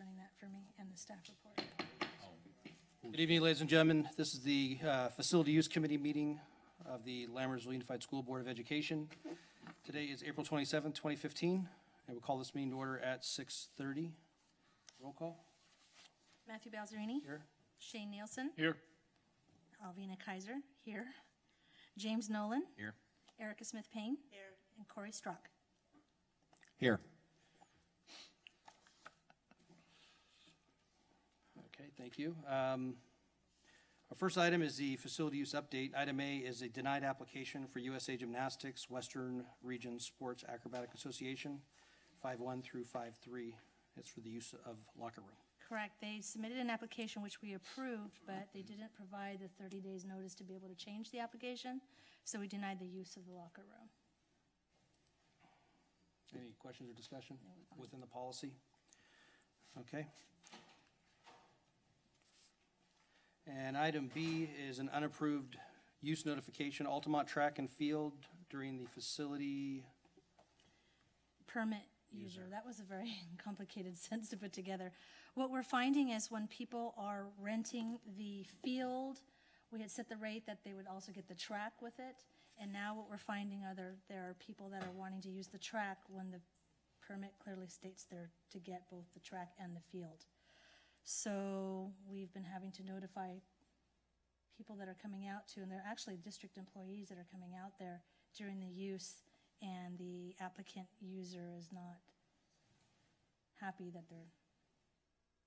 running that for me and the staff report. Good evening, ladies and gentlemen. This is the Facility Use Committee meeting of the Lambertville Unified School Board of Education. Today is April 27th, 2015, and we'll call this meeting to order at 6:30. Roll call. Matthew Balzerini. Here. Shane Nielsen. Here. Alvina Kaiser. Here. James Nolan. Here. Erica Smith Payne. Here. And Corey Strock. Here. Okay, thank you. Our first item is the facility use update. Item A is a denied application for USA Gymnastics Western Region Sports Acrobatic Association, 5-1 through 5-3. It's for the use of locker room. Correct. They submitted an application which we approved, but they didn't provide the 30 days notice to be able to change the application, so we denied the use of the locker room. Any questions or discussion within the policy? Okay. And item B is an unapproved use notification, Altamont Track and Field during the facility. Permit user. That was a very complicated sentence to put together. What we're finding is when people are renting the field, we had set the rate that they would also get the track with it. And now what we're finding are there are people that are wanting to use the track when the permit clearly states they're to get both the track and the field. So we've been having to notify people that are coming out to, and they're actually district employees that are coming out there during the use, and the applicant user is not happy that they're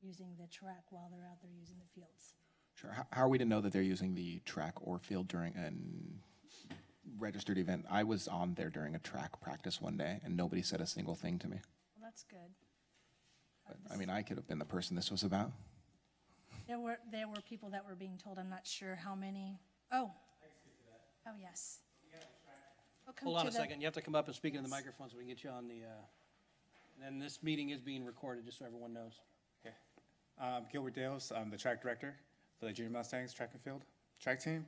using the track while they're out there using the fields. Sure. How are we to know that they're using the track or field during a registered event? I was on there during a track practice one day, and nobody said a single thing to me. Well, that's good. But, I mean, I could have been the person this was about. There were people that were being told. I'm not sure how many. Oh. Oh, yes. Hold on a second. You have to come up and speak into the microphone so we can get you on the, and this meeting is being recorded, just so everyone knows. Okay. Gilbert Dales, I'm the track director for the Junior Mustangs track and field track team.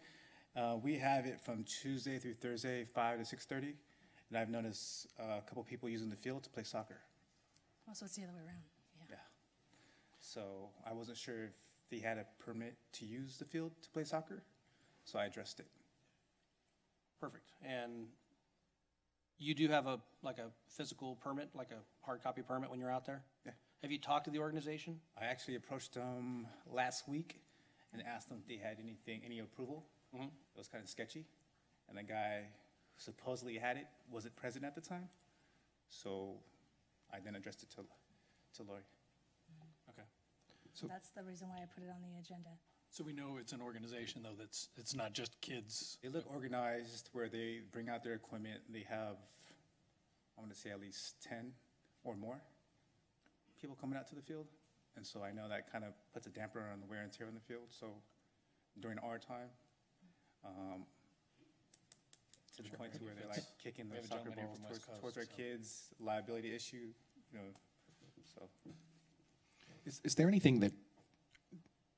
We have it from Tuesday through Thursday, 5 to 6:30, and I've noticed a couple people using the field to play soccer. Oh, so it's the other way around. Yeah. So I wasn't sure if they had a permit to use the field to play soccer, so I addressed it. Perfect. And you do have a physical permit, like a hard copy permit when you're out there? Yeah. Have you talked to the organization? I actually approached them last week and asked them if they had any approval. Mm-hmm. It was kind of sketchy, and the guy who supposedly had it wasn't present at the time, so I then addressed it to Lori. Okay. So that's the reason why I put it on the agenda. So we know it's an organization, though, it's not just kids. They look organized where they bring out their equipment. They have, I want to say, at least 10 or more people coming out to the field. And so I know that kind of puts a damper on the wear and tear on the field. So during our time, to the point to where they're like kicking the soccer balls towards our kids, liability issue, so. Is there anything that,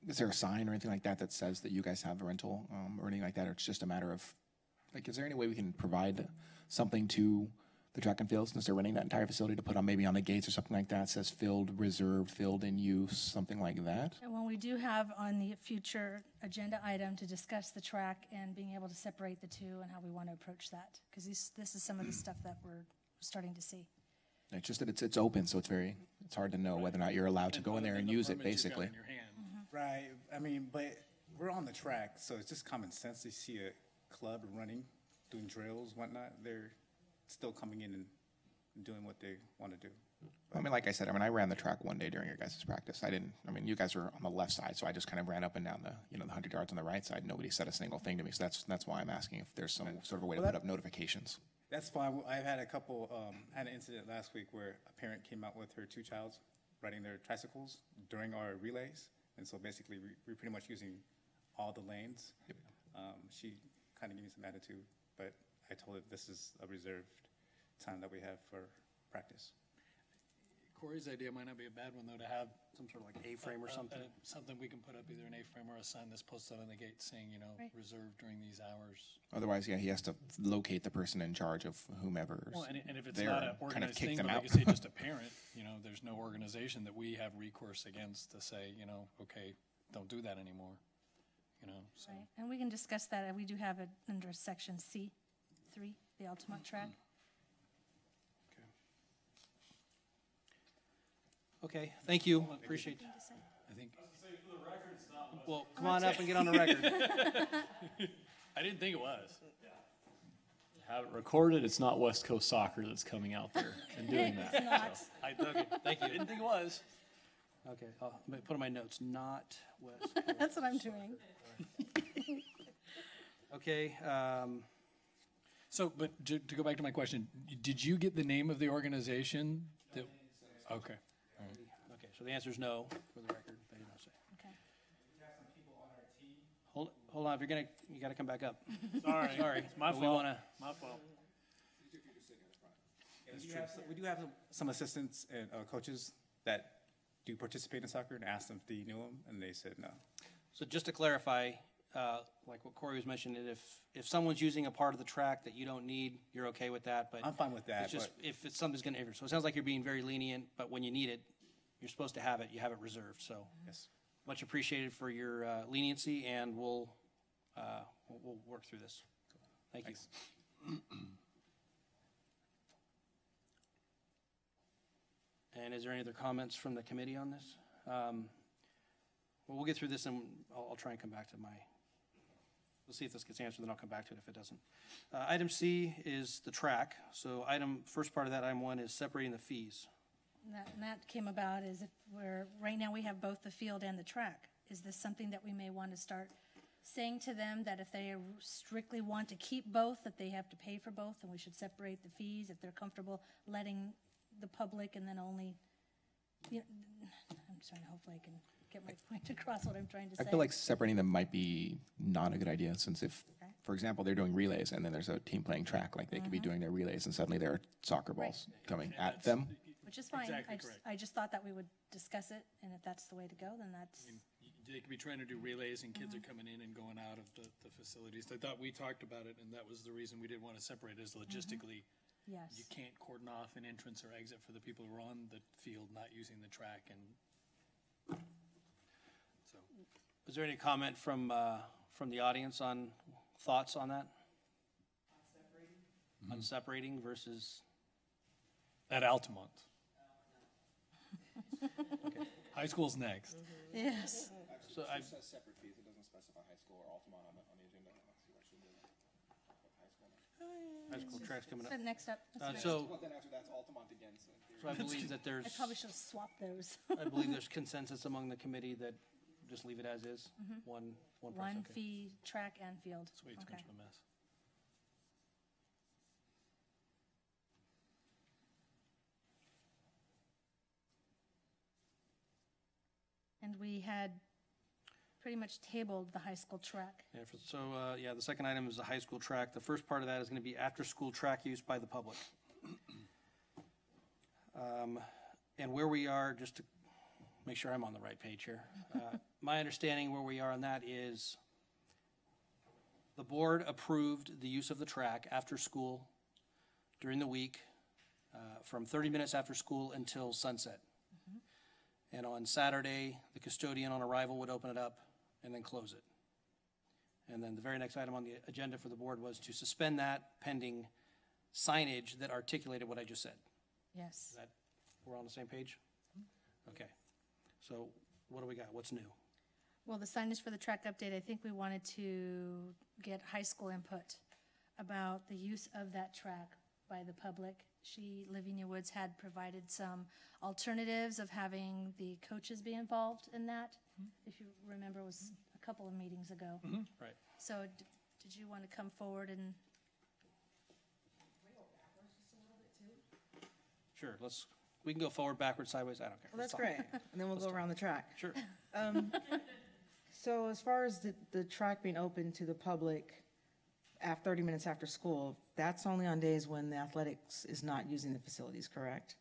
is there a sign or anything like that that says that you guys have a rental or anything like that, or it's just a matter of, like, is there any way we can provide something to the track and field since they're renting that entire facility to put on maybe on the gates or something like that, says filled, reserved, filled in use, something like that? And when we do have on the future agenda item to discuss the track and being able to separate the two and how we want to approach that, because this is some of the stuff that we're starting to see. It's just that it's open, so it's hard to know whether or not you're allowed to go in there and use it, basically. Right, I mean, but we're on the track, so it's just common sense. You see a club running, doing drills, whatnot, they're still coming in and doing what they want to do. I mean, like I said, I ran the track one day during your guys' practice. You guys were on the left side, so I just kind of ran up and down the 100 yards on the right side. Nobody said a single thing to me, so that's why I'm asking if there's some sort of a way to put up notifications. That's fine. I've had had an incident last week where a parent came out with her 2 childs riding their tricycles during our relays. And so basically we're pretty much using all the lanes. Yep. She kind of gave me some attitude, but I told her this is a reserved time that we have for practice. Corey's idea might not be a bad one, though, to have Some sort of like A-frame or something. something we can put up, either an A-frame or a sign that's posted on the gate saying, Right. reserved during these hours. Otherwise, yeah, he has to locate the person in charge of whomever's Well, and if it's there not an and kind of organized kick thing, them but out. like you say, just a parent, there's no organization that we have recourse against to say, okay, don't do that anymore, so. Right, and we can discuss that, we do have it under section C3, the Altamont track. Okay, thank you, appreciate. I think, Well, come on up and get on the record. I didn't think it was. Have it recorded. It's not West Coast Soccer that's coming out there and doing that. It's not. Okay, thank you. Didn't think it was. Okay, I'm gonna put in my notes, not West Coast. That's what I'm doing. Okay, So, but to go back to my question, did you get the name of the organization that, okay. okay, so the answer is no, for the record. They don't say. Okay. Hold on, if you're you gotta come back up. Sorry. Sorry. It's my but we fault. wanna- My fault. We do have some assistants and coaches that do participate in soccer, and asked them if they knew them, and they said no. So just to clarify, like what Corey was mentioning, if someone's using a part of the track that you don't need, you're okay with that, but. I'm fine with that, It's just, but if it's something's gonna, so it sounds like you're being very lenient, but when you need it, you're supposed to have it, you have it reserved, so. yes. Much appreciated for your leniency, and we'll work through this. Thank you. Thanks. And is there any other comments from the committee on this? Well, we'll get through this, and I'll try and come back to we'll see if this gets answered, then I'll come back to it if it doesn't. Item C is the track. So first part of that, item 1, is separating the fees. And that came about is if right now we have both the field and the track. Is this something that we may want to start saying to them that if they strictly want to keep both, that they have to pay for both, and we should separate the fees if they're comfortable letting the public and then only, I'm trying to, hopefully I can get my point across what I'm trying to say. I feel like separating them might be not a good idea, since if, Okay. for example, they're doing relays and then there's a team playing track, like they could be doing their relays and suddenly there are soccer balls coming at them. Which is fine. Exactly correct. I just thought that we would discuss it, and if that's the way to go, then that's, They could be trying to do relays and kids are coming in and going out of the facilities. I thought we talked about it, and that was the reason we didn't want to separate, is logistically, yes. you can't cordon off an entrance or exit for the people who are on the field not using the track, and so. Is there any comment from the audience on thoughts on that? On separating versus, At Altamont. High school's next. Yes. so I, says separate fees, it doesn't specify high school or Altamont on the agenda. Let's see what should do. high school track's coming up. So next up, So Well, then after that's Altamont again, so. I believe that I probably should have swapped those. I believe there's consensus among the committee that just leave it as is, one price, One okay. fee, track and field. It's way too Okay. much of a mess. And we had pretty much tabled the high school track. Yeah, the second item is the high school track. The first part of that is gonna be after-school track use by the public. And where we are, just to make sure I'm on the right page here, my understanding where we are on that is the board approved the use of the track after school during the week, from 30 minutes after school until sunset. And on Saturday, the custodian on arrival would open it up and then close it. And then the very next item on the agenda for the board was to suspend that pending signage that articulated what I just said. Yes. We're on the same page? Okay. So what do we got? What's new? Well, the signage for the track update, I think we wanted to get high school input about the use of that track by the public. Lavinia Woods had provided some alternatives of having the coaches be involved in that. If you remember, it was a couple of meetings ago. Right. So did you want to come forward and, Sure, we can go forward, backwards, sideways, I don't care. Well, that's great. And then we'll go around the track. Sure. So as far as the track being open to the public 30 minutes after school, that's only on days when the athletics is not using the facilities, correct?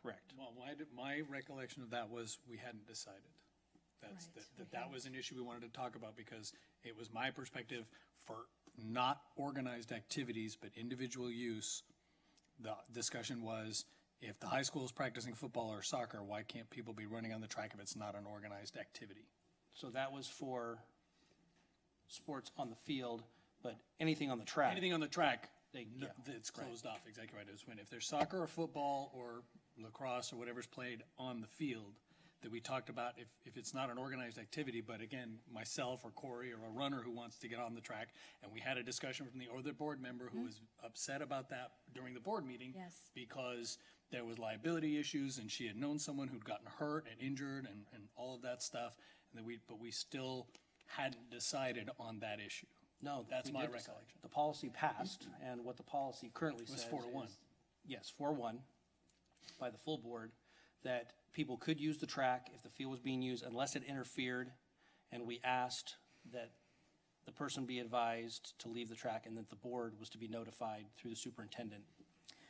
Correct. Well, my recollection of that was we hadn't decided. That's, Right, that was an issue we wanted to talk about because it was my perspective for not organized activities, but individual use. The discussion was, if the high school is practicing football or soccer, why can't people be running on the track if it's not an organized activity? So that was for sports on the field, but anything on the track. Anything on the track, yeah, it's closed off, exactly right. It's when, if there's soccer or football or lacrosse or whatever's played on the field, that we talked about, if it's not an organized activity, but again, myself or Corey or a runner who wants to get on the track, and we had a discussion from the other board member who was upset about that during the board meeting. Yes. Because there was liability issues and she had known someone who'd gotten hurt and injured and all of that stuff, and but we still hadn't decided on that issue. No. That's we my did decide. recollection. The policy passed, and what the policy currently was says 4-1. is- Yes, 4-1 by the full board, that people could use the track if the field was being used unless it interfered, and we asked that the person be advised to leave the track and that the board was to be notified through the superintendent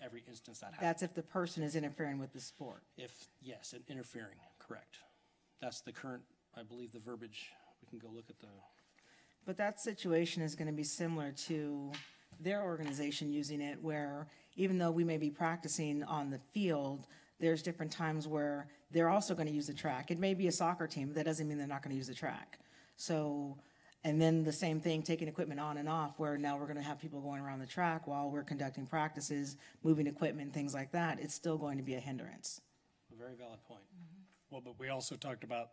every instance that happened. That's if the person is interfering with the sport. If, yes, and interfering, correct. That's the current, I believe, the verbiage. We can go look at the, But that situation is going to be similar to their organization using it, where even though we may be practicing on the field, there's different times where they're also going to use the track. It may be a soccer team, that doesn't mean they're not going to use the track. So, and then the same thing, taking equipment on and off, where now we're going to have people going around the track while we're conducting practices, moving equipment, things like that. It's still going to be a hindrance. a very valid point. Well, but we also talked about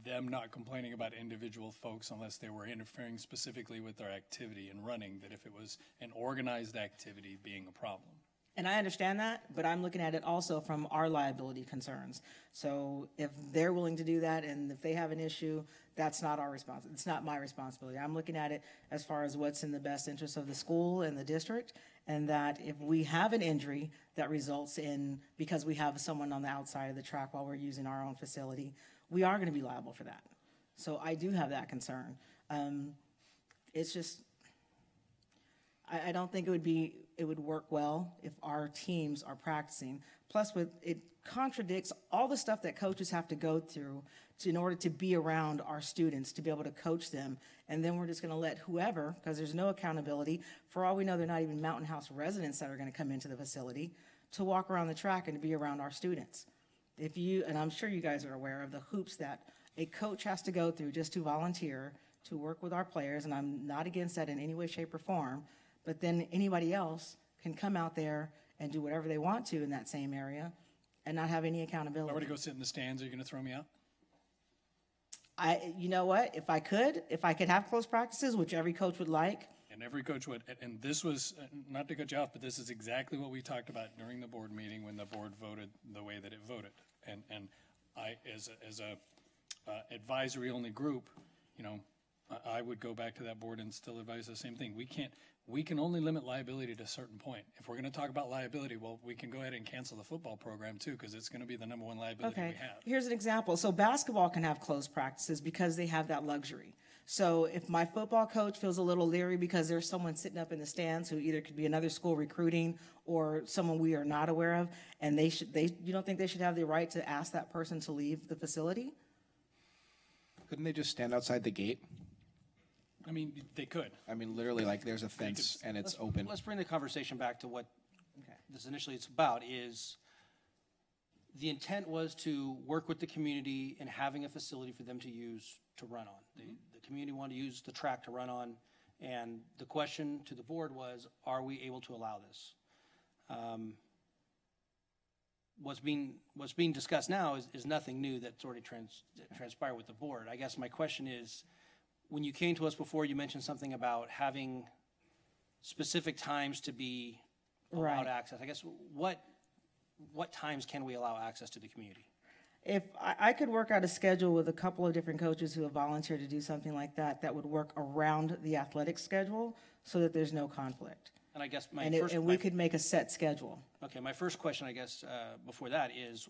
them not complaining about individual folks unless they were interfering specifically with their activity and running, that if it was an organized activity being a problem. And I understand that, but I'm looking at it also from our liability concerns. So if they're willing to do that and if they have an issue, that's not our responsibility. It's not my responsibility. I'm looking at it as far as what's in the best interest of the school and the district, and that if we have an injury that results in, because we have someone on the outside of the track while we're using our own facility, we are going to be liable for that. So I do have that concern. It's just, I don't think it would work well if our teams are practicing. Plus, it contradicts all the stuff that coaches have to go through in order to be around our students, to be able to coach them. And then we're just going to let whoever, because there's no accountability. For all we know, they're not even Mountain House residents that are going to come into the facility to walk around the track and to be around our students. And I'm sure you guys are aware of the hoops that a coach has to go through just to volunteer to work with our players, and I'm not against that in any way, shape, or form. But then anybody else can come out there and do whatever they want to in that same area and not have any If I were accountability. to go sit in the stands, are you going to throw me out? You know what? If I could have close practices, which every coach would like, And every coach would, and this was, not to cut you off, but this is exactly what we talked about during the board meeting when the board voted the way that it voted. And I, as a advisory only group, you know, I would go back to that board and still advise the same thing. We can only limit liability to a certain point. If we're going to talk about liability, well, we can go ahead and cancel the football program too, because it's going to be the number one liability we okay. have. Here's an example. So basketball can have closed practices because they have that luxury. So if my football coach feels a little leery because there's someone sitting up in the stands who either could be another school recruiting or someone we are not aware of, and you don't think they should have the right to ask that person to leave the facility? Couldn't they just stand outside the gate? I mean, they could. I mean, literally, like, there's a fence and it's open. Let's bring the conversation back to what Okay. this initially it's about, is the intent was to work with the community in having a facility for them to use to run on. The community wanted to use the track to run on, and the question to the board was, are we able to allow this? What's being discussed now is nothing new that's already transpired with the board. I guess my question is, when you came to us before, you mentioned something about having specific times to be allowed Right. access. I guess what times can we allow access to the community? If I could work out a schedule with a couple of different coaches who have volunteered to do something like that, that would work around the athletic schedule so that there's no conflict. And I guess And we could make a set schedule. okay, my first question, I guess, before that is,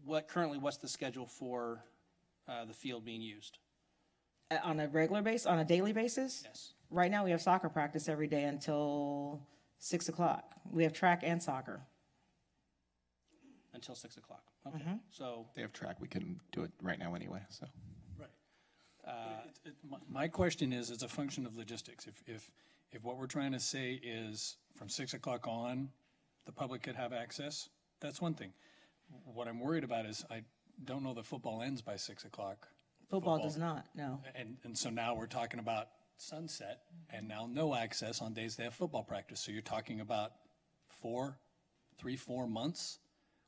what's the schedule for the field being used? On a regular basis, on a daily basis? Yes. Right now, we have soccer practice every day until 6 o'clock. We have track and soccer. until 6 o'clock. Okay, so, They have track, we couldn't do it right now anyway, so. My question is, as a function of logistics, if what we're trying to say is from 6 o'clock on, the public could have access, that's one thing. What I'm worried about is I don't know that football ends by 6 o'clock. Football does not, no. And so now we're talking about sunset and now no access on days they have football practice. So you're talking about 4 months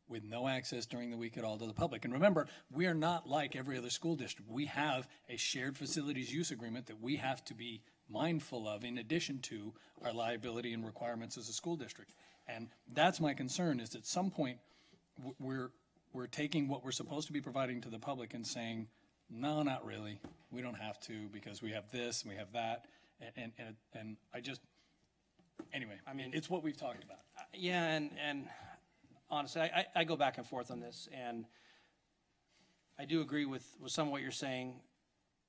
with no access during the week at all to the public. And remember, we are not like every other school district. We have a shared facilities use agreement that we have to be mindful of in addition to our liability and requirements as a school district. And that's my concern, is at some point we're taking what we're supposed to be providing to the public and saying, no, not really. We don't have to because we have this and we have that. And I just, anyway, I mean, it's what we've talked about. yeah, and honestly, I go back and forth on this, and I do agree with some of what you're saying,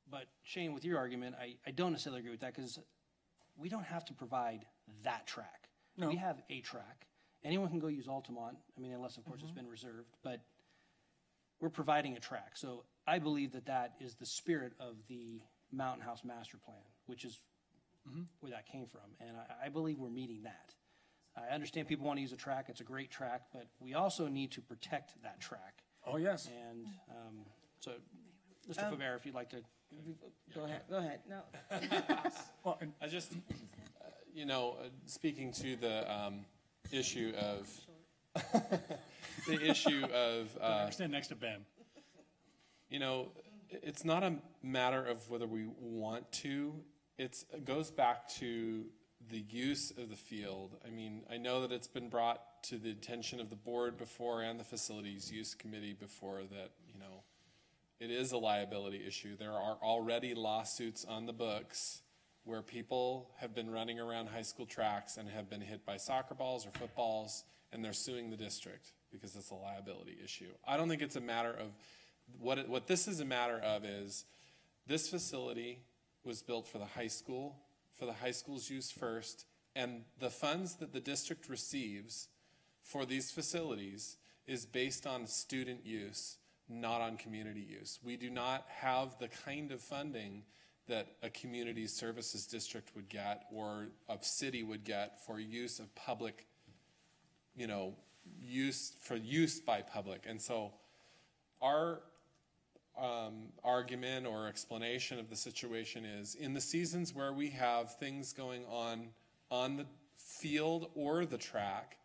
but Shane, with your argument, I don't necessarily agree with that, because we don't have to provide that track. No. We have a track. Anyone can go use Altamont, I mean, unless, of course, it's been reserved, but we're providing a track. So I believe that is the spirit of the Mountain House Master Plan, which is where that came from, and I believe we're meeting that. I understand people want to use a track, it's a great track, but we also need to protect that track. Oh, yes. And so, Mr. Faber, if you'd like to. Go ahead, no. Well, I just, speaking to the issue of, stand next to Ben. it's not a matter of whether we want to. It goes back to the use of the field. I mean, I know that it's been brought to the attention of the board before and the facilities use committee before that, it is a liability issue. There are already lawsuits on the books where people have been running around high school tracks and have been hit by soccer balls or footballs, and they're suing the district because it's a liability issue. I don't think it's a matter of what this is a matter of is this facility was built for the high school, for the high school's use first, and the funds that the district receives for these facilities is based on student use, not on community use. We do not have the kind of funding that a community services district would get or a city would get for use of public, use by public. And so our argument or explanation of the situation is in the seasons where we have things going on the field or the track,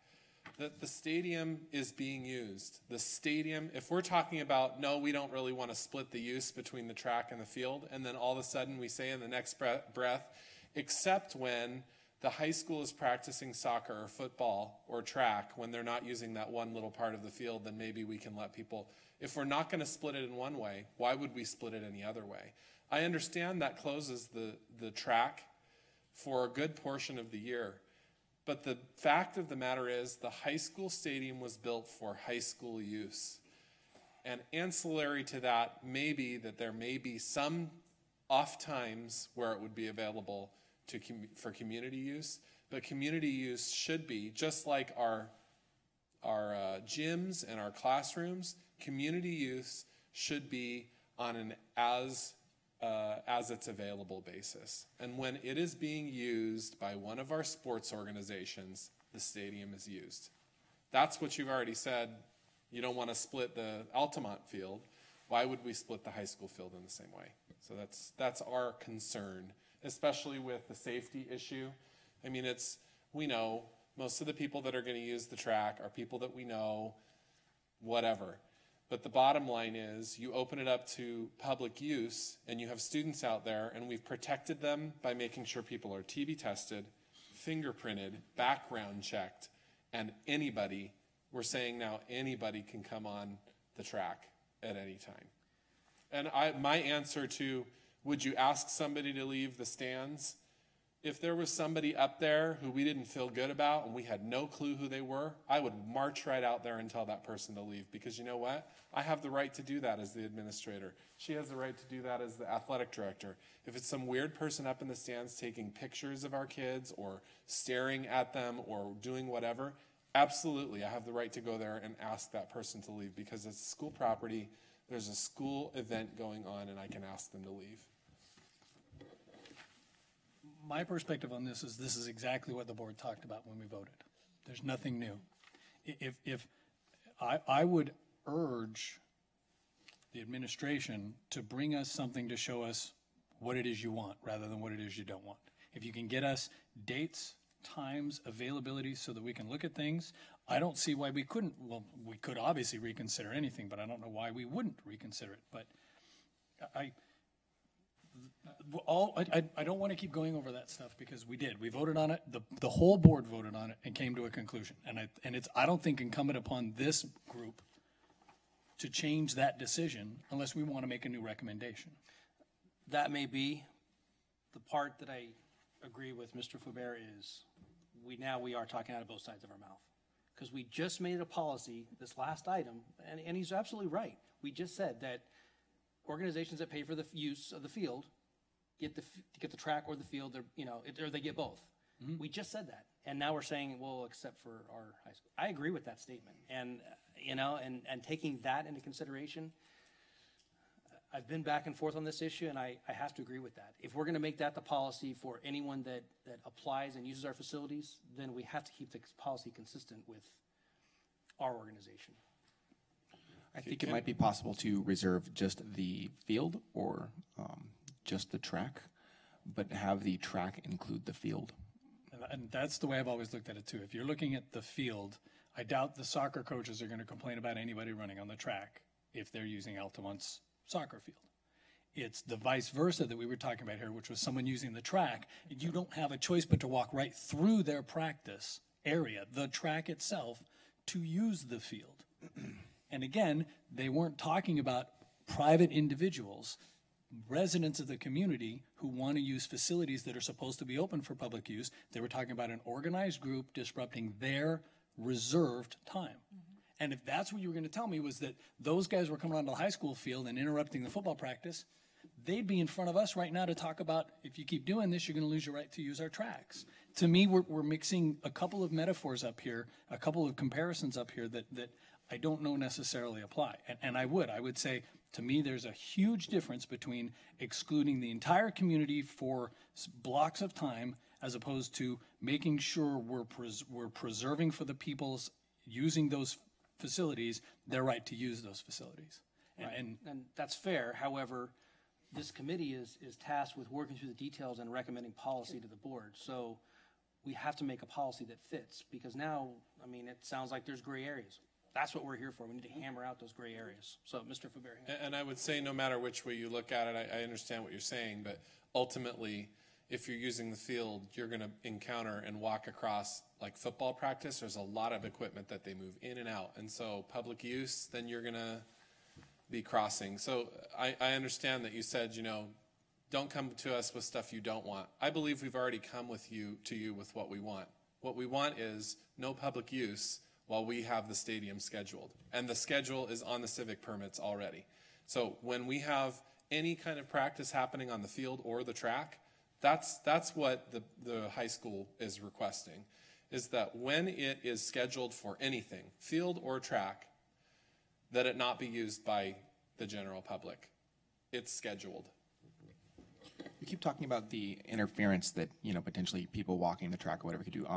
that the stadium is being used. The stadium, if we're talking about, no, we don't really want to split the use between the track and the field, and then all of a sudden we say in the next breath, except when the high school is practicing soccer or football or track, when they're not using that one little part of the field, then maybe we can let people. If we're not going to split it in one way, why would we split it any other way? I understand that closes the track for a good portion of the year. But the fact of the matter is the high school stadium was built for high school use. And ancillary to that may be that there may be some off times where it would be available for community use. But community use should be, just like our gyms and our classrooms, community use should be on an as it's available basis. And when it is being used by one of our sports organizations, the stadium is used. That's what you've already said. You don't want to split the Altamont field. Why would we split the high school field in the same way? So that's our concern, especially with the safety issue. I mean, we know most of the people that are going to use the track are people that we know, whatever. But the bottom line is you open it up to public use and you have students out there, and we've protected them by making sure people are TB tested, fingerprinted, background checked, and we're saying now anybody can come on the track at any time. And my answer to, would you ask somebody to leave the stands? If there was somebody up there who we didn't feel good about and we had no clue who they were, I would march right out there and tell that person to leave, because you know what? I have the right to do that as the administrator. She has the right to do that as the athletic director. If it's some weird person up in the stands taking pictures of our kids or staring at them or doing whatever, Absolutely, I have the right to go there and ask that person to leave because it's school property. There's a school event going on and I can ask them to leave. My perspective on this is exactly what the board talked about when we voted. There's nothing new. If I would urge the administration to bring us something to show us what it is you want rather than what it is you don't want. If you can get us dates, times, availability so that we can look at things, I don't see why we couldn't. Well, we could obviously reconsider anything, but I don't know why we wouldn't reconsider it. But I don't want to keep going over that stuff because we did. We voted on it. The whole board voted on it and came to a conclusion. And it's I don't think incumbent upon this group to change that decision unless we want to make a new recommendation. That may be. The part that I agree with Mr. Faubert is we are talking out of both sides of our mouth. Because we just made a policy, this last item, and he's absolutely right. We just said that organizations that pay for the use of the field get the track or the field, or they get both. Mm-hmm. We just said that. And now we're saying, well, except for our high school. I agree with that statement. And, and taking that into consideration, I've been back and forth on this issue, and I have to agree with that. If we're going to make that the policy for anyone that applies and uses our facilities, then we have to keep the policy consistent with our organization. I think it might be possible to reserve just the field or just the track, but have the track include the field. And that's the way I've always looked at it too. If you're looking at the field, I doubt the soccer coaches are going to complain about anybody running on the track if they're using Altamont's soccer field. It's the vice versa that we were talking about here, which was someone using the track. You don't have a choice but to walk right through their practice area, the track itself, to use the field. And again, they weren't talking about private individuals, residents of the community who want to use facilities that are supposed to be open for public use. They were talking about an organized group disrupting their reserved time. And if that's what you were going to tell me was that those guys were coming onto the high school field and interrupting the football practice, they'd be in front of us right now to talk about, if you keep doing this, you're going to lose your right to use our tracks. To me, we're mixing a couple of metaphors up here, a couple of comparisons up here that I don't know necessarily apply. And I would say, to me, there's a huge difference between excluding the entire community for blocks of time as opposed to making sure we're preserving for the people's using those facilities their right to use those facilities. And that's fair. However, this committee is tasked with working through the details and recommending policy to the board. So we have to make a policy that fits because now, it sounds like there's gray areas. That's what we're here for. We need to hammer out those gray areas. So, Mr. Faubert. And I would say no matter which way you look at it, I understand what you're saying, but ultimately, if you're using the field, you're going to encounter and walk across like football practice. There's a lot of equipment that they move in and out. And so public use, then you're going to be crossing. So I understand that you said, don't come to us with stuff you don't want. I believe we've already come to you with what we want. What we want is no public use while we have the stadium scheduled. And the schedule is on the civic permits already. So when we have any kind of practice happening on the field or the track, that's what the high school is requesting, is that when it is scheduled for anything, field or track, that it not be used by the general public. It's scheduled. You keep talking about the interference that, potentially people walking the track or whatever could do.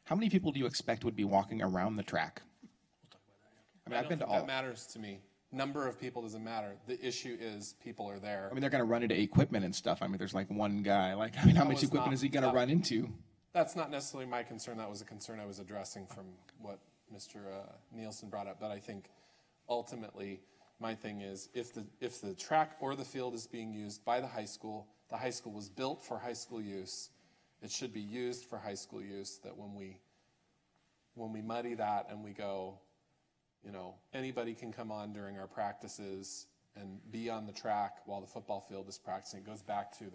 How many people do you expect would be walking around the track? I've been to all. That matters to me. Number of people doesn't matter. The issue is people are there. They're going to run into equipment and stuff. There's like one guy. How much equipment is he going to run into? That's not necessarily my concern. That was a concern I was addressing from what Mr. Nielsen brought up. But I think ultimately my thing is if the track or the field is being used by the high school was built for high school use. It should be used for high school use. That when we muddy that and we go, anybody can come on during our practices and be on the track while the football field is practicing. It goes back to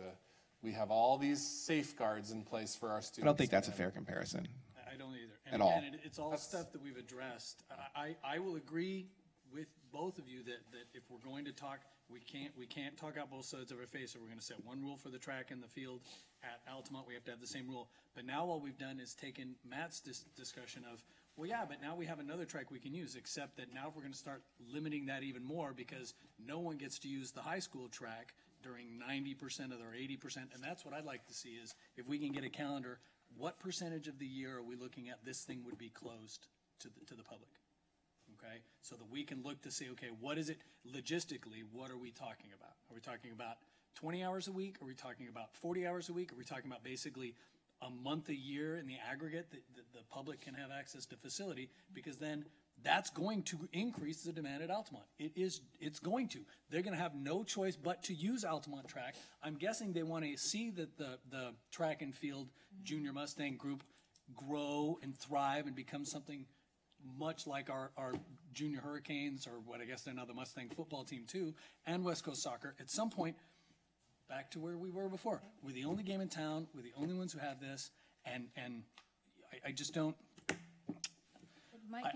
we have all these safeguards in place for our students. I don't think that's a fair comparison. I don't either. And again, it's all stuff that we've addressed. I will agree with both of you that if we're going to talk, we can't talk out both sides of our face. So we're going to set one rule for the track and the field. At Altamont, we have to have the same rule. But now all we've done is taken Matt's discussion of Well, yeah, but now we have another track we can use, except that now if we're gonna start limiting that even more, because no one gets to use the high school track during 90% of their 80%, and that's what I'd like to see is, if we can get a calendar, what percentage of the year are we looking at this thing would be closed to the public? Okay, so that we can look to see, okay, what is it, logistically, what are we talking about? Are we talking about 20 hours a week? Are we talking about 40 hours a week? Are we talking about basically a month a year in the aggregate that the public can have access to facility? Because then that's going to increase the demand at Altamont. It's going to. They're gonna have no choice but to use Altamont track. I'm guessing they wanna see that the track and field junior Mustang group grow and thrive and become something much like our junior Hurricanes, or what I guess they're now the Mustang football team too, and West Coast Soccer. At some point, back to where we were before. We're the only game in town. We're the only ones who have this, and I just don't.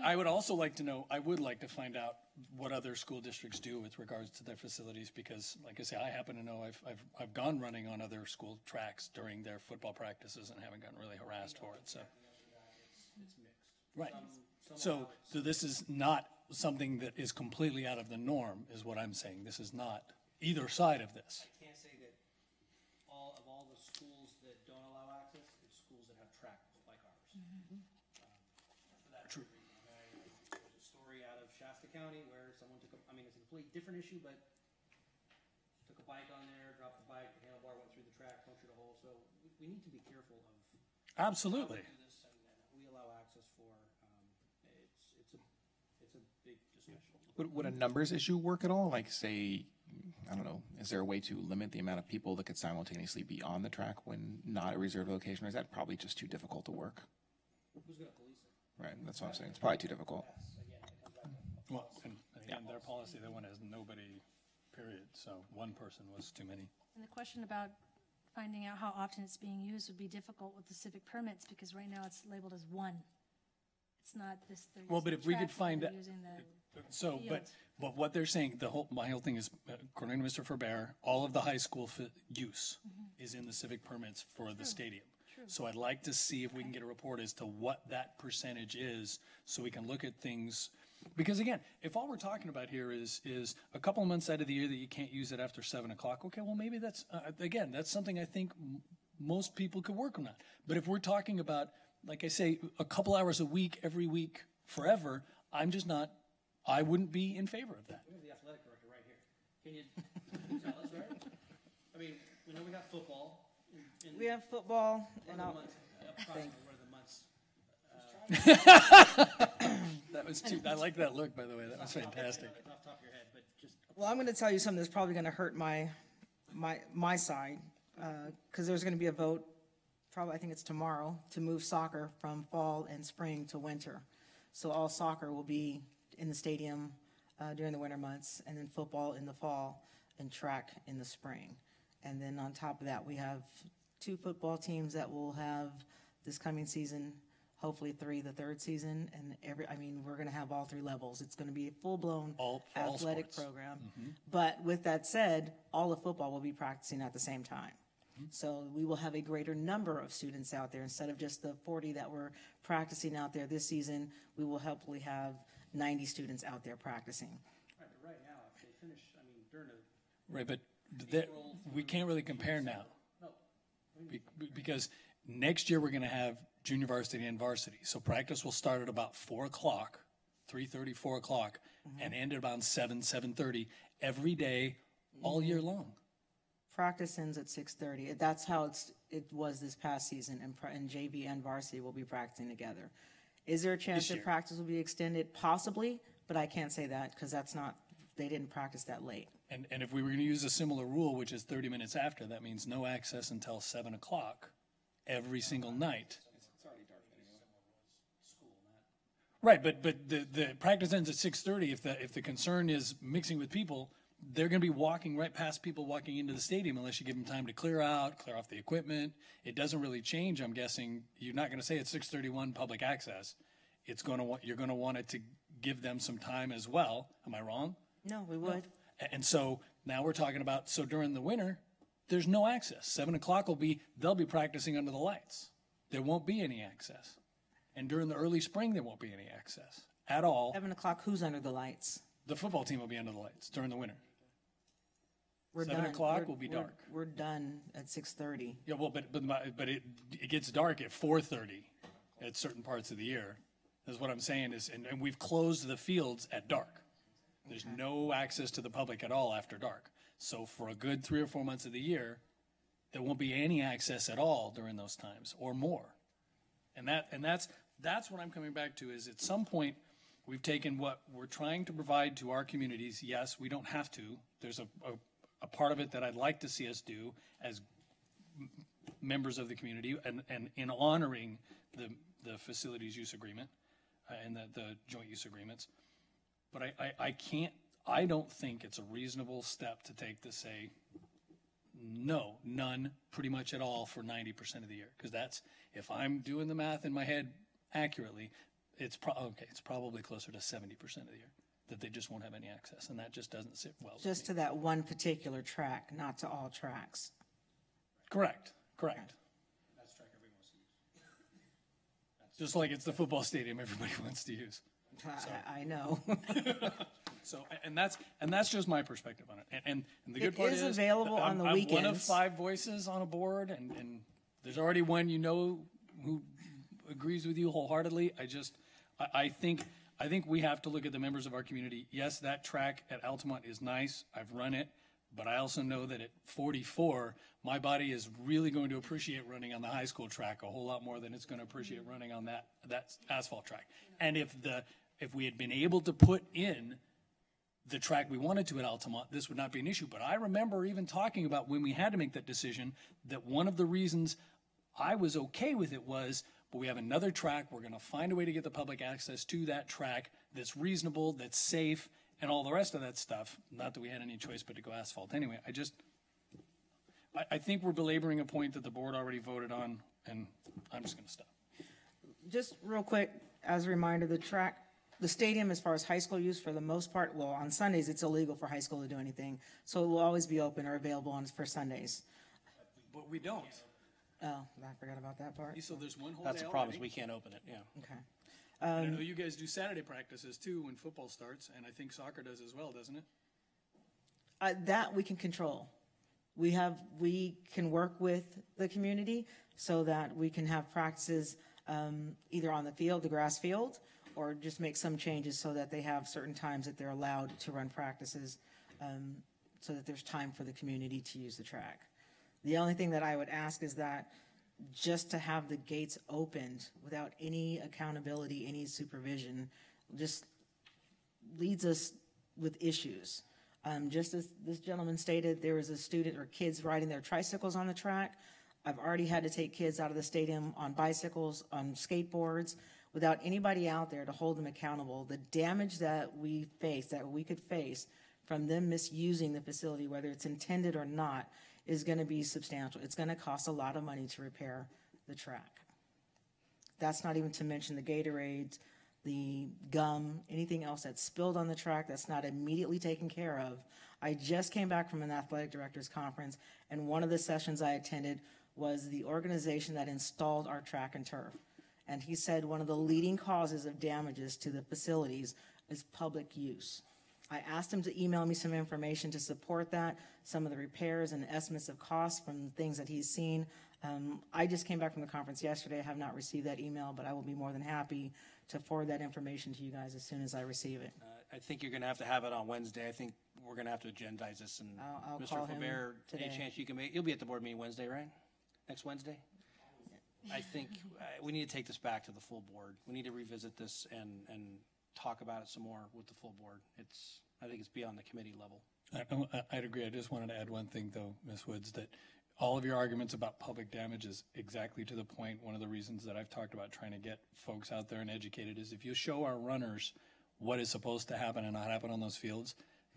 I would also like to know. I would like to find out what other school districts do with regards to their facilities, because, like I say, I happen to know I've gone running on other school tracks during their football practices and haven't gotten really harassed for it. So, It's mixed. right. So this is not something that is completely out of the norm, is what I'm saying. This is not either side of this. I can't say that all the schools that don't allow access, it's schools that have track like ours. For that True. reason. There's a story out of Shasta County where someone took it's a completely different issue, but took a bike on there, dropped the bike, the handlebar went through the track, punctured a hole. So we need to be careful of Absolutely. how we do this and who we allow access for. It's a big discussion. Would a numbers issue work at all? Like, say, I don't know, is there a way to limit the amount of people that could simultaneously be on the track when not a reserved location, or is that probably just too difficult to work? Who's going to police it? Right, that's what I'm saying. It's probably too difficult. Again, it comes back to Well, and again, their policy, they want is nobody, period. So one person was too many. And the question about finding out how often it's being used would be difficult with the civic permits, because right now it's labeled as one. It's not this. they're Well, but using if we the could track, find they're out- using the- So, Field. but what they're saying, my whole thing is, according to Mr. Faber, all of the high school use is in the civic permits for the stadium. So I'd like to see if we can get a report as to what that percentage is, so we can look at things. Because again, if all we're talking about here is a couple of months out of the year that you can't use it after 7 o'clock, okay, well, maybe that's, again, that's something I think most people could work on that. But if we're talking about, like I say, a couple hours a week, every week, forever, I'm just not, I wouldn't be in favor of that. We have the athletic director right here. Can you tell us, right? I mean, we know we got football. We have football, and I'll, Approximately what are the months? That was too, I like that look, by the way. That was fantastic. Off the top of your head, but just well, I'm going to tell you something that's probably going to hurt my side, because there's going to be a vote, probably, I think it's tomorrow, to move soccer from fall and spring to winter. So all soccer will be in the stadium during the winter months, and then football in the fall and track in the spring. And then on top of that, we have 2 football teams that will have this coming season, hopefully 3 the third season, and we're going to have all 3 levels. It's going to be a full-blown For all athletic sports. program. But with that said, all of football will be practicing at the same time. So we will have a greater number of students out there. Instead of just the 40 that were practicing out there this season, we will hopefully have 90 students out there practicing. right, but right now, if they finish, during a Right, but we can't really compare now. Because next year we're going to have junior varsity and varsity. So practice will start at about 4 o'clock, 3:30, 4 o'clock, and end at about 7:30 every day, all year long. Practice ends at 6:30. That's how it was this past season, and JV and varsity will be practicing together. Is there a chance This that year. practice will be extended? Possibly, but I can't say that because they didn't practice that late. And if we were going to use a similar rule, which is 30 minutes after, that means no access until 7 o'clock every single night. Right, but the practice ends at 6:30. If the concern is mixing with people, they're going to be walking right past people walking into the stadium unless you give them time to clear off the equipment. It doesn't really change. I'm guessing you're not going to say it's 6:31 public access. You're going to want it to give them some time as well. Am I wrong? No, we would. And so now we're talking about, so during the winter, there's no access. 7 o'clock they'll be practicing under the lights. There won't be any access. And during the early spring, there won't be any access at all. 7 o'clock, who's under the lights? The football team will be under the lights during the winter. We're 7 done. o'clock We're- will be we're- dark. We're done at 6:30. Yeah, well, but it gets dark at 4:30 at certain parts of the year. Is what I'm saying is, and we've closed the fields at dark. There's no access to the public at all after dark. So for a good 3 or 4 months of the year, there won't be any access at all during those times or more. And that's what I'm coming back to is at some point, we've taken what we're trying to provide to our communities. Yes, we don't have to. There's a part of it that I'd like to see us do as members of the community and in honoring the facilities use agreement and the joint use agreements. But I don't think it's a reasonable step to take to say, no, none, pretty much at all for 90% of the year. Because that's, if I'm doing the math in my head accurately, it's probably closer to 70% of the year that they just won't have any access. And that just doesn't sit well with Just me. to that one particular track, not to all tracks. Correct. That's track everybody wants to use. Just like it's the football stadium everybody wants to use. I know. So, and that's just my perspective on it. And the good It part is is available on the I'm one of weekends. 5 voices on a board, and there's already one who agrees with you wholeheartedly. I think we have to look at the members of our community. Yes, that track at Altamont is nice. I've run it, but I also know that at 44, my body is really going to appreciate running on the high school track a whole lot more than it's going to appreciate running on that asphalt track. And if we had been able to put in the track we wanted to at Altamont, this would not be an issue. But I remember even talking about when we had to make that decision, that one of the reasons I was okay with it was, but we have another track, we're gonna find a way to get the public access to that track that's reasonable, that's safe, and all the rest of that stuff. Not that we had any choice but to go asphalt anyway. I think we're belaboring a point that the board already voted on, and I'm just gonna stop. Just real quick, as a reminder, the stadium, as far as high school use, for the most part, well, on Sundays, it's illegal for high school to do anything. So it will always be open or available for Sundays. But we don't. Oh, I forgot about that part. So there's one whole That's day the problem, is already. we can't open it, yeah. Okay. And I know you guys do Saturday practices too when football starts, and I think soccer does as well, doesn't it? That we can control. We can work with the community so that we can have practices either on the field, the grass field, or just make some changes so that they have certain times that they're allowed to run practices so that there's time for the community to use the track. The only thing that I would ask is that just to have the gates opened without any accountability, any supervision, just leads us with issues. Just as this gentleman stated, there was a student or kids riding their tricycles on the track. I've already had to take kids out of the stadium on bicycles, on skateboards, without anybody out there to hold them accountable. The damage that we could face from them misusing the facility, whether it's intended or not, is going to be substantial. It's going to cost a lot of money to repair the track. That's not even to mention the Gatorades, the gum, anything else that's spilled on the track that's not immediately taken care of. I just came back from an athletic directors conference, and one of the sessions I attended was the organization that installed our track and turf. And he said one of the leading causes of damages to the facilities is public use. I asked him to email me some information to support that, some of the repairs and estimates of costs from things that he's seen. I just came back from the conference yesterday. I have not received that email, but I will be more than happy to forward that information to you guys as soon as I receive it. I think you're gonna have to have it on Wednesday. I think we're gonna have to agendize this, and I'll Mr. call him Faber, any today. chance you can make, you'll be at the board meeting Wednesday, right? Next Wednesday? I think we need to take this back to the full board. We need to revisit this and talk about it some more with the full board. I think it's beyond the committee level. I'd agree. I just wanted to add one thing, though, Ms. Woods, that all of your arguments about public damage is exactly to the point. One of the reasons that I've talked about trying to get folks out there and educated is if you show our runners what is supposed to happen and not happen on those fields,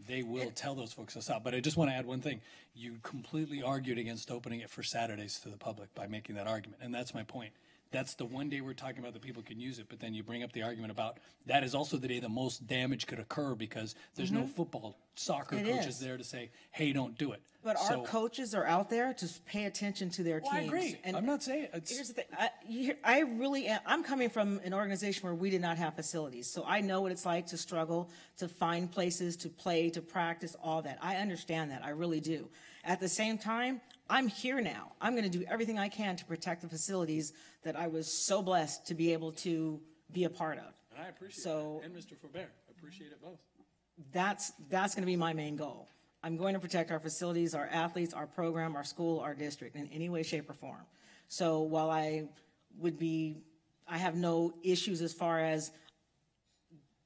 they will tell those folks to stop. But I just want to add one thing. You completely argued against opening it for Saturdays to the public by making that argument, and that's my point. That's the one day we're talking about that people can use it, but then you bring up the argument about that is also the day the most damage could occur because there's no football, soccer It coaches is. there to say, hey, don't do it. But our So- coaches are out there to pay attention to their Well, teams. I agree. And I'm not saying it's. here's the thing. I really am. I'm coming from an organization where we did not have facilities. So I know what it's like to struggle, to find places to play, to practice, all that. I understand that. I really do. At the same time, I'm here now. I'm going to do everything I can to protect the facilities that I was so blessed to be able to be a part of. And I appreciate So- that. And Mr. Faubert, appreciate it both. That's going to be my main goal. I'm going to protect our facilities, our athletes, our program, our school, our district in any way, shape, or form. So while I have no issues as far as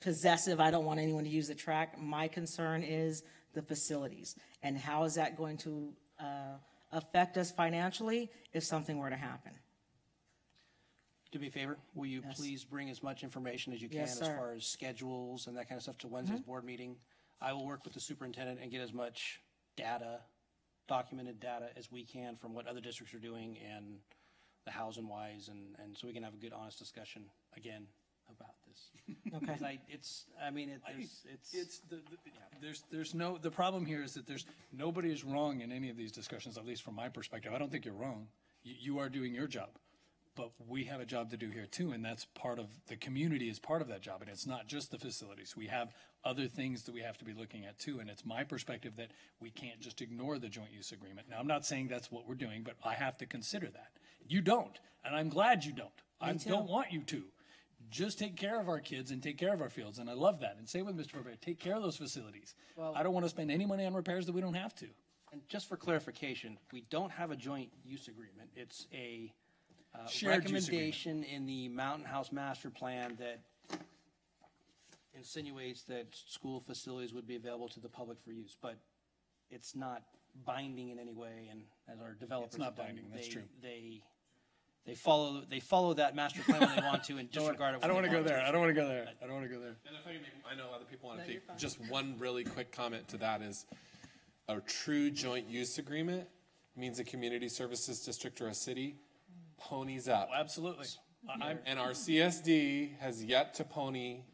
possessive, I don't want anyone to use the track. My concern is the facilities and how is that going to affect us financially if something were to happen. Do me a favor, will you Yes. please bring as much information as you can Yes, as sir. far as schedules and that kind of stuff to Wednesday's Mm-hmm. board meeting? I will work with the superintendent and get as much data, documented data as we can from what other districts are doing and the hows and whys, and so we can have a good, honest discussion again about this. Okay. 'Cause The problem here is that nobody is wrong in any of these discussions, at least from my perspective. I don't think you're wrong. You are doing your job. But we have a job to do here too, and that's part of, the community is part of that job, and it's not just the facilities. We have other things that we have to be looking at too, and it's my perspective that we can't just ignore the joint use agreement. Now, I'm not saying that's what we're doing, but I have to consider that. You don't, and I'm glad you don't. I don't want you to. Just take care of our kids and take care of our fields, and I love that. And same with Mr. Faubert, take care of those facilities. I don't want to spend any money on repairs that we don't have to. And just for clarification, we don't have a joint use agreement. It's a Shared use agreement. recommendation in the Mountain House Master Plan that insinuates that school facilities would be available to the public for use, but it's not binding in any way, and as our developers It's not have done, binding, that's true. They follow that master plan when they want to and disregard it. I don't want when to they go don't. there. I don't want to go there. I don't want to go there. And if I can make, I know other people want to take, just one really quick comment to that is a true joint use agreement means a community services district or a city ponies up. Absolutely. And our CSD has yet to pony,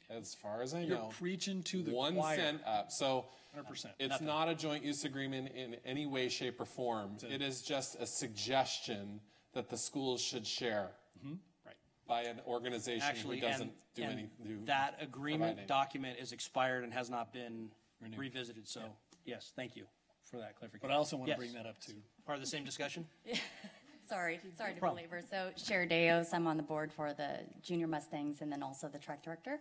as far as I You're know, preaching to the 1 choir. cent up. So 100%. it's not a joint use agreement in any way, shape, or form. It is just a suggestion that the schools should share Right. by an organization Actually, who doesn't do and anything. that agreement providing. document is expired and has not been revisited, so, yes, thank you for that clarification. But I also want to Yes. bring that up too. Part of the same discussion? Sorry to problem. belabor. So Cher Deos, I'm on the board for the Junior Mustangs and then also the track director.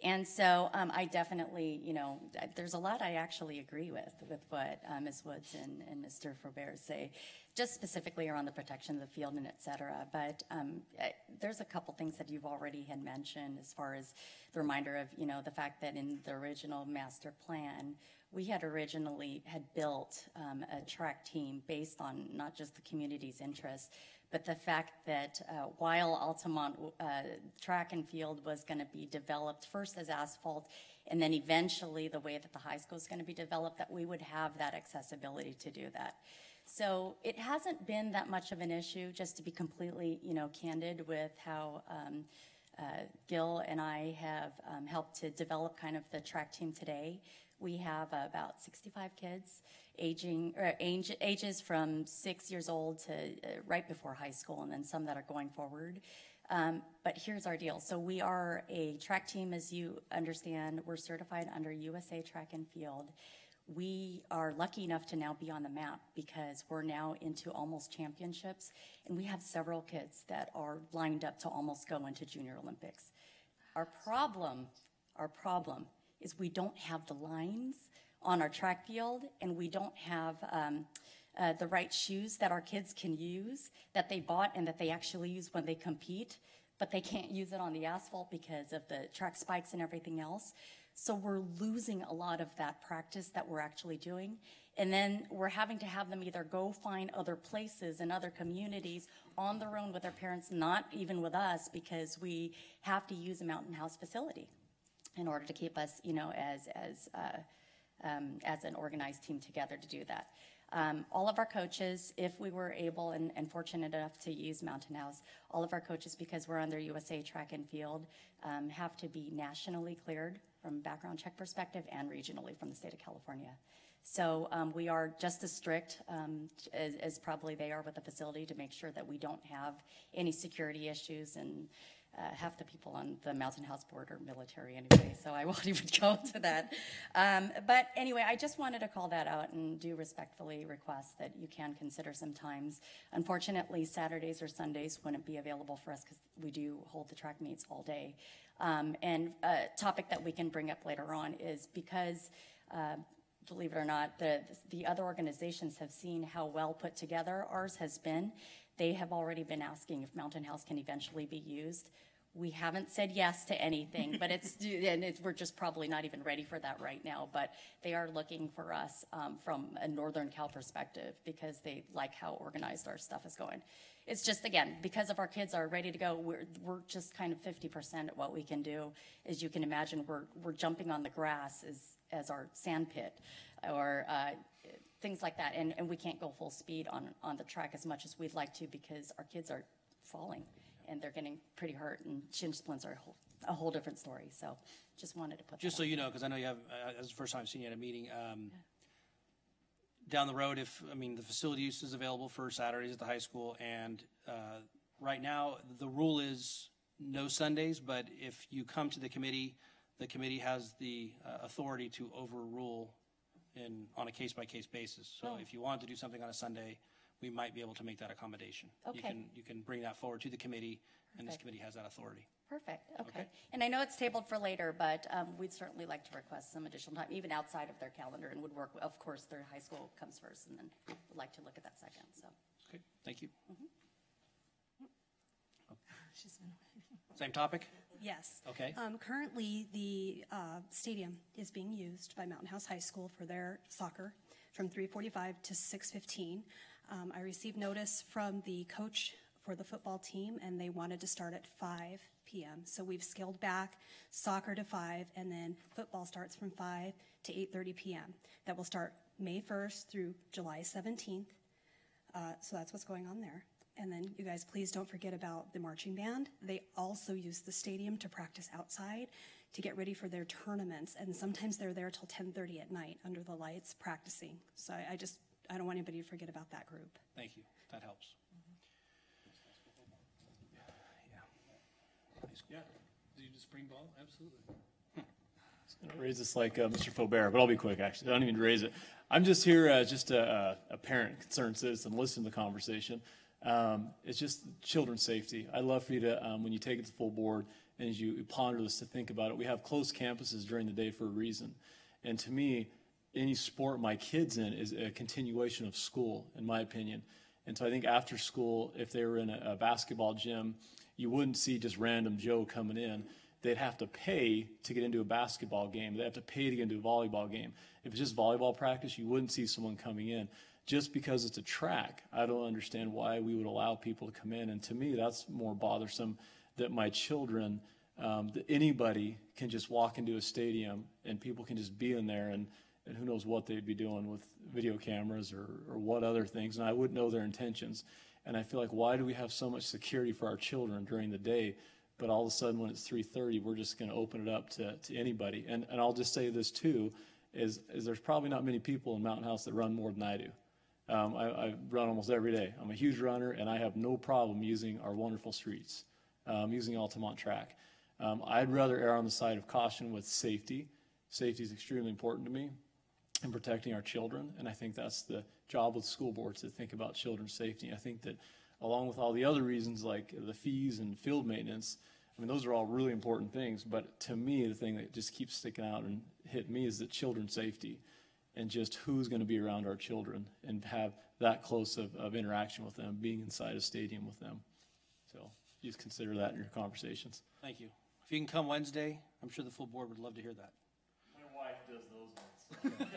And so I definitely, there's a lot I actually agree with what Ms. Woods and Mr. Faubert say, just specifically around the protection of the field and et cetera. But there's a couple things that you've already had mentioned as far as the reminder of, the fact that in the original master plan, we had originally built a track team based on not just the community's interests, but the fact that while Altamont track and field was going to be developed first as asphalt, and then eventually the way that the high school is going to be developed, that we would have that accessibility to do that. So it hasn't been that much of an issue, just to be completely, candid with how Gil and I have helped to develop kind of the track team today. We have about 65 kids ages from 6 years old to right before high school, and then some that are going forward. But here's our deal. So we are a track team, as you understand. We're certified under USA Track and Field. We are lucky enough to now be on the map because we're now into almost championships, and we have several kids that are lined up to almost go into Junior Olympics. Our problem is we don't have the lines on our track field, and we don't have the right shoes that our kids can use, that they bought and that they actually use when they compete, but they can't use it on the asphalt because of the track spikes and everything else. So we're losing a lot of that practice that we're actually doing. And then we're having to have them either go find other places in other communities on their own with their parents, not even with us, because we have to use a Mountain House facility in order to keep us, as an organized team together to do that. All of our coaches, if we were able and fortunate enough to use Mountain House, all of our coaches, because we're under USA Track and Field, have to be nationally cleared from a background check perspective and regionally from the state of California. So we are just as strict as probably they are with the facility to make sure that we don't have any security issues, and half the people on the Mountain House board are military anyway, so I won't even go into that. But anyway, I just wanted to call that out and do respectfully request that you can consider sometimes. Unfortunately, Saturdays or Sundays wouldn't be available for us because we do hold the track meets all day. And a topic that we can bring up later on is because believe it or not, the other organizations have seen how well put together ours has been. They have already been asking if Mountain House can eventually be used. We haven't said yes to anything, but we're just probably not even ready for that right now. But they are looking for us from a Northern Cal perspective because they like how organized our stuff is going. It's just, again, because of our kids are ready to go, we're just kind of 50% at what we can do. As you can imagine, we're jumping on the grass as our sand pit or things like that. And we can't go full speed on the track as much as we'd like to because our kids are falling and they're getting pretty hurt, and shin splints are a whole different story. So just wanted to put Just so you know, because I know you have, this is the first time I've seen you at a meeting, down the road, the facility use is available for Saturdays at the high school, and right now, the rule is no Sundays, but if you come to the committee has the authority to overrule on a case-by-case basis. So if you want to do something on a Sunday, we might be able to make that accommodation. Okay. You can bring that forward to the committee, and this committee has that authority. Perfect, okay. And I know it's tabled for later, but we'd certainly like to request some additional time, even outside of their calendar, and would work, of course, their high school comes first, and then we'd like to look at that second, so. Okay, thank you. She's been- Same topic? Yes. Okay. Currently, the stadium is being used by Mountain House High School for their soccer from 3:45 to 6:15. I received notice from the coach for the football team, and they wanted to start at 5 p.m. So we've scaled back soccer to 5, and then football starts from 5 to 8:30 p.m. That will start May 1st through July 17th. So that's what's going on there. And then you guys, please don't forget about the marching band. They also use the stadium to practice outside to get ready for their tournaments. And sometimes they're there till 10:30 at night under the lights practicing. So I don't want anybody to forget about that group. Thank you. That helps. Yeah, do you just spring ball? Absolutely. I'm going to raise this like Mr. Faubert, but I'll be quick, actually. I don't even raise it. I'm just here as just a parent, concerned citizen, listening to the conversation. It's just children's safety. I'd love for you to, when you take it to full board and as you ponder this, to think about it. We have closed campuses during the day for a reason. And to me, any sport my kid's in is a continuation of school, in my opinion. And so I think after school, if they were in a basketball gym, you wouldn't see just random Joe coming in. They'd have to pay to get into a basketball game. They'd have to pay to get into a volleyball game. If it's just volleyball practice, you wouldn't see someone coming in. Just because it's a track, I don't understand why we would allow people to come in. And to me, that's more bothersome, that my children, that anybody can just walk into a stadium and people can just be in there and who knows what they'd be doing with video cameras or what other things. And I wouldn't know their intentions. And I feel like, why do we have so much security for our children during the day? But all of a sudden, when it's 3:30, we're just going to open it up to anybody. And I'll just say this, too, is there's probably not many people in Mountain House that run more than I do. I run almost every day. I'm a huge runner, and I have no problem using our wonderful streets, using Altamont track. I'd rather err on the side of caution with safety. Safety is extremely important to me, and protecting our children. And I think that's the job of the school board, to think about children's safety. I think that along with all the other reasons like the fees and field maintenance, I mean, those are all really important things. But to me, the thing that just keeps sticking out and hit me is that children's safety and just who's going to be around our children and have that close of interaction with them, being inside a stadium with them. So just consider that in your conversations. Thank you. If you can come Wednesday, I'm sure the full board would love to hear that. My wife does those ones.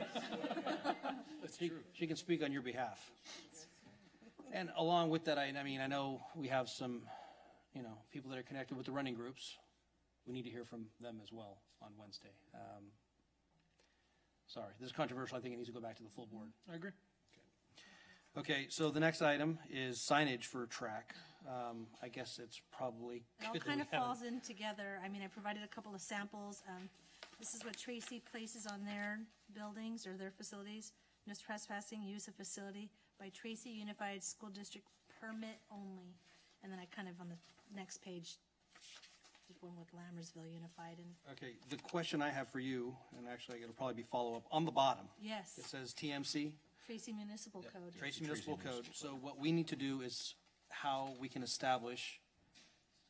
That's true. She can speak on your behalf. And along with that, I know we have some, people that are connected with the running groups. We need to hear from them as well on Wednesday. Sorry, this is controversial. I think it needs to go back to the full board. I agree. Okay, so the next item is signage for track. I guess it's probably It all good that kind we of haven't- falls in together. I provided a couple of samples. This is what Tracy places on their buildings or their facilities. No trespassing, use of facility by Tracy Unified School District permit only. And then I kind of on the next page, did one with Lammersville Unified and, Okay, the question I have for you, and actually it'll probably be follow-up, on the bottom, yes, it says TMC, Tracy Municipal Code. Tracy Municipal Code. So what we need to do is how we can establish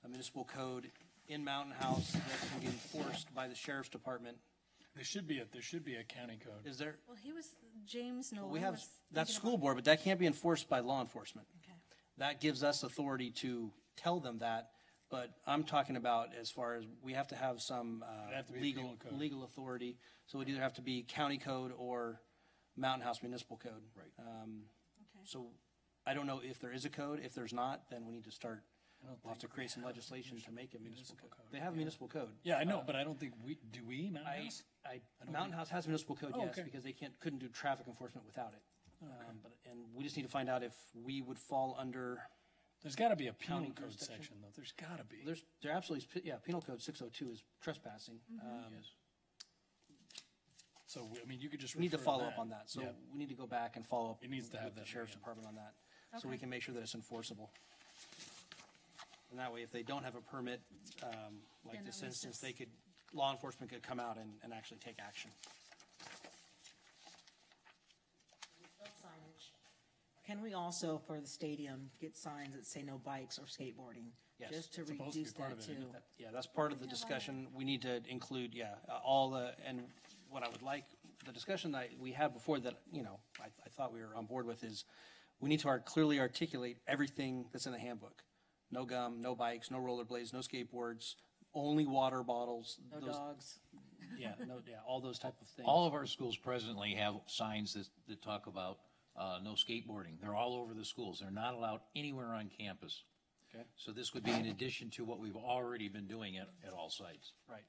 a municipal code in Mountain House that can be enforced by the sheriff's department. There should be a county code. Is there, Well, James Nolan we have, was that's thinking school about- board, but that can't be enforced by law enforcement. Okay. That gives us authority to tell them that, but I'm talking about as far as, we have to have some It'd have to be a legal, penal code. legal authority. So it'd either have to be county code or Mountain House Municipal Code. Right. Okay. So I don't know if there is a code. If there's not, then we need to start, we'll have to create some legislation to make a municipal code. They have a municipal code. Yeah, I know, but I don't think do we, Mountain House? Mountain House has a municipal code, Oh, yes, okay. because they couldn't do traffic enforcement without it. And we just need to find out if we would fall under, There's gotta be a penal County code jurisdiction? section, though. There's gotta be. there absolutely is, Penal Code 602 is trespassing. So, I mean, you could just We need to refer follow that. up on that, so Yeah. we need to go back and follow up It needs to have with the that sheriff's again. department on that, so we Okay. can make sure that it's enforceable. And that way, if they don't have a permit, like Then this at least instance, it's- law enforcement could come out and actually take action. Can we also, for the stadium, get signs that say no bikes or skateboarding? Yes. Just to It's supposed to be reduce part that of it, isn't too. Yeah, that's part of the discussion. We need to include, all the, and what I would like, the discussion that we had before that, I thought we were on board with is, we need to clearly articulate everything that's in the handbook. No gum, no bikes, no rollerblades, no skateboards, only water bottles. No those- dogs. All those type of things. All of our schools presently have signs that talk about no skateboarding. They're all over the schools. They're not allowed anywhere on campus. Okay. So this would be in addition to what we've already been doing at all sites. Right.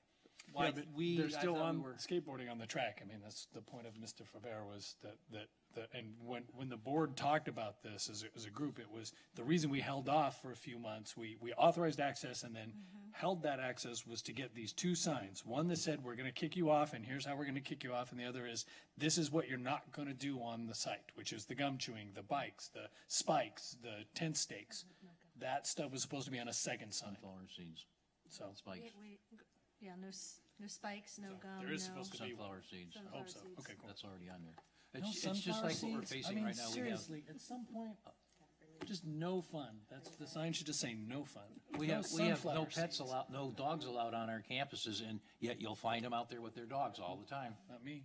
Yeah, Why, but we, they're I still thought we on were. skateboarding on the track. I mean, that's the point of Mr. Faber was that and when the board talked about this as a group, it was the reason we held off for a few months. We authorized access and then held that access was to get these two signs. One that said, we're gonna kick you off and here's how we're gonna kick you off. And the other is, this is what you're not gonna do on the site, which is the gum chewing, the bikes, the spikes, the tent stakes. That stuff was supposed to be on a second sign. Sunflower seeds, So spikes, No spikes, no gum, there is no. supposed to be. sunflower seeds. I hope so. Okay, cool. That's already on there. No It's just sunflower like what we're seeds? facing I mean, right now. seriously, at some point, just no fun. That's, the sign should just say no fun. We No have no sunflower pets seeds. allowed, no dogs allowed on our campuses, and yet you'll find them out there with their dogs all the time. Not me.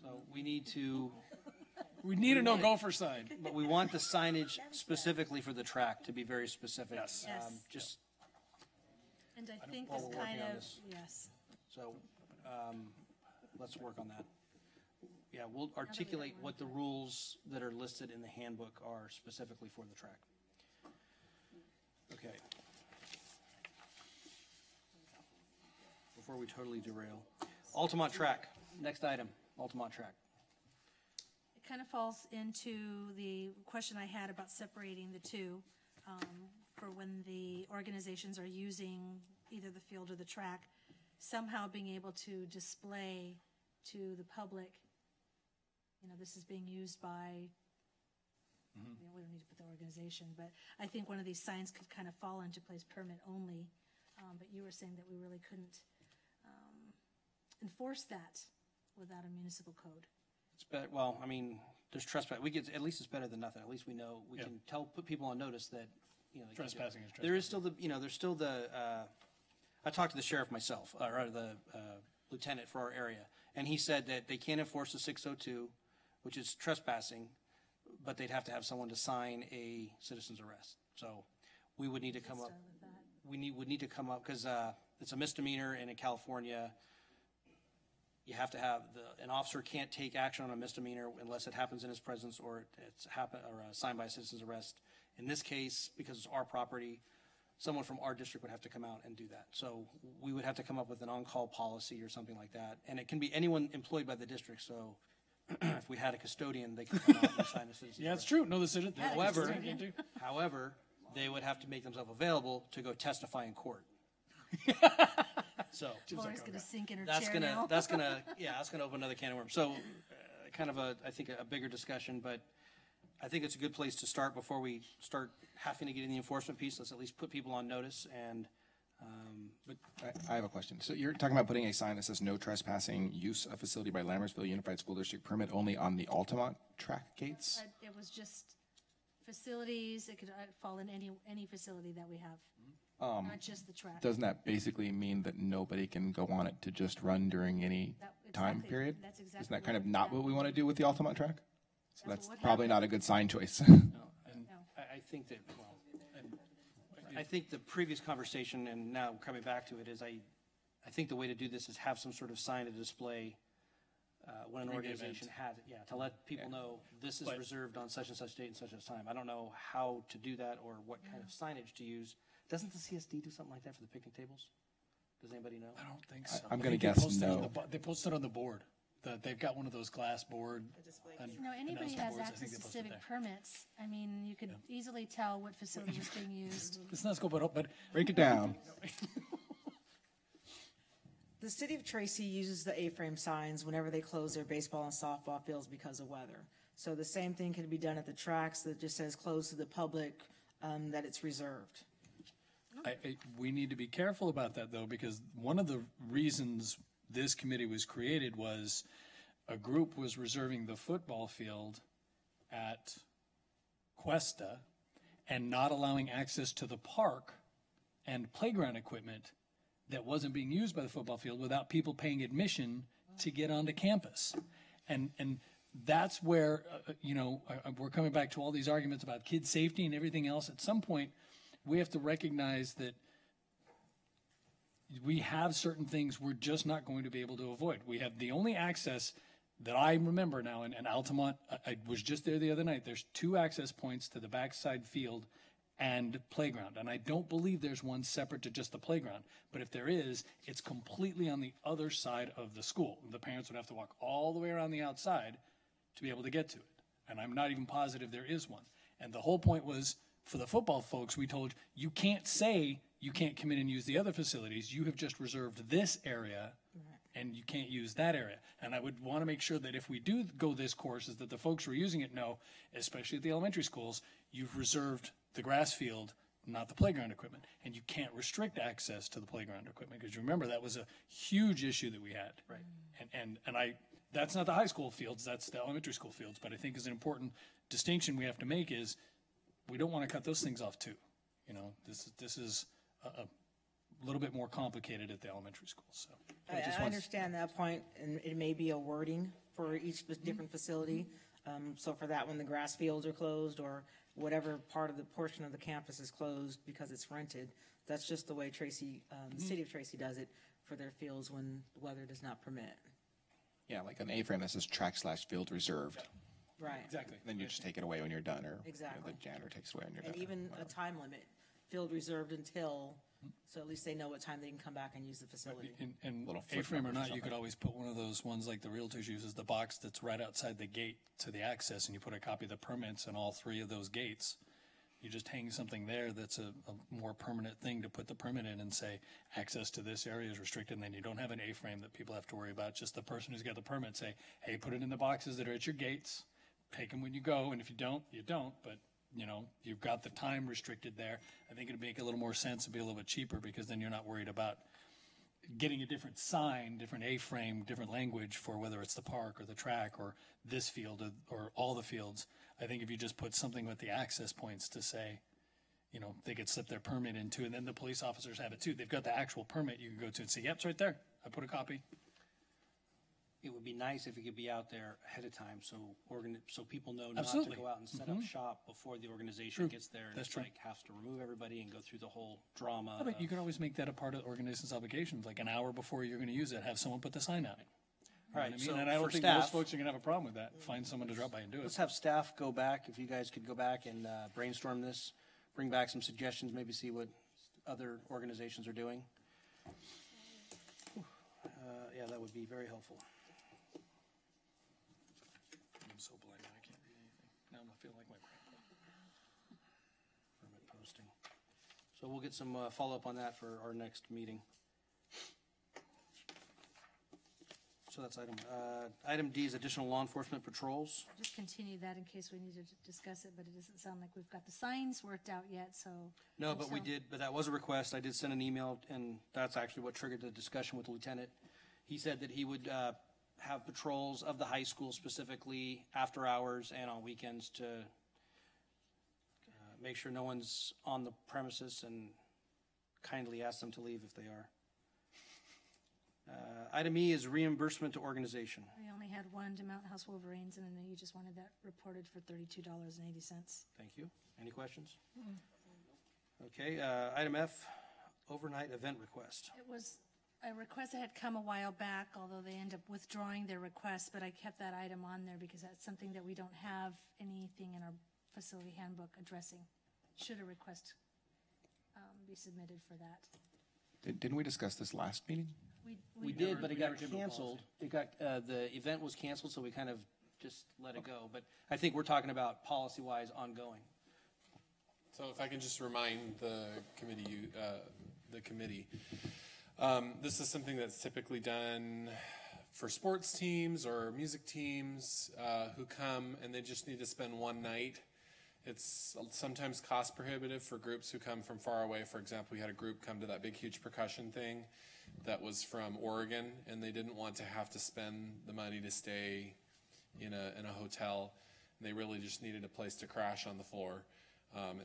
So we need to, We need a no gopher sign. but we want the signage specifically for the track to be very specific. Yes. Yes. Just, And I think while this we're working kind on of, this. yes. so, let's work on that. Yeah, we'll articulate what the rules that are listed in the handbook are specifically for the track. Okay. Before we totally derail. Altamont Track, next item, Altamont Track. It kind of falls into the question I had about separating the two, for when the organizations are using either the field or the track, somehow being able to display to the public, this is being used by, we don't need to put the organization, but I think one of these signs could kind of fall into place permit only. But you were saying that we really couldn't enforce that without a municipal code. It's better, well, I mean, there's trespass, at least it's better than nothing. At least we know, we Yeah. can put people on notice that, they can't do it. Trespassing is There is still there's still I talked to the sheriff myself, or the lieutenant for our area, and he said that they can't enforce the 602, which is trespassing, but they'd have to have someone to sign a citizen's arrest. So we would need to come up, Start with that. would need to come up, because it's a misdemeanor, and in California, you have to have, an officer can't take action on a misdemeanor unless it happens in his presence or it's signed by a citizen's arrest. In this case, because it's our property, someone from our district would have to come out and do that. So we would have to come up with an on-call policy or something like that. And it can be anyone employed by the district, so if we had a custodian, they could come out and sign a citizen's Yeah, it's arrest. true. No, this isn't. However, However, they would have to make themselves available to go testify in court. So Lori's gonna sink in her that's chair gonna, now. that's gonna, yeah, that's gonna open another can of worms. So kind of a, I think a bigger discussion, but I think it's a good place to start before we start having to get in the enforcement piece. Let's at least put people on notice and, but I have a question. So you're talking about putting a sign that says no trespassing use of facility by Lambertville Unified School District, permit only on the Altamont track gates? It was just facilities, it could fall in any facility that we have, not just the track. Doesn't that basically mean that nobody can go on it to just run during any time Exactly. period? That's exactly Isn't that kind of what- not what we want to do with the Altamont track? So that's what probably happened. not a good sign choice. I think that, well, I think the previous conversation, and now coming back to it, is I think the way to do this is have some sort of sign to display when an During the organization event. has it, yeah, to let people know this is But- reserved on such and such date and such a time. I don't know how to do that or what kind of signage to use. Doesn't the CSD do something like that for the picnic tables? Does anybody know? I don't think so. I'm I gonna think they guess posted on no. the They posted on the board. They've got one of those glass board. Anybody announcement has boards, I access think they to posted civic there. permits, I mean, you could easily tell what facility is being used. Let's not go, but Break it down. The city of Tracy uses the A-frame signs whenever they close their baseball and softball fields because of weather. So the same thing can be done at the tracks that just says closed to the public, that it's reserved. we need to be careful about that, though, because one of the reasons this committee was created was a group was reserving the football field at Cuesta and not allowing access to the park and playground equipment that wasn't being used by the football field without people paying admission to get onto campus. And that's where, we're coming back to all these arguments about kid safety and everything else. At some point, we have to recognize that we have certain things we're just not going to be able to avoid. We have the only access that I remember now in Altamont. I was just there the other night. There's 2 access points to the backside field and playground. And I don't believe there's one separate to just the playground. But if there is, it's completely on the other side of the school. The parents would have to walk all the way around the outside to be able to get to it. And I'm not even positive there is one. And the whole point was, for the football folks, we told you can't say you can't come in and use the other facilities. You have just reserved this area and you can't use that area. And I would want to make sure that if we do go this course, is that the folks who are using it know, especially at the elementary schools, you've reserved the grass field, not the playground equipment. And you can't restrict access to the playground equipment, because you remember that was a huge issue that we had. Right. And that's not the high school fields, that's the elementary school fields. But I think is an important distinction we have to make is we don't want to cut those things off too. This is a little bit more complicated at the elementary schools, so. I understand that point, and it may be a wording for each different facility. So for that one, the grass fields are closed, or whatever part of the portion of the campus is closed because it's rented. That's just the way Tracy, the city of Tracy does it for their fields when the weather does not permit. Yeah, like an A-frame that says track/field reserved. Right. Exactly. Then you just take it away when you're done, or Exactly. the janitor takes it away when you're And done. even a time limit, field reserved until, so at least they know what time they can come back and use the facility. And Little A-frame or footnote or not, you something. could always put one of those ones like the Realtors uses, the box that's right outside the gate to the access, and you put a copy of the permits on all 3 of those gates. You just hang something there that's a more permanent thing to put the permit in and say, access to this area is restricted, and then you don't have an A-frame that people have to worry about. Just the person who's got the permit say, hey, put it in the boxes that are at your gates, take them when you go, and if you don't, you don't, but you've got the time restricted there. I think it'd make a little more sense and be a little bit cheaper, because then you're not worried about getting a different sign, different A-frame, different language for whether it's the park or the track or this field or all the fields. I think if you just put something with the access points to say, they could slip their permit into, and then the police officers have it too. They've got the actual permit you can go to and say, yep, it's right there. I put a copy. it would be nice if it could be out there ahead of time, so people know not to Absolutely. go out and set up shop before the organization gets there. And That's it's true. like has to remove everybody and go through the whole drama. But you can always make that a part of the organization's obligations, like an hour before you're going to use it, have someone put the sign out. All right, I mean? so And I don't for think staff, most folks are going to have a problem with that. Find someone to drop by and do it. let's have staff go back, if you guys could go back and brainstorm this, bring back some suggestions, maybe see what other organizations are doing. Yeah, that would be very helpful. I'm so blind, I can't read anything. Now I'm feeling like my grandpa. Permit posting. So we'll get some follow-up on that for our next meeting. So that's item D is additional law enforcement patrols. Just continue that in case we need to discuss it, but it doesn't sound like we've got the signs worked out yet, so. No, but we did, but that was a request. I did send an email, and that's actually what triggered the discussion with the lieutenant. He said that he would have patrols of the high school specifically after hours and on weekends to make sure no one's on the premises, and kindly ask them to leave if they are. Item E is reimbursement to organization. We only had one to Mountain House Wolverines, and then you just wanted that reported for $32.80. Thank you. Any questions? Okay, item F, overnight event request. It was a request that had come a while back, although they ended up withdrawing their request, but I kept that item on there because that's something that we don't have anything in our facility handbook addressing. Should a request be submitted for that? Didn't we discuss this last meeting? We did, but it got canceled. It got, the event was canceled, so we kind of just let it go. But I think we're talking about policy-wise ongoing. So if I can just remind the committee, this is something that's typically done for sports teams or music teams who come and they just need to spend one night. It's sometimes cost prohibitive for groups who come from far away. For example, we had a group come to that big, huge percussion thing that was from Oregon, and they didn't want to have to spend the money to stay in a hotel. And they really just needed a place to crash on the floor.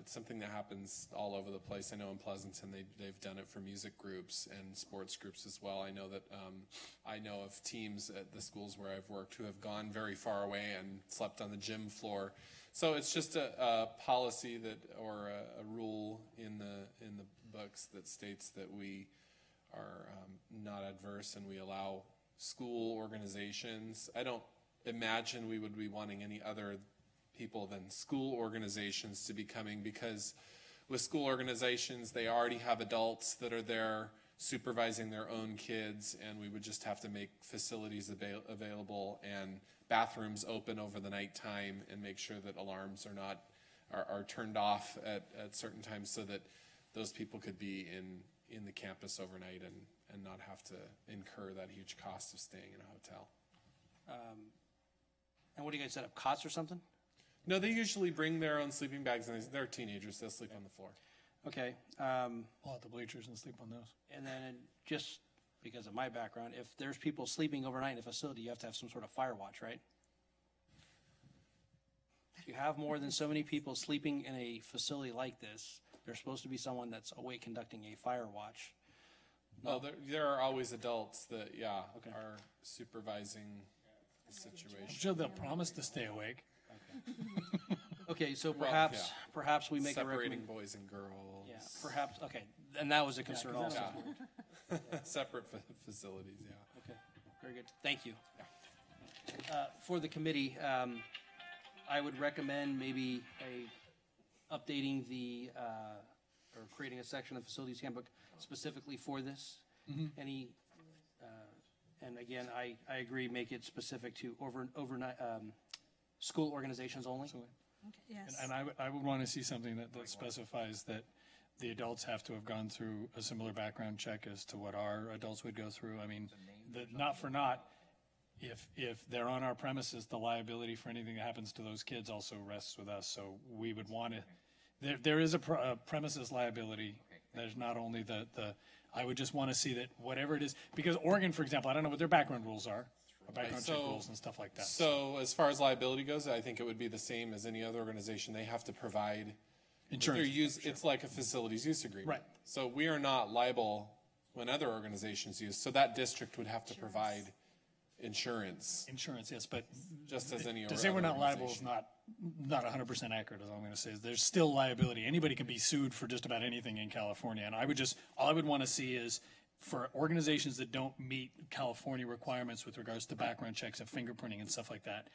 It's something that happens all over the place. I know in Pleasanton they've done it for music groups and sports groups as well. I know that I know of teams at the schools where I've worked who have gone very far away and slept on the gym floor. So it's just a policy that, or a rule in the books that states that we are not adverse and we allow school organizations. I don't imagine we would be wanting any other people than school organizations to be coming, because with school organizations, they already have adults that are there supervising their own kids, and we would just have to make facilities available and bathrooms open over the nighttime and make sure that alarms are turned off at certain times so that those people could be in the campus overnight and not have to incur that huge cost of staying in a hotel. And what do you guys set up, cots or something? No, they usually bring their own sleeping bags, and they're teenagers. They'll sleep on the floor. Okay. Pull out the bleachers and sleep on those. And then just because of my background, if there's people sleeping overnight in a facility, you have to have some sort of fire watch, right? If you have more than so many people sleeping in a facility like this, there's supposed to be someone that's awake conducting a fire watch. No, there are always adults that, are supervising the situation. I'm sure they'll promise to stay awake. Okay, so Well, perhaps we make separating boys and girls. Yeah, perhaps, okay, and that was a concern also. Separate facilities, yeah. Okay, very good, thank you. For the committee, I would recommend maybe updating or creating a section of facilities handbook specifically for this. Any, and again, I agree, make it specific to overnight, school organizations only. Okay, yes. And I would want to see something that specifies that the adults have to have gone through a similar background check as to what our adults would go through. I mean, not for naught, if they're on our premises, the liability for anything that happens to those kids also rests with us. So we would want to, there is a premises liability. There's not only I would just want to see that whatever it is, because Oregon, for example, I don't know what their background rules are. Background check rules and stuff like that. So as far as liability goes, I think it would be the same as any other organization. They have to provide insurance. It's like a facilities use agreement. Right. So we are not liable when other organizations use. So that district would have to provide insurance. Insurance, yes, but just as any other to say we're not liable is organization. not 100% accurate, is all I'm going to say. There's still liability. Anybody can be sued for just about anything in California. And all I would want to see is for organizations that don't meet California requirements with regards to background checks and fingerprinting and stuff like that,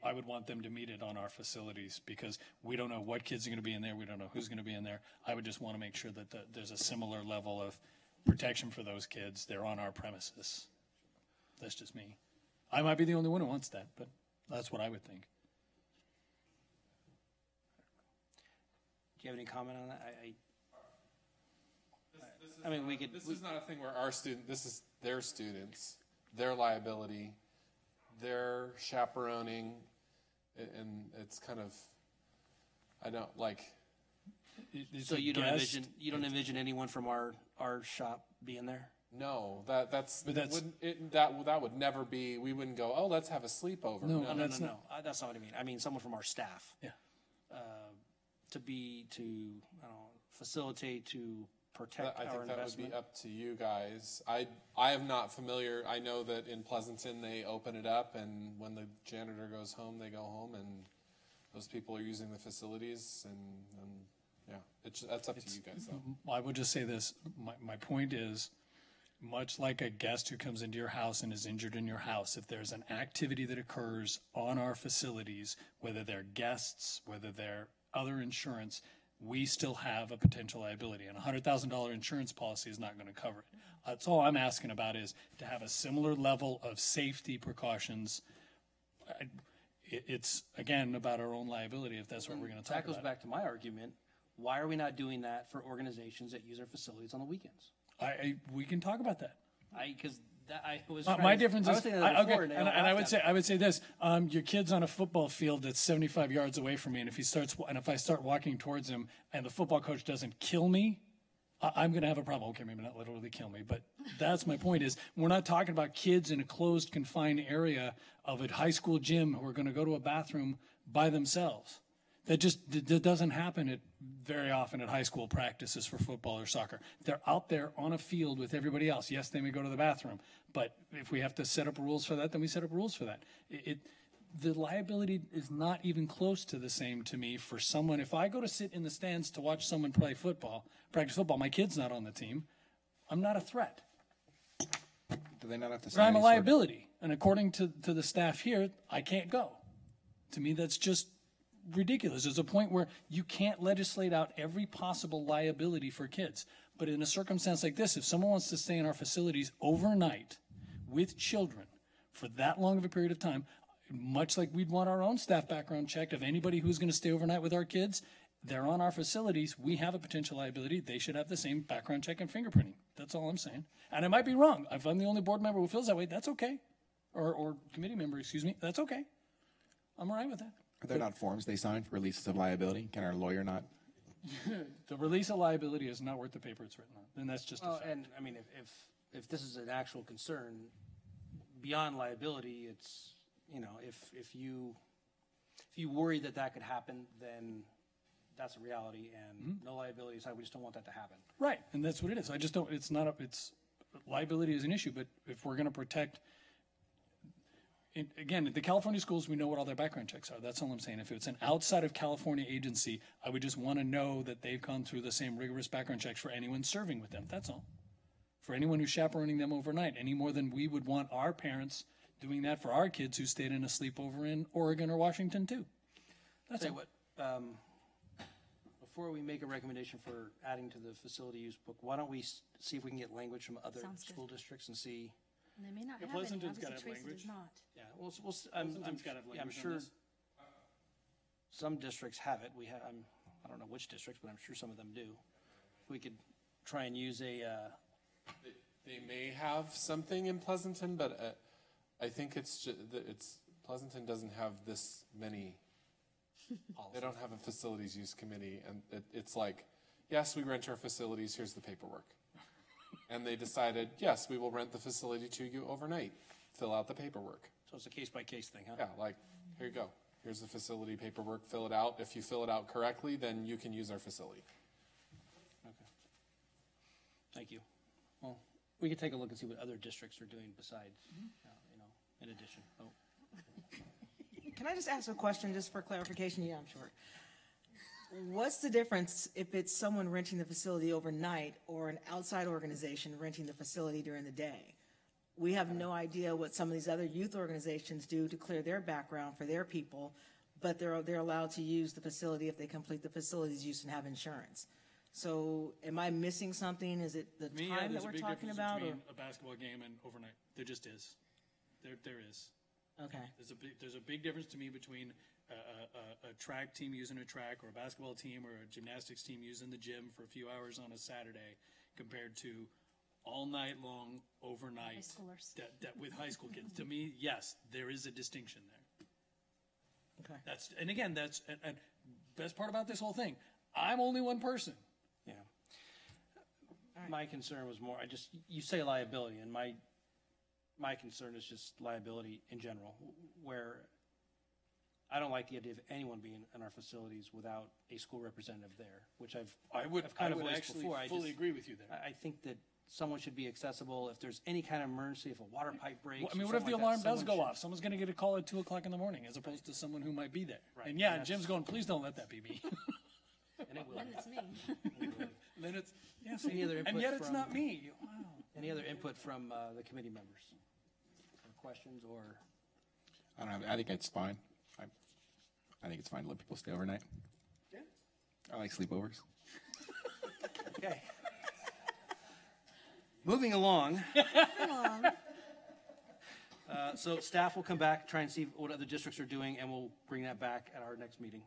I would want them to meet it on our facilities, because we don't know what kids are going to be in there. We don't know who's going to be in there. I would just want to make sure that there's a similar level of protection for those kids. They're on our premises. That's just me. I might be the only one who wants that, but that's what I would think. Do you have any comment on that? This is not a thing where this is their students. their liability, their chaperoning, and it's kind of, I don't like. So you don't envision anyone from our shop being there? No, that's that's- that would never be. We wouldn't go, oh, let's have a sleepover. No, No, that's no. That's not what I mean. I mean someone from our staff. Yeah. To I don't know, facilitate, to protect I our think that would investment. be up to you guys. I am not familiar. I know that in Pleasanton they open it up, and when the janitor goes home, they go home, and those people are using the facilities, and yeah, that's up to you guys though. I would just say this, my point is, much like a guest who comes into your house and is injured in your house, if there's an activity that occurs on our facilities, whether they're guests, whether they're other insurance, we still have a potential liability. And a $100,000 insurance policy is not going to cover it. That's all I'm asking about, is to have a similar level of safety precautions. It's, again, about our own liability, if that's what we're going to talk That goes about. back to my argument. Why are we not doing that for organizations that use our facilities on the weekends? We can talk about that. My difference is, okay, and I would say this: your kid's on a football field that's 75 yards away from me, and if I start walking towards him, and the football coach doesn't kill me, I'm going to have a problem. Okay, maybe not literally kill me, but that's my point. Is we're not talking about kids in a closed, confined area of a high school gym who are going to go to a bathroom by themselves. That doesn't happen very often at high school practices for football or soccer. They're out there on a field with everybody else. Yes, they may go to the bathroom, but if we have to set up rules for that, then we set up rules for that. The liability is not even close to the same to me for someone. If I go to sit in the stands to watch someone practice football, my kid's not on the team, I'm not a threat. Do they not have to But sign I'm a any sort of- liability, and according to the staff here, I can't go. To me, that's just ridiculous. There's a point where you can't legislate out every possible liability for kids. But in a circumstance like this, if someone wants to stay in our facilities overnight with children for that long of a period of time, much like we'd want our own staff background checked of anybody who's going to stay overnight with our kids, they're on our facilities, we have a potential liability. They should have the same background check and fingerprinting. That's all I'm saying. And I might be wrong. If I'm the only board member who feels that way, that's okay. Or committee member, excuse me, that's okay. I'm all right with that. Are there not forms they sign for releases of liability? Can our lawyer not? The release of liability is not worth the paper it's written on, and that's just a fact. And I mean, if this is an actual concern beyond liability, it's, if you worry that could happen, then that's a reality, and no liability aside, we just don't want that to happen. Right, and that's what it is. I just don't, liability is an issue, but if we're going to protect, again, the California schools, we know what all their background checks are. That's all I'm saying. If it's an outside of California agency, I would just want to know that they've gone through the same rigorous background checks for anyone serving with them. That's all. For anyone who's chaperoning them overnight, any more than we would want our parents doing that for our kids who stayed in a sleepover in Oregon or Washington too. That's Tell all. you what, before we make a recommendation for adding to the facility use book, why don't we see if we can get language from other Sounds good. school distriicts and see. And they may not Yeah, have any, Pleasanton's obviously gotta have Tracy language. does not. Yeah, Pleasanton's gotta have I'm language on sure this. some districts have it. I don't know which districts, but I'm sure some of them do. If we could try and use They may have something in Pleasanton, but I think it's Pleasanton doesn't have this many. They don't have a facilities use committee, and it's like, yes, we rent our facilities, here's the paperwork. And they decided, yes, we will rent the facility to you overnight. Fill out the paperwork. So it's a case-by-case thing, huh? Yeah, like, here you go. Here's the facility paperwork, fill it out. If you fill it out correctly, then you can use our facility. Okay. Thank you. Well, we could take a look and see what other districts are doing besides, in addition. Oh, Can I just ask a question just for clarification? Yeah, I'm sure. What's the difference if it's someone renting the facility overnight or an outside organization renting the facility during the day? We have no idea what some of these other youth organizations do to clear their background for their people, but they're allowed to use the facility if they complete the facilities use and have insurance. So am I missing something? Is it the time that we're talking about? Between a basketball game and overnight. There just is. There is. Okay. There's a big difference to me between a track team using a track, or a basketball team, or a gymnastics team using the gym for a few hours on a Saturday, compared to all night long overnight. High schoolers. That with high school kids. To me, yes, there is a distinction there. Okay. And again, and best part about this whole thing. I'm only one person. Yeah. My concern was more, you say liability, and my concern is just liability in general, where I don't like the idea of anyone being in our facilities without a school representative there, which I've kind of voiced actually before. fully agree with you there. I think that someone should be accessible if there's any kind of emergency, if a water pipe breaks. Well, I mean, or what if the something like alarm that, does go someone off? Someone's going to get a call at 2 o'clock in the morning, as opposed to someone who might be there. Right. And yeah, And Jim's going, please don't let that be me. And it will. Then it's me. Then it's, yes, Any other input and yet it's from- not me. Wow. Any other input from the committee members? Or questions or? I don't know. I think it's fine. I think it's fine to let people stay overnight. Yeah. I like sleepovers. Okay. Moving along. So staff will come back, try and see what other districts are doing, and we'll bring that back at our next meeting.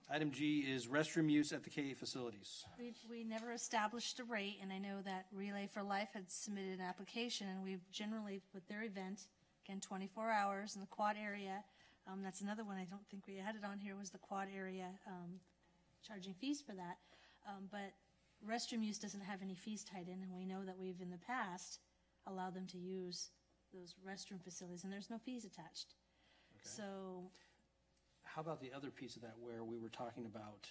Item G is restroom use at the K-8 facilities. We never established a rate, and I know that Relay for Life had submitted an application, and we've generally, with their event, again, 24 hours in the quad area. That's another one I don't think we had it on here, was the quad area, charging fees for that. But restroom use doesn't have any fees tied in, and we know that we've in the past allowed them to use those restroom facilities, and there's no fees attached. So, How about the other piece of that where we were talking about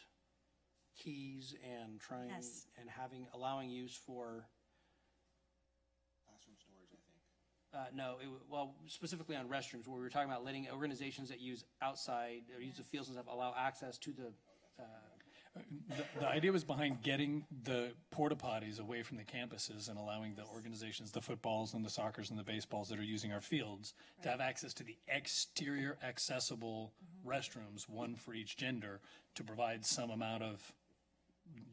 keys and trying Yes. and allowing use for? Classroom storage, I think. No, well, specifically on restrooms, where we were talking about letting organizations that use outside, or use the fields and stuff, allow access to the, The idea was behind getting the porta potties away from the campuses and allowing the organizations, the footballs and the soccers and the baseballs that are using our fields, to have access to the exterior accessible restrooms, one for each gender, to provide some amount of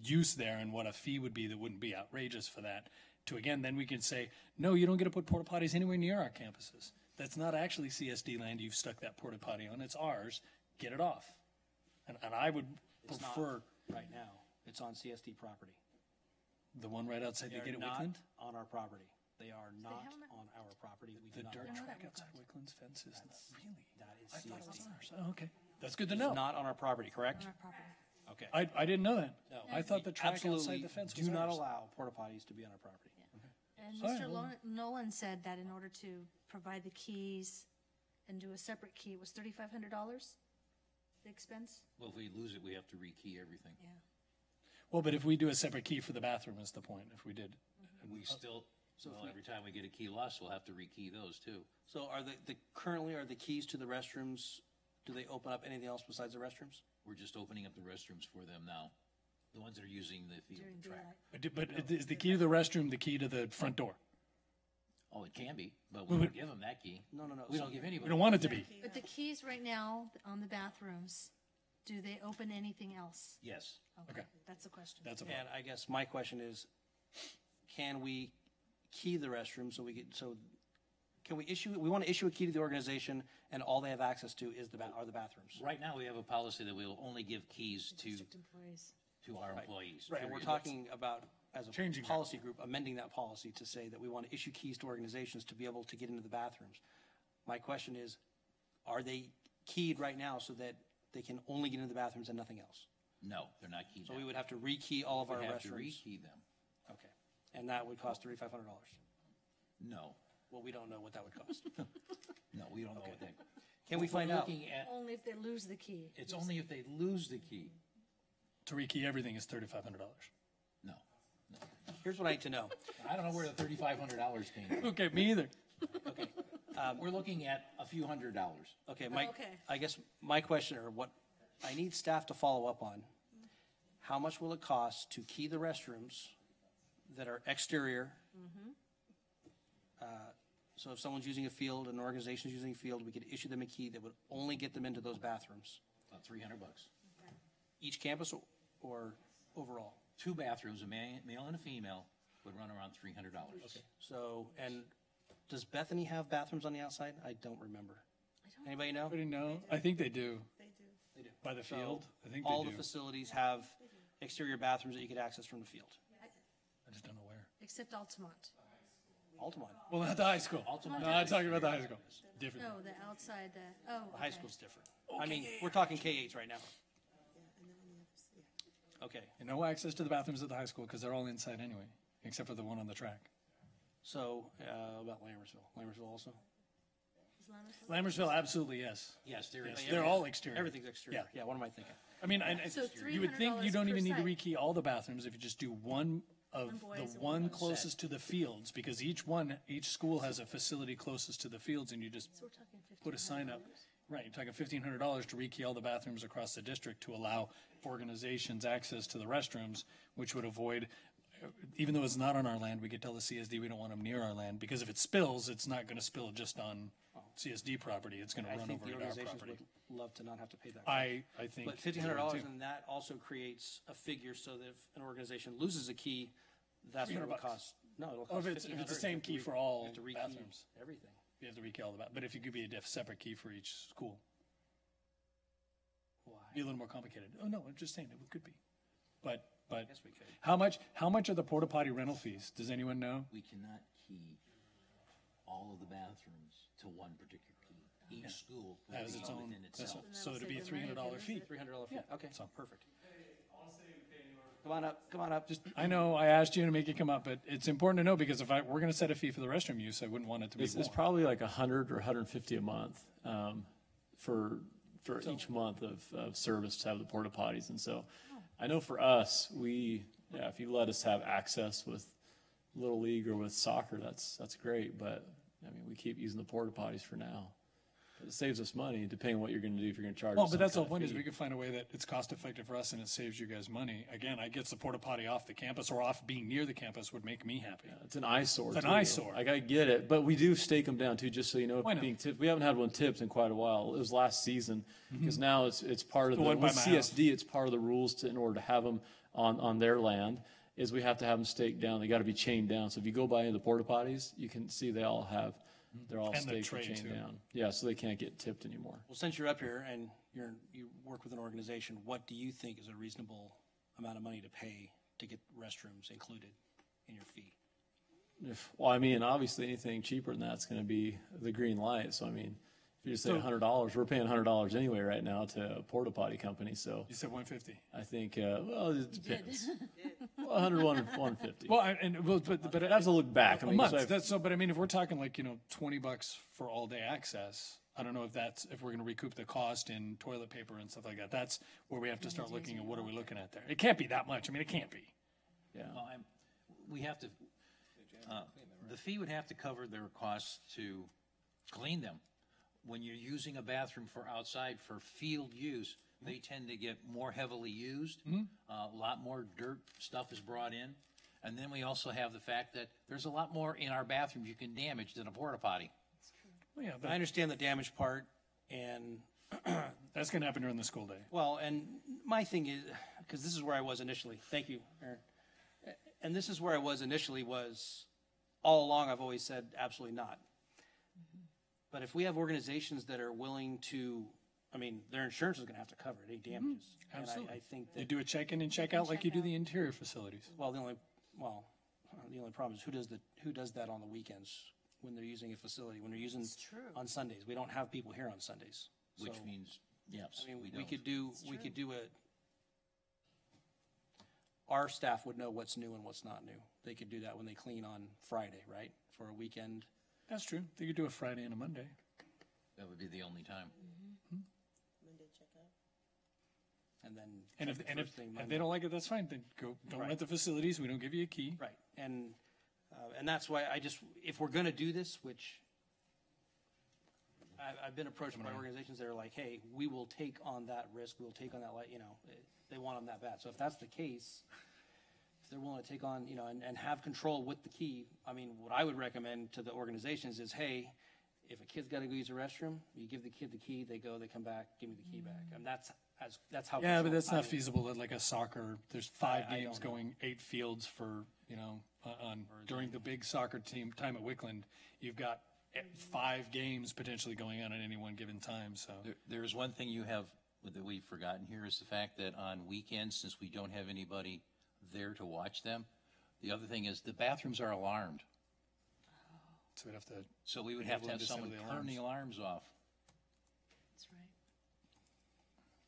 use there and what a fee would be that wouldn't be outrageous for that. To again, then we can say, no, you don't get to put porta potties anywhere near our campuses. That's not actually CSD land you've stuck that porta potty on. It's ours. Get it off. And I would it's not prefer right now. It's on CSD property. the one right outside They the gate are at not Wickland. on our property. They are not have them on our property. We The do not dirt own track them. outside Wickland's fence is not really. That is I thought it was CSD. ours. Oh, okay. That's good to It's know. not on our property, correct? on our property. Okay. I didn't know that. No, I thought the track absolutely outside the fence was do not ours. allow porta potties to be on our property. And Sorry, Mr. well- Nolan said that in order to provide the keys and do a separate key, it was $3,500, the expense? Well, if we lose it, we have to rekey everything. Yeah. Well, but if we do a separate key for the bathroom is the point, if we did. We still, well, every time we get a key lost, we'll have to rekey those too. So are currently are the keys to the restrooms, do they open up anything else besides the restrooms? We're just opening up the restrooms for them now, the ones that are using the field During track. daylight. But is the key to the restroom the key to the front door? Oh, it can be, but we don't give them that key. No. We don't give We anybody. don't want it to be. But the keys right now on the bathrooms, do they open anything else? Yes. Okay. That's the question. That's a And I guess my question is, can we key the restroom can we want to issue a key to the organization and all they have access to is are the bathrooms? Right now, we have a policy that we will only give keys to District employees. our employees. Right, and we're period. talking about, as a Changing that. policy group, amending that policy to say that we want to issue keys to organizations to be able to get into the bathrooms. My question is, are they keyed right now so that they can only get into the bathrooms and nothing else? No, they're not keyed. So we would have to rekey all of our We have to restrooms? rekey them. Okay, and that would cost $3,500? No, Well, we don't know what that would cost. no, we don't know what that. Can we find We're out? looking at, Only if they lose the key. it's only if they lose the key. To rekey everything is $3,500. No. Here's what I need to know. I don't know where the $3,500 came from. Okay, me either. Okay, We're looking at a few $100s. okay, Okay. I guess my question, or what I need staff to follow up on, how much will it cost to key the restrooms that are exterior? So if someone's using a field, an organization's using a field, we could issue them a key that would only get them into those bathrooms. About $300. Each campus or overall? 2 bathrooms, a male and a female, would run around $300. So, and does Bethany have bathrooms on the outside? I don't remember. Anybody know? Anybody know? I think they do. They do. By the So field? I think all they the do. facilities have exterior bathrooms that you could access from the field. I just don't know where. Except Altamont. Altamont. Well, not the high school. No, I'm not talking about the high school. Different. No, the outside, The high school's different. I mean, we're talking K-8s right now. Okay, And no access to the bathrooms at the high school because they're all inside anyway, except for the one on the track. so, about Lambertville. Lambertville also? Lambersville, absolutely, yes. Yes, there Yes, is. they're all exterior. Everything's exterior. Yeah. Yeah, what am I thinking? I mean, So you would think you $300 don't even per need to site. rekey all the bathrooms if you just do one of One the boys and one one closest to the fields, because each school has a facility closest to the fields, and you just we're talking put a sign up. Right, you're talking $1,500 to rekey all the bathrooms across the district to allow organizations access to the restrooms, which would avoid, even though it's not on our land, we could tell the CSD we don't want them near our land, because if it spills, it's not gonna spill just on CSD property, it's gonna I run think over the into our organizations property. would love to not have to pay that. I think. But they would $1,500, too. and that also creates a figure so that if an organization loses a key, that's what it will $300. cost. No, it'll Oh, cost if it's the $1,500. same key for all You have to rekey bathrooms. everything. You have to rekey all the but if you could be a separate key for each school, Why? be a little more complicated. Oh, no, I'm just saying it could be. But Yes, we could. how much are the porta potty rental fees? Does anyone know? We cannot key all of the bathrooms to one particular key. Each school will Has be its own, within itself. so it'd be a $300 fee. $300 fee. Yeah. Okay, So- perfect. Come on up, come on up. Just I know I asked you to make it come up, but it's important to know because if we're gonna set a fee for the restroom use, I wouldn't want it to be It's more. probably like 100 or 150 a month for each month of service to have the porta potties. And so I know for us, if you let us have access with Little League or with soccer, that's great. But I mean, we keep using the porta potties for now. But it saves us money depending on what you're going to do if you're going to charge Well, us but some that's the kind whole of point is fee. we could find a way that it's cost effective for us and it saves you guys money. Again, I guess the porta potty off the campus or off being near the campus would make me happy. It's an eyesore. It's an too. eyesore. Like, I get it, but we do stake them down too, just so you know. Why not? Being tipped, we haven't had one tipped in quite a while. It was last season because now it's part of The the one by with my CSD. It's part of the rules in order to have them on their land. Is we have to have them staked down. They got to be chained down. So if you go by any of the porta potties, you can see they're all And the staked tray, and chained too. down. Yeah, so they can't get tipped anymore. Well, since you're up here and you work with an organization, what do you think is a reasonable amount of money to pay to get restrooms included in your fee? Well, I mean, obviously anything cheaper than that's going to be the green light. So I mean, if you just say $100, we're paying $100 anyway right now to a porta potty company. So You said 150. I think, well, it depends. 100, 150. Well, but I'd have to look back. I a mean, month. so That's so. But I mean, if we're talking like $20 for all day access, I don't know if we're going to recoup the cost in toilet paper and stuff like that. That's where we have to start looking at what are we looking at there. It can't be that much. I mean, it can't be. yeah. Well, we have to, the fee would have to cover their costs to clean them. When you're using a bathroom for outside for field use, they tend to get more heavily used. A lot more dirt stuff is brought in. And then we also have the fact that there's a lot more in our bathrooms you can damage than a porta potty. Well, yeah, I but understand the damage part, and, that's going to happen during the school day. well, and my thing is, because this is where I was initially, thank you, Aaron. And this is where I was initially was, all along, I've always said absolutely not. But if we have organizations that are willing to, I mean, their insurance is going to have to cover it, any damages. And Absolutely. I think You that, do a check-in and check-out like you do the interior facilities. well, the only problem is who does that on the weekends when they're using a facility, when they're using on Sundays. We don't have people here on Sundays. Which So, means, yes, I mean, we we don't. could do our staff would know what's new and what's not new. They could do that when they clean on Friday, right? For a weekend. That's true. They could do a Friday and a Monday. That would be the only time. And then. And check the first thing if Monday. they don't like it, that's fine. Then don't Right. rent the facilities. We don't give you a key. Right, and that's why if we're gonna do this, which I've been approached by organizations that are like, hey, we will take on that risk, we'll take on that, they want them that bad. So if that's the case, if they're willing to take on, and have control with the key, I mean, what I would recommend to the organizations is, hey, if a kid's gotta go use a restroom, you give the kid the key, they go, they come back, give me the key back. And that's how. Yeah, but control- that's I not mean, feasible at like a soccer. There's 5 I games don't know. going, 8 fields for, during the big soccer team time at Wickland. You've got 5 games potentially going on at any one given time, so. There is one thing you have that we've forgotten here is the fact that on weekends, since we don't have anybody there to watch them, the other thing is the bathrooms are alarmed. So we'd have to, So we would have to have Disable someone the turn the alarms off. That's right.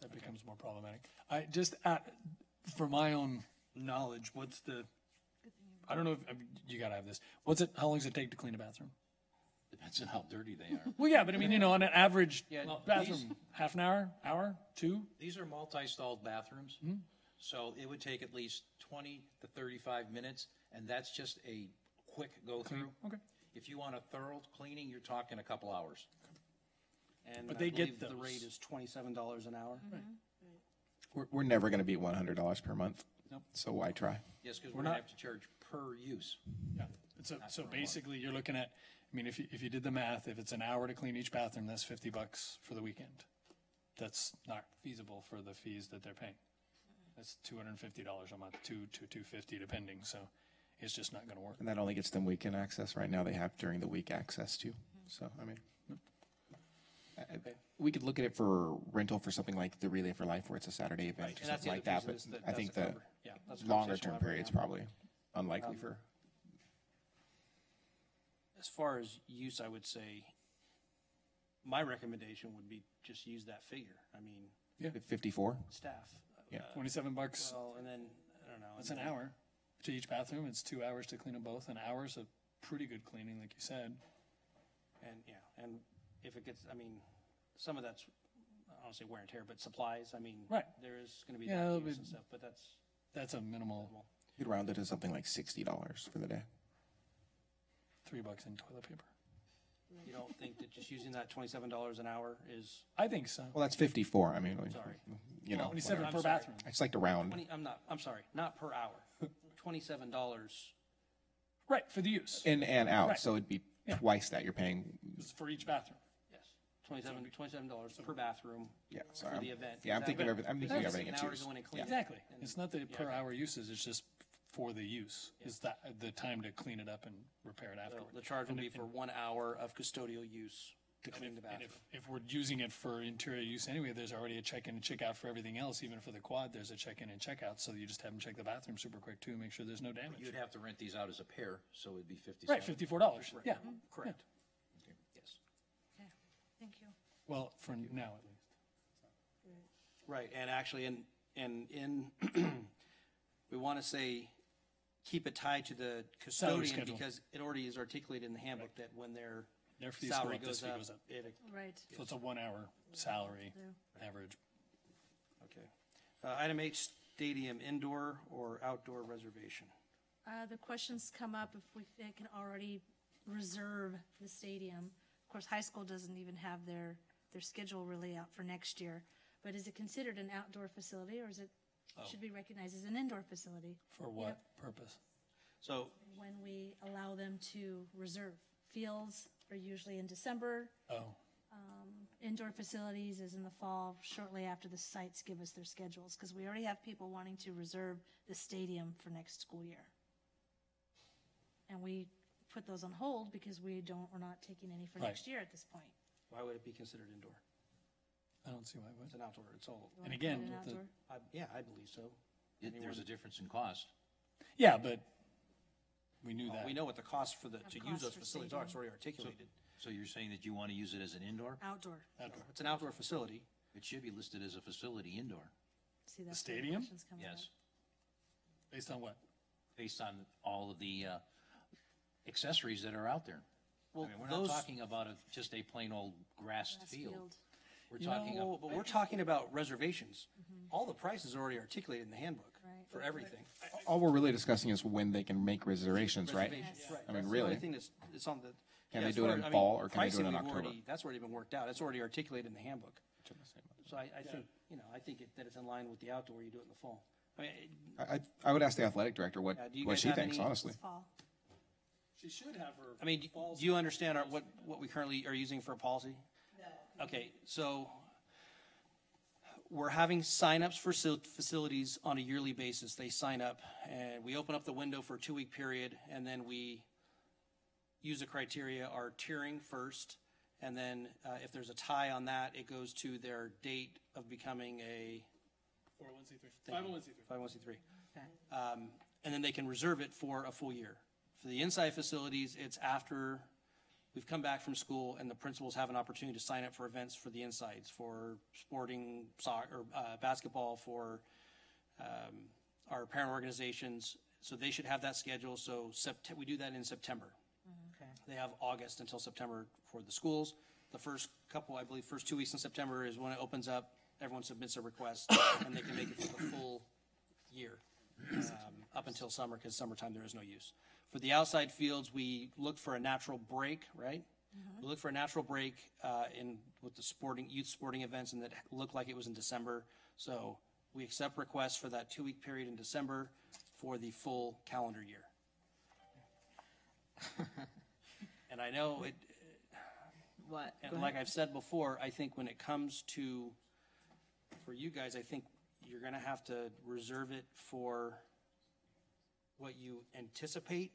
that becomes more problematic. I just, for my own knowledge, what's the, I don't know if, I mean, you gotta have this. How long does it take to clean a bathroom? Depends on how dirty they are. Well, yeah, but I mean, on an average Yeah, bathroom, half an hour, 2? These are multi-stalled bathrooms, Mm-hmm. so it would take at least 20 to 35 minutes, and that's just a quick go-through. Okay. If you want a thorough cleaning, you're talking a couple hours. And But I they get believe the those. rate is $27 an hour. We're never going to beat $100 per month. Nope. So why try? Yes, because We're we're gonna not- have to charge per use. Yeah. So basically, you're looking at, I mean, if you did the math, if it's an hour to clean each bathroom, that's $50 for the weekend. That's not feasible for the fees that they're paying. That's $250 a month, $200 to $250 depending, so it's just not gonna work. And that only gets them weekend access. Right now, they have during the week access too. So, I mean, we could look at it for rental for something like the Relay for Life, where it's a Saturday event Right, or and that's something the like other that. piece But is that I that's think a the cover. Yeah, that's a longer conversation term we'll have period's right now. probably unlikely for. As far as use, I would say, my recommendation would be just use that figure. I mean, 54. staff. Yeah. $27, Well, and then, I don't know. that's an hour to each bathroom. It's 2 hours to clean them both. An hour's a pretty good cleaning, like you said. And, yeah, and if it gets, I mean, some of that's, I don't want to say wear and tear, but supplies, I mean. Right. There is going to be Yeah, it'll that use be- and stuff, but that's That's a minimal, minimal. You could round it to something like $60 for the day. $3 in toilet paper. You don't think that just using that $27 an hour is, I think so. Well, that's 54. I mean, Sorry. you know, 27 I'm per sorry. bathroom. I just like to round. I'm sorry, not per hour. $27, Right, for the use. In and out. Right. So it'd be Yeah. twice that you're paying. It's for each bathroom. yes, $27 per bathroom Yeah. for Sorry. the event. Yeah, I'm Is that thinking right? of I'm thinking Because of everything in an hour to twos. go in and clean it. Exactly. And- It's not the yeah, per okay. hour usage, it's just for the use. It's that, the time to clean it up and repair it So afterward. the charge will And be if- for 1 hour of custodial use to clean the And bathroom. if we're using it for interior use anyway, there's already a check-in and check-out for everything else. Even for the quad, there's a check-in and check-out, so you just have them check the bathroom super quick too, make sure there's no damage. You'd have to rent these out as a pair, so it'd be 57. Right, $54, yeah. Correct. Yes. Okay, thank you. Well, for now at least. Right, and actually, in we want to say, keep it tied to the Salary custodian schedule. because it already is articulated in the handbook that when their Their fees go salary up, this goes fee up, goes up. it, Right. So it's a 1 hour salary average. okay. Item H, stadium indoor or outdoor reservation. The questions come up if they can already reserve the stadium. Of course, high school doesn't even have their schedule really out for next year. But is it considered an outdoor facility or is it, should be recognized as an indoor facility? For what purpose? So, When we allow them to reserve. Fields are usually in December. Oh, Indoor facilities is in the fall, shortly after the sites give us their schedules, because we already have people wanting to reserve the stadium for next school year. And we put those on hold because we're not taking any for Right. next year at this point. why would it be considered indoor? I don't see why it would. It's an outdoor, it's all, You And wanna again, put it the- outdoor? yeah, I believe so. There's a difference in cost. Yeah, but we knew that. We know what the cost to cost use those for facilities are, it's already articulated. So you're saying that you want to use it as an indoor? Outdoor. Outdoor. It's an outdoor facility. It should be listed as a facility indoor, See, that's The where stadium? question's coming up. yes, Based on what? based on all of the accessories that are out there. I Well, mean, we're those- not talking about just a plain old grassed Grass field. field. We're talking, No, but we're talking about reservations. All the prices are already articulated in the handbook Right. for everything. All we're really discussing is when they can make reservations, right? Reservations, right. I mean, That's the really. only thing it's on the. Can yeah, they as do it far in as- I mean, fall or can they do it pricing in we've October? already- That's already been worked out. It's already articulated in the handbook. So I think, I think that it's in line with the outdoor, you do it in the fall. I mean, I would ask the athletic director what, Yeah, do you what guys she have thinks, any- honestly. This fall. She should have her. I mean, do you understand what we currently are using for a policy? No. Okay, so we're having signups for facilities on a yearly basis. They sign up, and we open up the window for a 2-week period, and then we use the criteria, our tiering first, and then if there's a tie on that, it goes to their date of becoming a 401c3. 501c3. 501c3. And then they can reserve it for a full year. For the inside facilities, it's after we've come back from school and the principals have an opportunity to sign up for events for the insides, for sporting, soccer, basketball, for our parent organizations. So they should have that schedule. So we do that in September. Okay. They have August until September for the schools. The first 2 weeks in September is when it opens up. Everyone submits a request, and they can make it for the full year, up until summer, because summertime there is no use. For the outside fields, we look for a natural break, right? We look for a natural break with the youth sporting events, and that looked like it was in December. So we accept requests for that 2-week period in December for the full calendar year. And I know it. What? And like I've said before, I think when it comes to, for you guys, I think you're going to have to reserve it for what you anticipate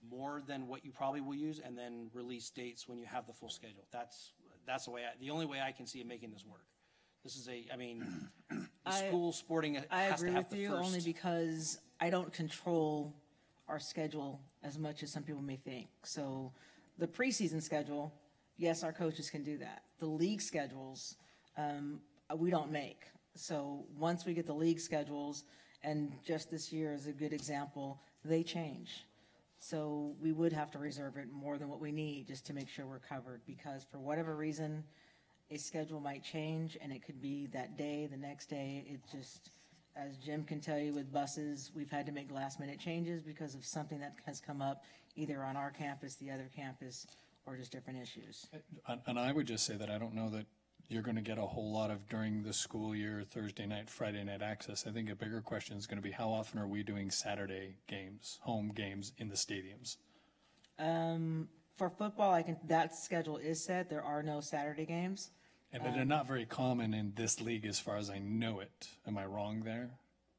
more than what you probably will use, and then release dates when you have the full schedule. That's the only way I can see it making this work. This is the school sporting has to have the first. I agree with you only because I don't control our schedule as much as some people may think. So the preseason schedule, yes, our coaches can do that. The league schedules, we don't make. So once we get the league schedules, and just this year is a good example, they change. So we would have to reserve it more than what we need just to make sure we're covered, because for whatever reason, a schedule might change, and it could be that day, the next day. It just, as Jim can tell you with buses, we've had to make last-minute changes because of something that has come up either on our campus, the other campus, or just different issues. And I would just say that I don't know that you're going to get a whole lot of during the school year, Thursday night, Friday night access. I think a bigger question is going to be how often are we doing Saturday games, home games in the stadiums? For football, that schedule is set. There are no Saturday games. And they're not very common in this league as far as I know it. Am I wrong there?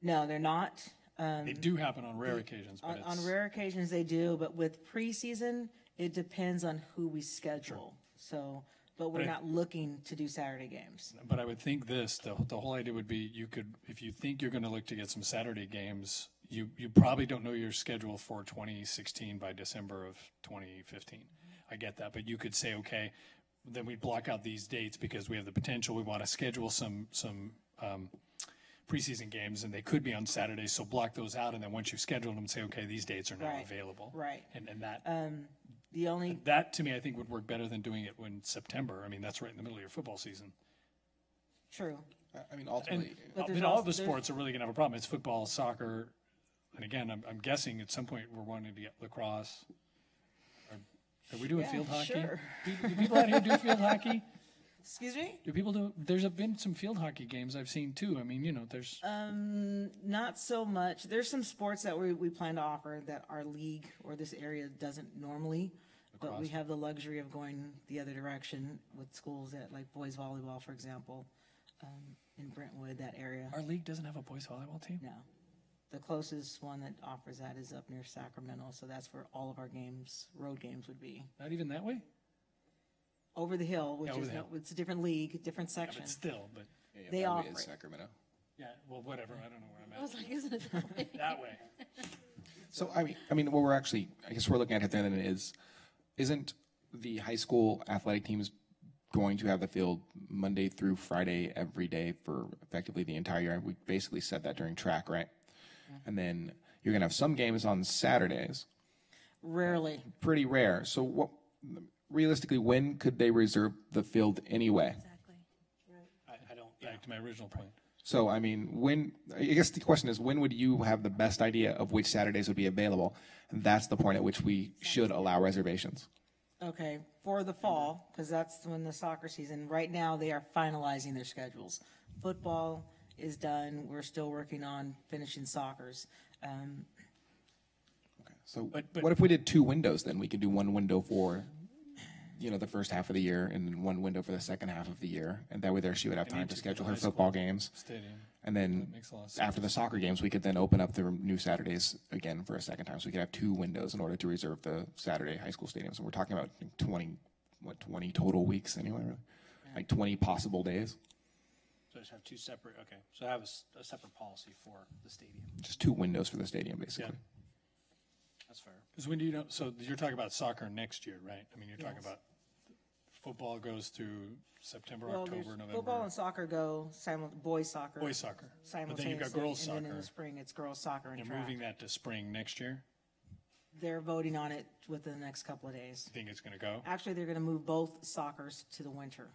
No, they're not. They do happen on rare occasions. But On rare occasions they do, but with preseason, it depends on who we schedule. So, but we're not looking to do Saturday games. But I would think the whole idea would be you could, if you think you're going to look to get some Saturday games, you probably don't know your schedule for 2016 by December of 2015. I get that, but you could say, okay, then we block out these dates because we have the potential. We want to schedule some preseason games, and they could be on Saturdays. So block those out, and then once you've scheduled them, say, okay, these dates are now available. Right. And that that to me, I think would work better than doing it when September. I mean, that's right in the middle of your football season. True. I mean, ultimately, All of the sports are really going to have a problem. It's football, soccer, and again, I'm guessing at some point we're wanting to get lacrosse. Are we doing field hockey? Sure. Do people out here do field hockey? Excuse me? Do people do? There's been some field hockey games I've seen too. I mean, there's. Not so much. There's some sports that we plan to offer that our league or this area doesn't normally, but we have the luxury of going the other direction with schools that like boys volleyball, for example, in Brentwood, that area. Our league doesn't have a boys volleyball team? No. The closest one that offers that is up near Sacramento, so that's where all of our games, road games, would be. Not even that way? Over the hill, which over is the hill. It's a different league, different section. But still, but. They that way operate. is Sacramento. Yeah, well, whatever. I don't know where I'm at. I was like, isn't it that way? That way. So I mean, what we're actually, I guess we're looking at then isn't the high school athletic teams going to have the field Monday through Friday every day for effectively the entire year? We basically said that during track, right? And then you're going to have some games on Saturdays. Rarely. Pretty rare. So realistically, when could they reserve the field anyway? Exactly. I don't. Back to my original point. So, I mean, I guess the question is, when would you have the best idea of which Saturdays would be available? And that's the point at which we should allow reservations. Okay, for the fall, because that's when the soccer season, right now they are finalizing their schedules. Football is done. We're still working on finishing soccer's. So But- what if we did 2 windows then? We could do 1 window for, the first half of the year and then 1 window for the second half of the year. And that way there she would have time to schedule her football games. Stadium. And then That makes a lot of sense. after the soccer games, we could then open up the new Saturdays again for a second time. So we could have 2 windows in order to reserve the Saturday high school stadiums. And we're talking about 20 total weeks anyway, really? Like 20 possible days. So just have 2 separate. Okay. So have a separate policy for the stadium. Just 2 windows for the stadium, basically. That's fair. Because when do you know, so you're talking about soccer next year, right? I mean, you're talking about football goes through September, Well, there's October, November. football and soccer go boys soccer. Boys soccer. But then you've got simultaneously, girls And then in soccer. the spring, it's girls soccer and You're track. moving that to spring next year? They're voting on it within the next couple of days. You think it's going to go? Actually, they're going to move both soccers to the winter.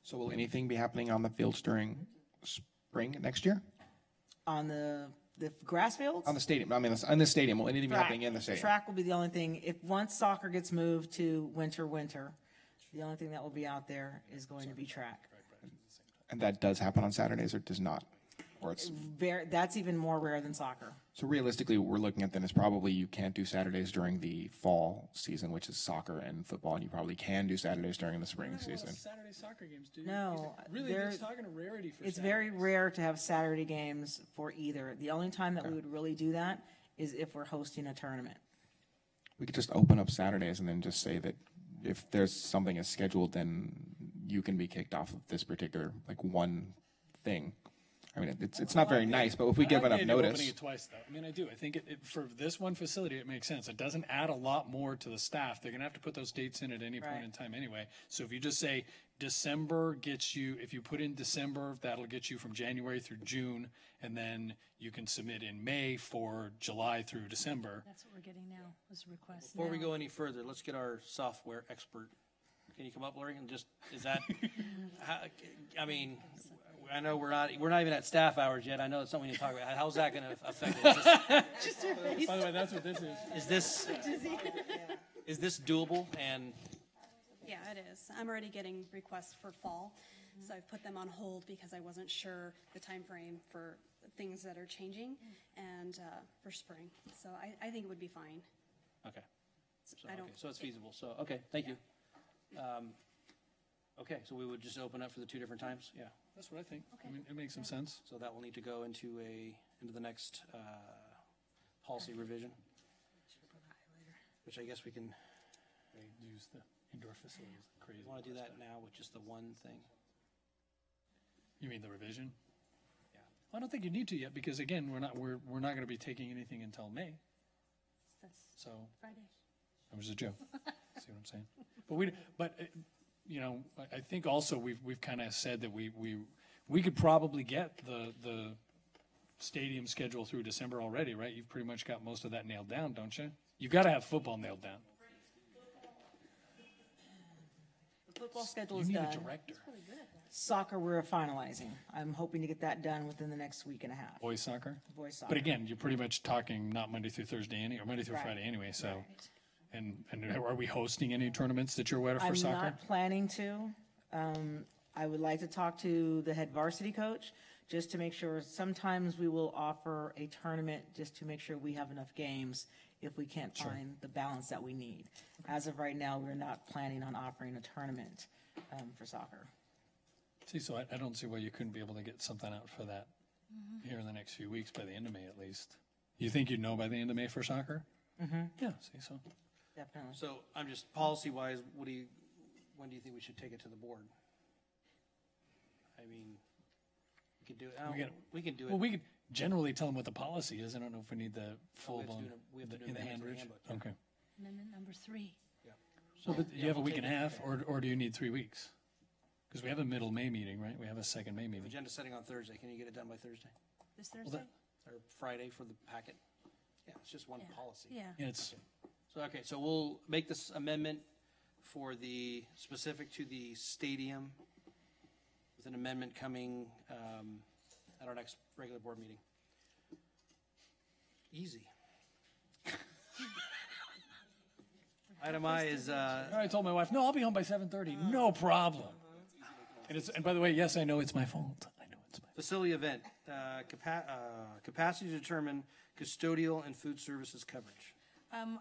So will anything be happening on the fields during spring next year? On the grass fields? On the stadium, I mean, in the stadium, will anything be happening in the stadium? Track will be the only thing. If once soccer gets moved to winter, the only thing that will be out there is going to be track. And that does happen on Saturdays or does not? Or it's, That's even more rare than soccer. so realistically, what we're looking at then is probably you can't do Saturdays during the fall season, which is soccer and football, and you probably can do Saturdays during the spring season. Saturday soccer games, dude. No, Really, there- it's talking a rarity for It's very rare to have Saturday games for either. The only time that we would really do that is if we're hosting a tournament. We could just open up Saturdays and then just say that if there's something is scheduled, then you can be kicked off of this particular, like, one thing. I mean, it's not very nice, but if we give enough Opening notice. it twice, though. I mean, I do. I think for this one facility, it makes sense. It doesn't add a lot more to the staff. They're going to have to put those dates in at any point Right. in time anyway. So if you just say December gets you, if you put in December, that'll get you from January through June, and then you can submit in May for July through December. That's what we're getting now, is a request Before we now. go any further, let's get our software expert. Can you come up, Larry, and just, is that, I mean, I know we're not even at staff hours yet. I know it's something we need to talk about. How's that going to affect it? By the way, that's what this is. Is this doable? And Yeah, it is. I'm already getting requests for fall, so I've put them on hold because I wasn't sure the time frame for things that are changing and for spring. So I think it would be fine. okay. So, I don't- okay, so it's feasible. So, okay, thank you. Okay, so we would just open up for the two different times? Yeah. That's what I think. I mean, it makes some sense. So that will need to go into the next policy revision, which I guess we can, They use the indoor facilities crazy. want to do that now with just the one thing? You mean the revision? Yeah. I don't think you need to yet, because again, we're not going to be taking anything until May. That's So Friday. that was a joke. See what I'm saying? But you know, I think also we've kind of said that we could probably get the stadium schedule through December already, right? You've pretty much got most of that nailed down, don't you? You've got to have football nailed down. The football schedule You is need a done. director. Soccer, we're finalizing. I'm hoping to get that done within the next week and a half. Boys soccer. Boys soccer. But again, you're pretty much talking not Monday through Thursday or Monday through Right. Friday anyway. So, and are we hosting any tournaments that you're aware of for I'm soccer? not planning to. I would like to talk to the head varsity coach just to make sure. Sometimes we will offer a tournament just to make sure we have enough games if we can't find the balance that we need. As of right now, we're not planning on offering a tournament for soccer. See, so I don't see why you couldn't be able to get something out for that here in the next few weeks, by the end of May at least. You think you'd know by the end of May for soccer? Mm-hmm. Yeah, see, so. Definitely. So I'm just, policy-wise, when do you think we should take it to the board? I mean, we could do it, we can do it. Well, we could generally tell them what the policy is. I don't know if we need the full blown, we have to do in the amendment to the handwritten. handbook, yeah. Okay. Amendment number 3. So, but you have a we'll week take and a it. half, or do you need 3 weeks? Because we have a middle May meeting, right? We have a second May meeting. Agenda setting on Thursday. Can you get it done by Thursday? This Thursday? Or Friday for the packet? Yeah, it's just one policy. Yeah. Yeah, it's, So, okay, so we'll make this amendment for the, specific to the stadium, with an amendment coming at our next regular board meeting. Easy. Item I is, I told my wife, no, I'll be home by 7:30. No problem. And by the way, yes, I know it's my fault. I know it's my fault. facility event, capacity to determine custodial and food services coverage.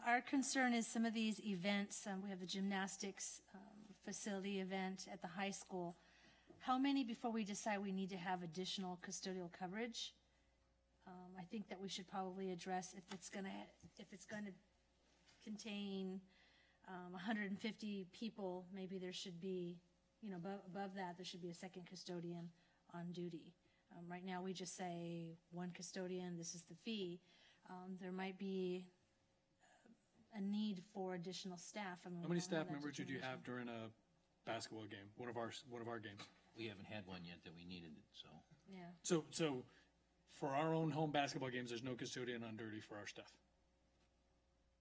Our concern is some of these events, we have the gymnastics facility event at the high school. How many before we decide we need to have additional custodial coverage? I think that we should probably address if it's gonna contain 150 people, maybe there should be, above that, there should be a second custodian on duty. Right now, we just say one custodian, this is the fee. There might be a need for additional staff. I mean, How we many don't have staff that members did you determination. have during a basketball game, one of our games? We haven't had one yet that we needed it, so. Yeah. So for our own home basketball games, there's no custodian on duty for our staff.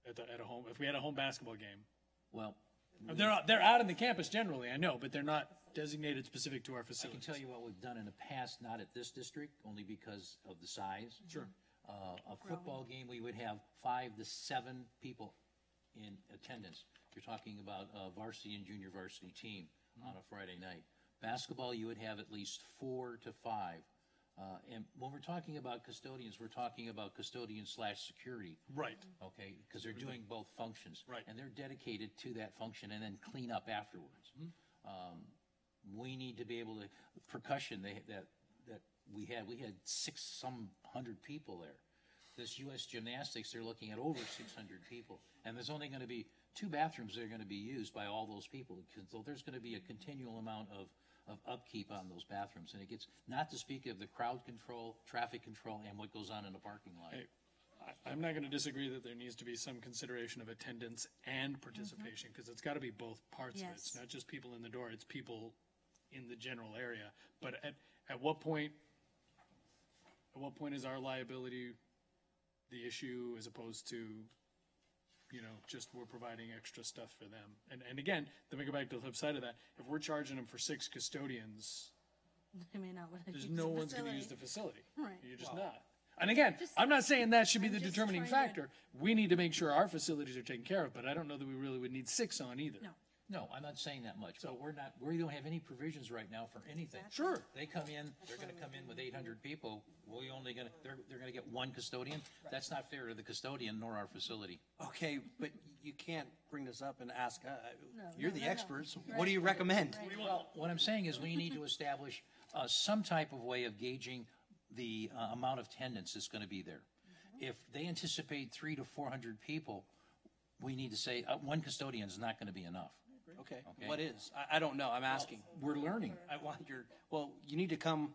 At a home, if we had a home basketball game, Well, they're out on the campus generally, I know, but they're not designated specific to our I can facilities. tell you what we've done in the past, not at this district, only because of the size. Sure. A football game, we would have 5 to 7 people in attendance. You're talking about a varsity and junior varsity team on a Friday night. Basketball, you would have at least 4 to 5. And when we're talking about custodians, we're talking about custodian/security. Right. Okay, because they're doing both functions. Right. And they're dedicated to that function and then clean up afterwards. We need to be able to, percussion, that we had 600 people there. This US Gymnastics, they're looking at over 600 people. And there's only gonna be 2 bathrooms that are gonna be used by all those people. So there's gonna be a continual amount of upkeep on those bathrooms. And it gets, not to speak of the crowd control, traffic control, and what goes on in the parking lot. Hey, I'm not going to disagree that there needs to be some consideration of attendance and participation, because it's got to be both parts of it. It's Yes. not just people in the door, it's people in the general area. But at what point is our liability the issue as opposed to, just we're providing extra stuff for them? And again, let me go back to the flip side of that. If we're charging them for 6 custodians, They may not want to there's use no the one's going to facility. use the facility. Right. You're just not. And again, Just- I'm not saying that should be the I'm just determining trying to- factor. We need to make sure our facilities are taken care of, but I don't know that we really would need 6 on either. No. No, I'm not saying that much, but we don't have any provisions right now for anything. Sure. They come in, they're gonna come in with 800 people, they're gonna get 1 custodian. That's not fair to the custodian nor our facility. Okay, but you can't bring this up and ask, you're no, the no, no. experts. What do you recommend? Well, what I'm saying is we need to establish some type of way of gauging the amount of attendance that's gonna be there. If they anticipate 300 to 400 people, we need to say, 1 custodian is not gonna be enough. Okay, Okay. what is? I don't know, I'm asking. We're learning. I want you need to come,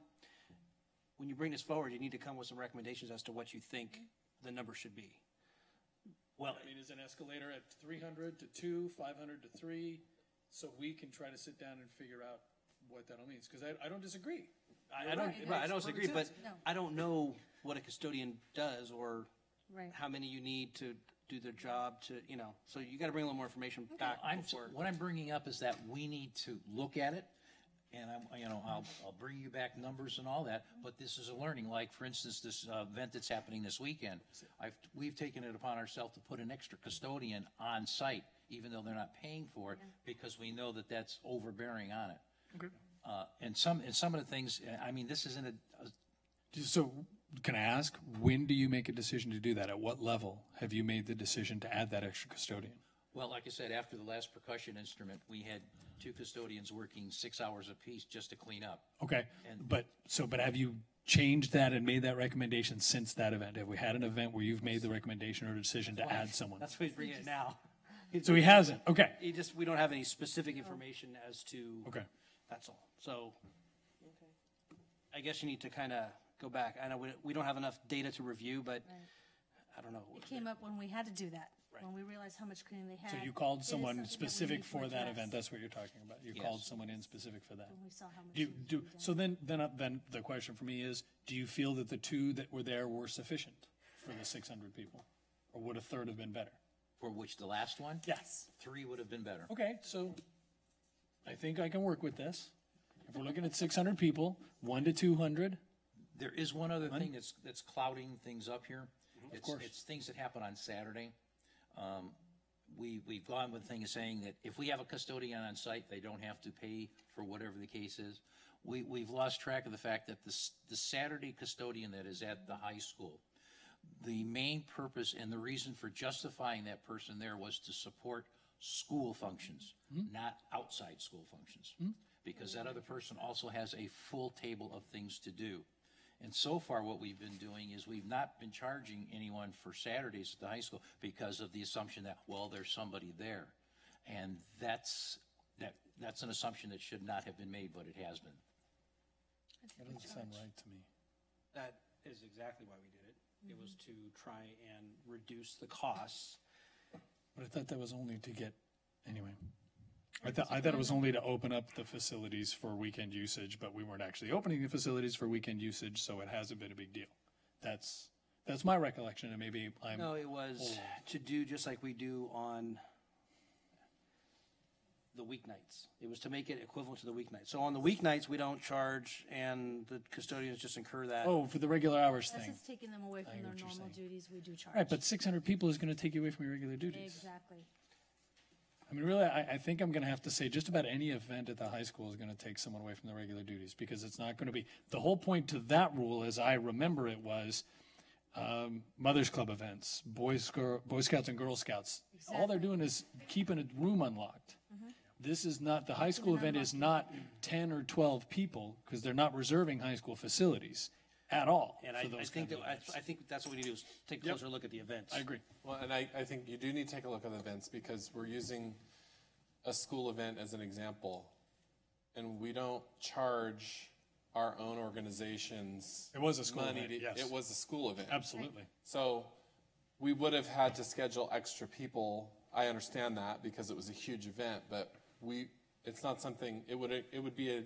when you bring this forward, you need to come with some recommendations as to what you think the number should be. Well, I mean, is an escalator at 300 to 2, 500 to 3, so we can try to sit down and figure out what that all means? Because I don't disagree. I don't disagree, but No. I don't know what a custodian does or Right. how many you need to do their job to, so you gotta bring a little more information back before. What I'm bringing up is that we need to look at it, and I'll bring you back numbers and all that, but this is a learning, like, for instance, this event that's happening this weekend. We've taken it upon ourselves to put an extra custodian on site, even though they're not paying for it, because we know that that's overbearing on it. Okay. And some of the things, I mean, this isn't So can I ask, when do you make a decision to do that? At what level have you made the decision to add that extra custodian? well, like I said, after the last percussion instrument, we had 2 custodians working 6 hours apiece just to clean up. Okay, And- but have you changed that and made that recommendation since that event? Have we had an event where you've made the recommendation or decision to add someone? That's why he's bringing it now. So he hasn't, okay, We don't have any specific information as to. okay. That's all. So I guess you need to kind of go back. I know we don't have enough data to review, but I don't know. It came up when we had to do that, when we realized how much cleaning they had. So you It called is someone something that we specific need to for that address event, that's what you're talking about? You Yes. called someone in specific for that? When we saw how much needed to be done. So then the question for me is, do you feel that the 2 that were there were sufficient for the 600 people? Or would a third have been better? For which, the last one? Yes. 3 would have been better. Okay, so I think I can work with this. If we're looking at 600 people, 1 to 200, There is one other thing that's clouding things up here. course. It's things that happen on Saturday. We've gone with things saying that if we have a custodian on site, they don't have to pay for whatever the case is. We've lost track of the fact that the Saturday custodian that is at the high school, the main purpose and the reason for justifying that person there was to support school functions, not outside school functions. Because that other person also has a full table of things to do. And so far, what we've been doing is we've not been charging anyone for Saturdays at the high school because of the assumption that, well, there's somebody there. And that's an assumption that should not have been made, but it has been. that doesn't sound right to me. That is exactly why we did it. It was to try and reduce the costs. But I thought that was only to get, anyway. I thought it was only to open up the facilities for weekend usage, but we weren't actually opening the facilities for weekend usage, so it hasn't been a big deal. That's my recollection, and maybe I'm. No, it was to do just like we do on the weeknights. It was to make it equivalent to the weeknights. So on the weeknights, we don't charge, and the custodians just incur that. Oh, for the regular hours That's thing. just taking them away from hear their what you're normal saying. duties, we do charge. Right, but 600 people is going to take you away from your regular duties. Exactly. I mean, really, I think I'm going to have to say just about any event at the high school is going to take someone away from their regular duties, because it's not going to be, the whole point to that rule, as I remember it, was Mothers Club events, Boy Scouts and Girl Scouts. All they're doing is keeping a room unlocked. This is not, the high school event is not 10 or 12 people, because they're not reserving high school facilities at all And for I those think kinds that, of events. I think that's what we need to do is take a closer look at the events. I agree. Well, and I think you do need to take a look at the events because we're using a school event as an example. And we don't charge our own organizations. It was a school money event, yes. It was a school event. Absolutely. So we would have had to schedule extra people. I understand that because it was a huge event, but it's not something, it would be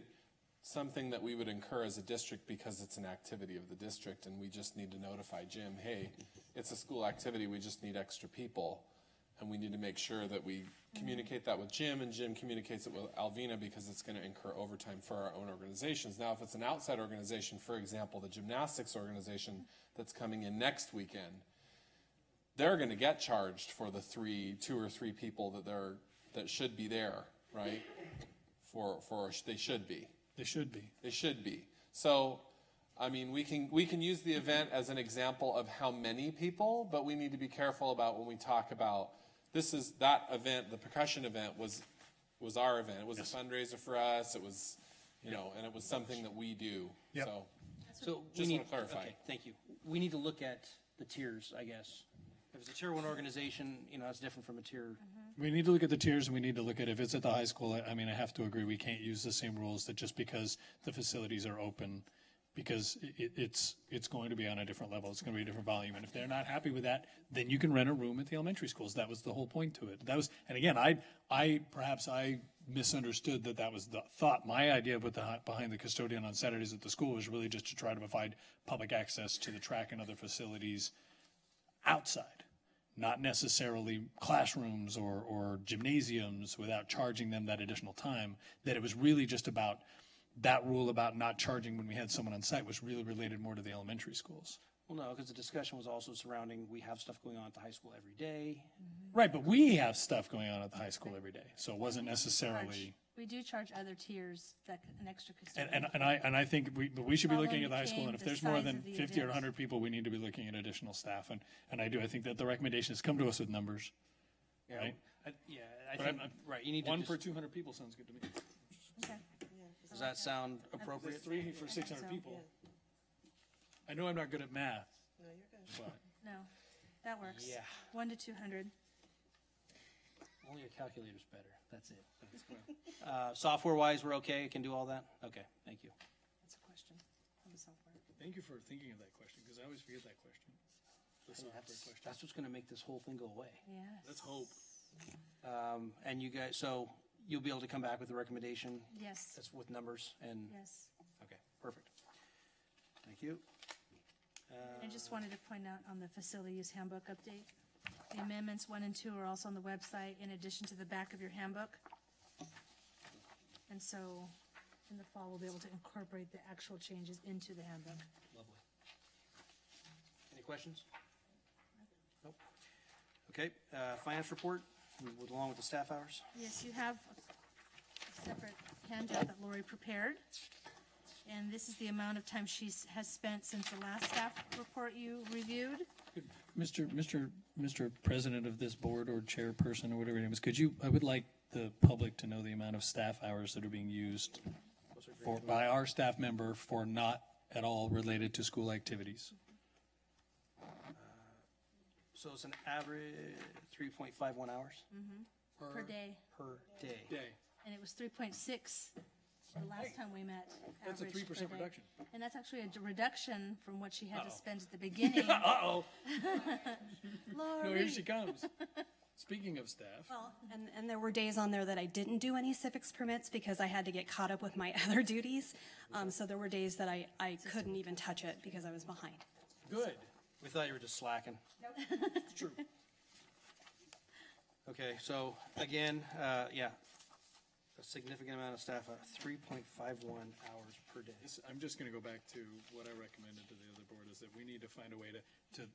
something that we would incur as a district because it's an activity of the district, and we just need to notify Jim, hey, it's a school activity, we just need extra people. And we need to make sure that we communicate that with Jim, and Jim communicates it with Alvina because it's going to incur overtime for our own organizations. Now, if it's an outside organization, for example, the gymnastics organization that's coming in next weekend, they're going to get charged for the 2 or 3 people that should be there, right? They should be. They should be. They should be. So, I mean, we can use the event as an example of how many people, but we need to be careful about when we talk about that event, the percussion event was our event. It was a fundraiser for us. It was, and it was something that we do. Yep. So just we want to clarify. Okay, thank you. We need to look at the tiers, I guess. If it's a tier 1 organization, it's different from a tier. We need to look at the tiers, and we need to look at if it's at the high school. I mean, I have to agree, we can't use the same rules that just because the facilities are open, because it's going to be on a different level. It's going to be a different volume. And if they're not happy with that, then you can rent a room at the elementary schools. That was the whole point to it. And again, perhaps I misunderstood that was the thought. My idea behind the custodian on Saturdays at the school was really just to try to provide public access to the track and other facilities outside, not necessarily classrooms or gymnasiums without charging them that additional time, that it was really just about that rule about not charging when we had someone on site was really related more to the elementary schools. Well, no, because the discussion was also surrounding, we have stuff going on at the high school every day. Right, but we have stuff going on at the high school every day, so it wasn't necessarily. We do charge other tiers, an extra custodian. And I think we should be looking Following at the high school, and if the there's more size than of the 50 or event. 100 people, we need to be looking at additional staff. And I think that the recommendation has come to us with numbers. Yeah, Right. I But think, right, you need to One just, per 200 people sounds good to me. Okay. does that sound appropriate? 3 for 600 people. I know I'm not good at math. But No, that works. Yeah. 1 to 200. Only your calculator's better, that's it. Software-wise, we're okay, it can do all that? Okay, thank you. That's a question on the software. thank you for thinking of that question, because I always forget that question. The software question. That's what's gonna make this whole thing go away. Yes. Let's hope. And you guys, so you'll be able to come back with a recommendation Yes, that's with numbers and, yes. okay, perfect. Thank you. I just wanted to point out on the facility use handbook update, the amendments 1 and 2 are also on the website in addition to the back of your handbook. And so in the fall, we'll be able to incorporate the actual changes into the handbook. Lovely. Any questions? Nope. Okay, finance report, along with the staff hours. Yes, you have a separate handout that Lori prepared. And this is the amount of time she has spent since the last staff report you reviewed. Mr. President of this board or chairperson or whatever your name is, I would like the public to know the amount of staff hours that are being used by our staff member for not at all related to school activities. So it's an average 3.51 hours Per day. per day. And it was 3.6 the last time we met. That's a average 3% per day. reduction. And that's actually a reduction from what she had to spend at the beginning. Uh-oh. Lori. No, here she comes. Speaking of staff, Well, and there were days on there that I didn't do any civics permits because I had to get caught up with my other duties. So there were days that I couldn't even touch it because I was behind. good. We thought you were just slacking. True. Okay, so again, yeah, a significant amount of staff, 3.51 hours per day. I'm just going to go back to what I recommended to the other board, is that we need to find a way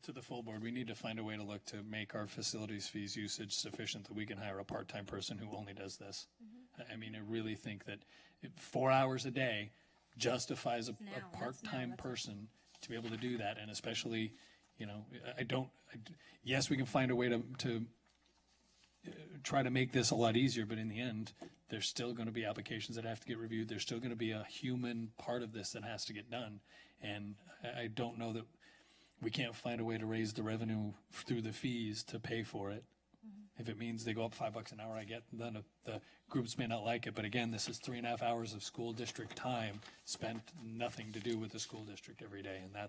to the full board, we need to find a way to look to make our facilities fees usage sufficient that we can hire a part-time person who only does this. I mean, I really think that 4 hours a day justifies a part-time person to be able to do that, and especially, you know, yes, we can find a way to try to make this a lot easier, but in the end, there's still going to be applications that have to get reviewed. There's still going to be a human part of this that has to get done. And I don't know that we can't find a way to raise the revenue through the fees to pay for it. If it means they go up $5 an hour, I get none of the groups may not like it. But again, this is 3.5 hours of school district time spent nothing to do with the school district every day. And I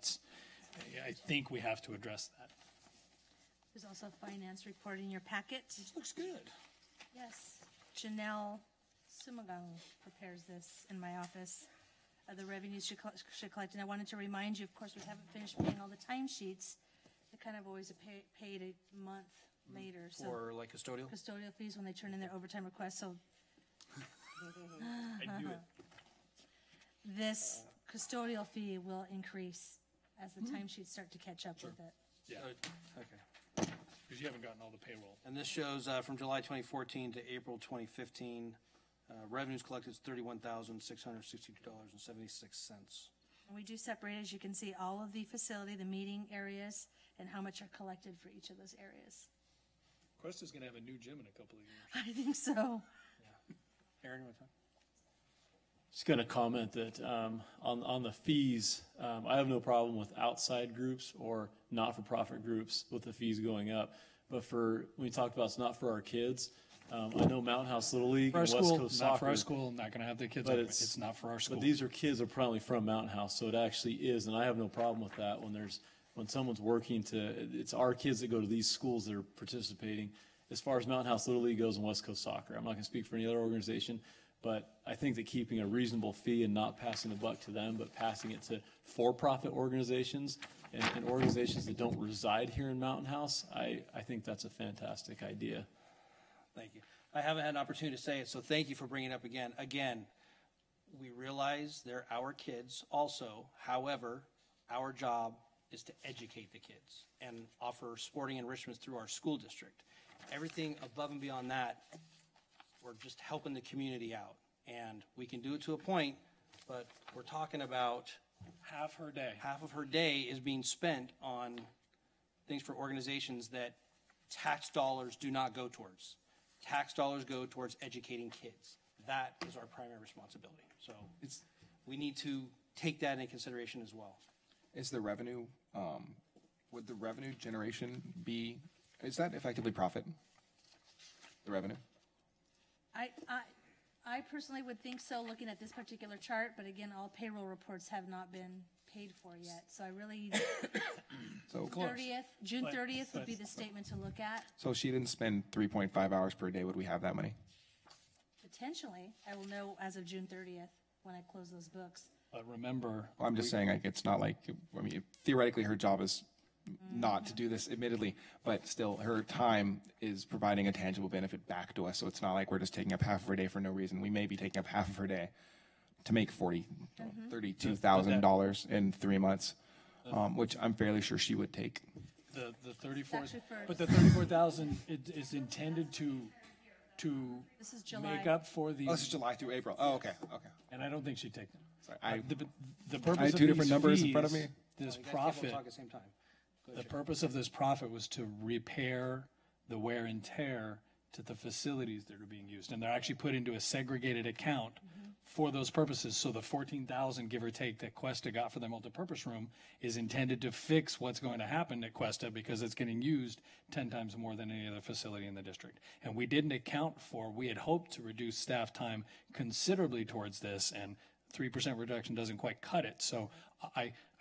think we have to address that. There's also a finance report in your packet. This looks good. Yes, Janelle Sumagang prepares this in my office. The revenues should collect, and I wanted to remind you, of course, we haven't finished paying all the timesheets. They're kind of always paid a month later. So Or like custodial? custodial fees when they turn in their overtime requests, so I knew it. this custodial fee will increase as the timesheets start to catch up with it. Yeah, Okay. because you haven't gotten all the payroll. And this shows from July 2014 to April 2015, revenues collected is $31,662.76. And we do separate, as you can see, all of the facility, the meeting areas, and how much are collected for each of those areas. Quest is going to have a new gym in a couple of years. I think so. Aaron, what time? Just going to comment that on the fees, I have no problem with outside groups or not-for-profit groups with the fees going up. But when we talked about it's not for our kids, I know Mountain House Little League For our and West school, Coast not Soccer. for our school, not going to have the kids. But It's not for our school. But these are kids that are probably from Mountain House, so it actually is, and I have no problem with that when someone's working it's our kids that go to these schools that are participating. As far as Mountain House Little League goes and West Coast Soccer, I'm not going to speak for any other organization, but I think that keeping a reasonable fee and not passing the buck to them, but passing it to for-profit organizations and organizations that don't reside here in Mountain House, I think that's a fantastic idea. Thank you. I haven't had an opportunity to say it, so thank you for bringing it up again. Again, we realize they're our kids also. However, our job is to educate the kids and offer sporting enrichments through our school district. Everything above and beyond that, we're just helping the community out. And we can do it to a point, but we're talking about half her day. half of her day is being spent on things for organizations that tax dollars do not go towards. Tax dollars go towards educating kids. That is our primary responsibility. So we need to take that into consideration as well. Is the revenue, would the revenue generation is that effectively profit? The revenue? I personally would think so, looking at this particular chart, but again, all payroll reports have not been paid for yet. So I really, So, June 30th would be the statement to look at. so if she didn't spend 3.5 hours per day, would we have that money? Potentially, I will know as of June 30th when I close those books. But remember, Well, I'm just saying, like, it's not like, I mean, theoretically, her job is not to do this, admittedly, but still, her time is providing a tangible benefit back to us. So it's not like we're just taking up half of her day for no reason. We may be taking up half of her day to make $32,000 in 3 months, which I'm fairly sure she would take. the 34, Actually, but the 34,000 is intended to This is July. make up for the, Oh, this is July through April. Oh, okay, okay. and I don't think she'd take them. Sorry, The purpose I had of two different these numbers in front of fees, me. This You guys can't both profit, talk at the same time. Go the ahead, purpose of this profit was to repair the wear and tear to the facilities that are being used. And they're actually put into a segregated account for those purposes. So the 14,000, give or take, that Cuesta got for their multipurpose room is intended to fix what's going to happen at Cuesta because it's getting used 10 times more than any other facility in the district. And we didn't account for, we had hoped to reduce staff time considerably towards this, and 3% reduction doesn't quite cut it. So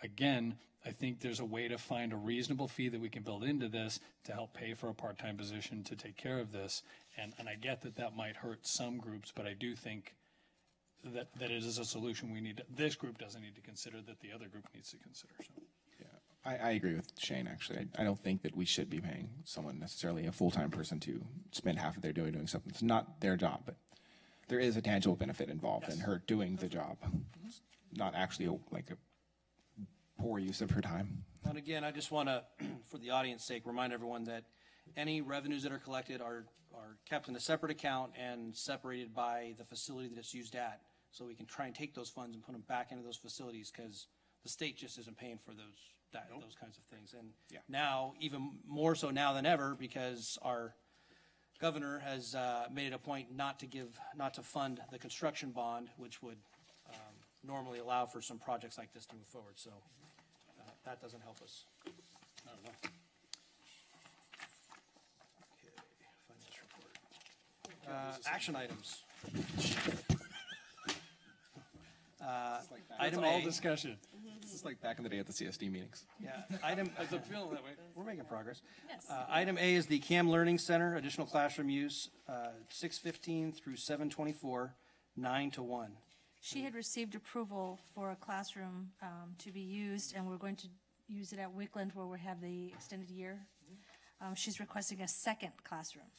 again, I think there's a way to find a reasonable fee that we can build into this to help pay for a part-time position to take care of this. And I get that that might hurt some groups, but I do think that it is a solution this group doesn't need to consider, that the other group needs to consider. So. I agree with Shane, actually. I don't think that we should be paying someone necessarily, a full-time person, to spend half of their day doing something. It's not their job, but there is a tangible benefit involved in her doing the job. It's not actually like a poor use of her time. And again, I just want to, for the audience sake, remind everyone that any revenues that are collected are kept in a separate account and separated by the facility that it's used at. So we can try and take those funds and put them back into those facilities, because the state just isn't paying for those kinds of things. And now, even more so now than ever, because our governor has made it a point not to fund the construction bond, which would normally allow for some projects like this to move forward. So that doesn't help us. I don't know. Okay, finance report. Action items. Item all A. discussion. This is like back in the day at the CSD meetings. Yeah, item. Does it feel that way? We're making progress. Yes. Item A is the CAM Learning Center, additional classroom use, 6:15 through 7:24, 9 to 1. She had received approval for a classroom to be used, and we're going to use it at Wickland where we have the extended year. She's requesting a second classroom.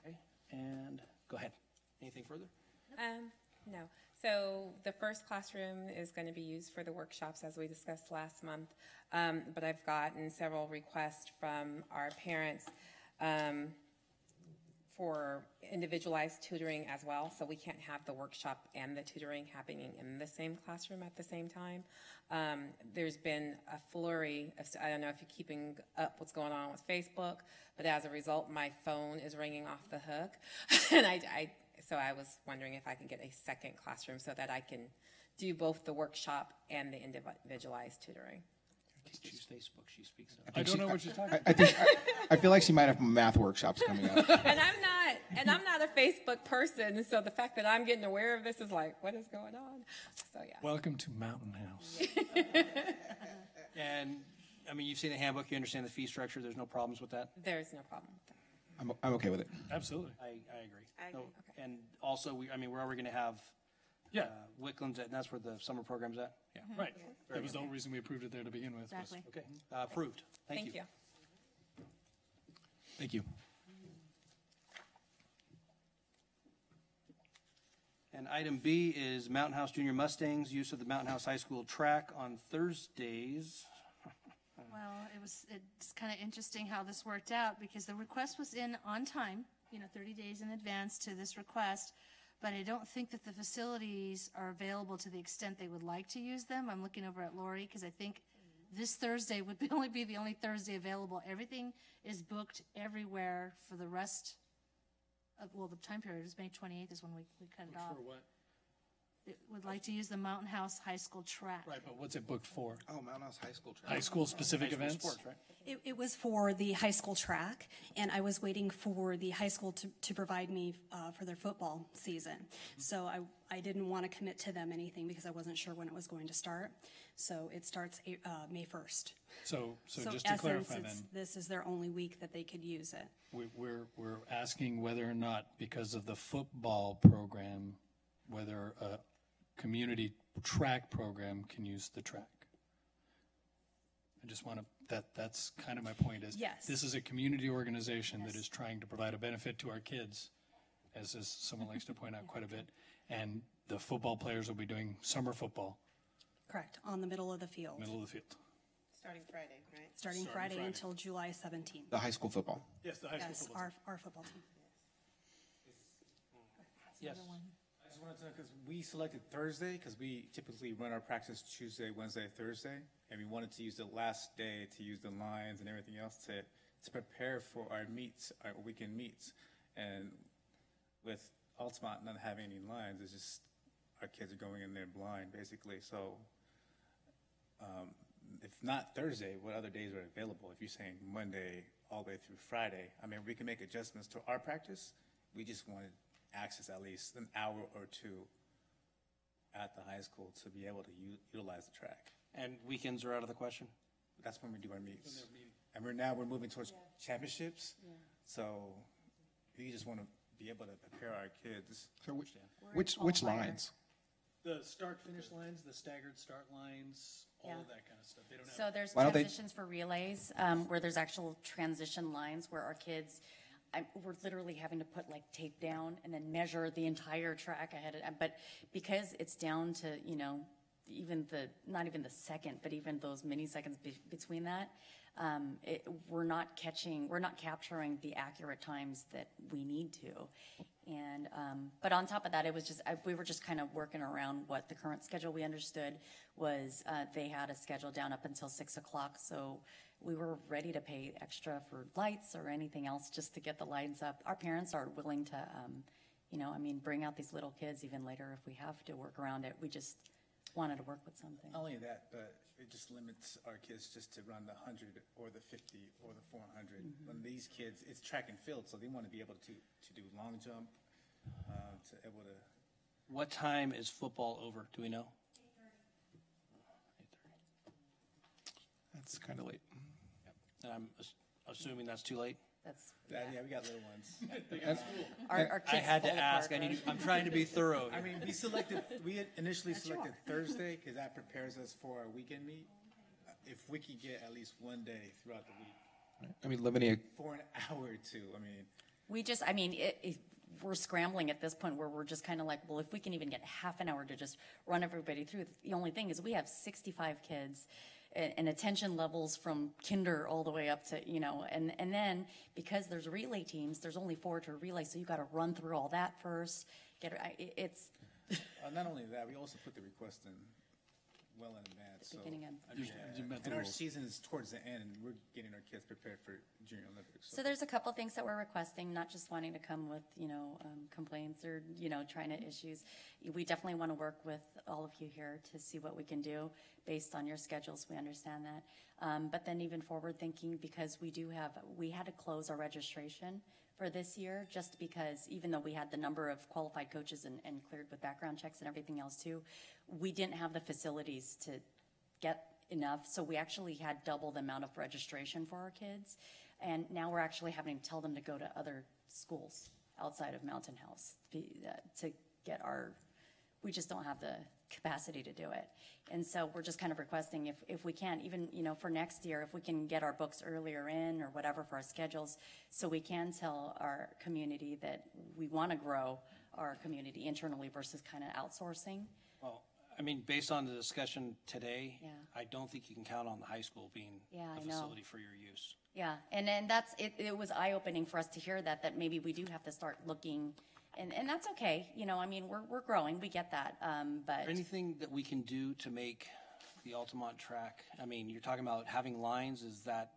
Okay, and go ahead. Anything further? No. So the first classroom is going to be used for the workshops, as we discussed last month. But I've gotten several requests from our parents for individualized tutoring as well. So we can't have the workshop and the tutoring happening in the same classroom at the same time. There's been a flurry of, I don't know if you're keeping up what's going on with Facebook, but as a result, my phone is ringing off the hook. And so I was wondering if I could get a second classroom so that I can do both the workshop and the individualized tutoring. Choose Facebook, she speaks up. I don't know what you're talking about. I feel like she might have math workshops coming up. And I'm not a Facebook person, so the fact that I'm getting aware of this is like, what is going on? So yeah. Welcome to Mountain House. And I mean, you've seen the handbook, you understand the fee structure. There's no problems with that. There's no problem with that. I'm okay with it. Absolutely. I agree. I agree. Okay. And also, we're already going to have Wickland's, and that's where the summer program's at. Yeah. Right. That was the whole reason we approved it there to begin with. Exactly. Okay. Approved. Thank you. Thank you. And item B is Mountain House Junior Mustangs, use of the Mountain House High School track on Thursdays. Well, it's kind of interesting how this worked out, because the request was in on time, 30 days in advance to this request, but I don't think that the facilities are available to the extent they would like to use them. I'm looking over at Lori, because I think this Thursday would only be the only Thursday available. Everything is booked everywhere for the rest of, the time period is May 28th is when we cut it off. For what? It would like to use the Mountain House High School track. Right, but what's it booked for? Oh, Mountain House High School track. High school specific events? Sports, right? It was for the high school track, and I was waiting for the high school to provide me for their football season. So I didn't want to commit to them anything because I wasn't sure when it was going to start. So it starts May 1st. So just in to clarify essence, then, this is their only week that they could use it. we're asking whether or not, because of the football program, whether a community track program can use the track. I just want to, that's kind of my point is, Yes. this is a community organization that is trying to provide a benefit to our kids, as someone likes to point out quite a bit, and the football players will be doing summer football. Correct, on the middle of the field. Middle of the field. Starting Friday, right? Starting Friday until July 17th. The high school football. Yes, the high school Yes, football. our football team. Yes. I just wanted to know, because we selected Thursday, because we typically run our practice Tuesday, Wednesday, Thursday, and we wanted to use the last day to use the lines and everything else to prepare for our meets, our weekend meets. And with Altamont not having any lines, it's just our kids are going in there blind, basically. So if not Thursday, what other days are available? If you're saying Monday all the way through Friday, we can make adjustments to our practice. We just wanted access at least an hour or two at the high school to be able to utilize the track. And weekends are out of the question? That's when we do our meets. And we're moving towards championships. So we just want to be able to prepare our kids. So which lines? The start-finish lines, the staggered start lines, all Yeah. of that kind of stuff. They don't have. So there's Why don't they- transitions for relays, where there's actual transition lines where our kids, we're literally having to put like tape down and then measure the entire track ahead of, but because it's down to, not even the second, but even those milliseconds between that, we're not capturing the accurate times that we need to. And, but on top of that, it was just, we were just kind of working around what the current schedule we understood was, they had a schedule down up until 6 o'clock. So we were ready to pay extra for lights or anything else just to get the lights up. Our parents are willing to, bring out these little kids even later if we have to work around it. We just wanted to work with something. Not only that, but it just limits our kids just to run the 100 or the 50 or the 400. When these kids, it's track and field, so they want to be able to do long jump, to able to. What time is football over? Do we know? 8:30. That's kind of late. And I'm assuming that's too late? That's, Yeah, we got little ones. our kids I had to fall ask. apart, right? I'm trying to be thorough. I mean, we had initially selected Thursday because that prepares us for our weekend meet. If we could get at least one day throughout the week, I mean, Lavinia, for an hour or two, I mean. We just, we're scrambling at this point where we're just kind of like, well, if we can even get half an hour to just run everybody through. The only thing is we have 65 kids and attention levels from kinder all the way up to, and then because there's relay teams, there's only 4 to relay. So you got to run through all that first. It's Not only that, we also put the request in well in advance. So, beginning of. and our season is towards the end, and we're getting our kids prepared for Junior Olympics. So there's a couple things that we're requesting, not just wanting to come with, complaints or, trying to issues. We definitely want to work with all of you here to see what we can do based on your schedules. We understand that. But then even forward thinking, because we had to close our registration for this year, just because even though we had the number of qualified coaches and cleared with background checks and everything else too, we didn't have the facilities to get enough. So we actually had double the amount of registration for our kids. And now we're actually having to tell them to go to other schools outside of Mountain House to get we just don't have the capacity to do it. And so we're just kind of requesting if we can, even, for next year, if we can get our books earlier in or whatever for our schedules, so we can tell our community that we want to grow our community internally versus kind of outsourcing. Well, based on the discussion today, Yeah. I don't think you can count on the high school being Yeah, I a know. facility for your use. Yeah, and then that's, it was eye-opening for us to hear that maybe we do have to start looking, and that's okay, we're growing, we get that, but. Is there anything that we can do to make the Altamont track, you're talking about having lines, is that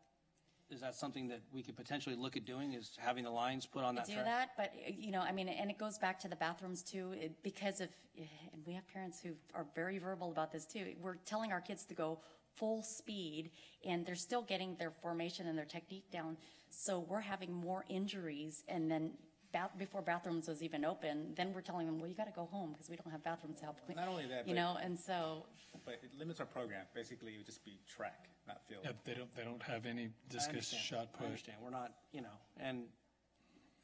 something that we could potentially look at doing, is having the lines put on that do track? that, but, and it goes back to the bathrooms too, because and we have parents who are very verbal about this too. We're telling our kids to go full speed, and they're still getting their formation and their technique down. So we're having more injuries, and then before bathrooms was even open, then we're telling them, well, you got to go home because we don't have bathrooms to help clean. Not only that, and so. But it limits our program. Basically, it would just be track, not field. Yeah, they don't have any discus shot I put. understand, we're not, and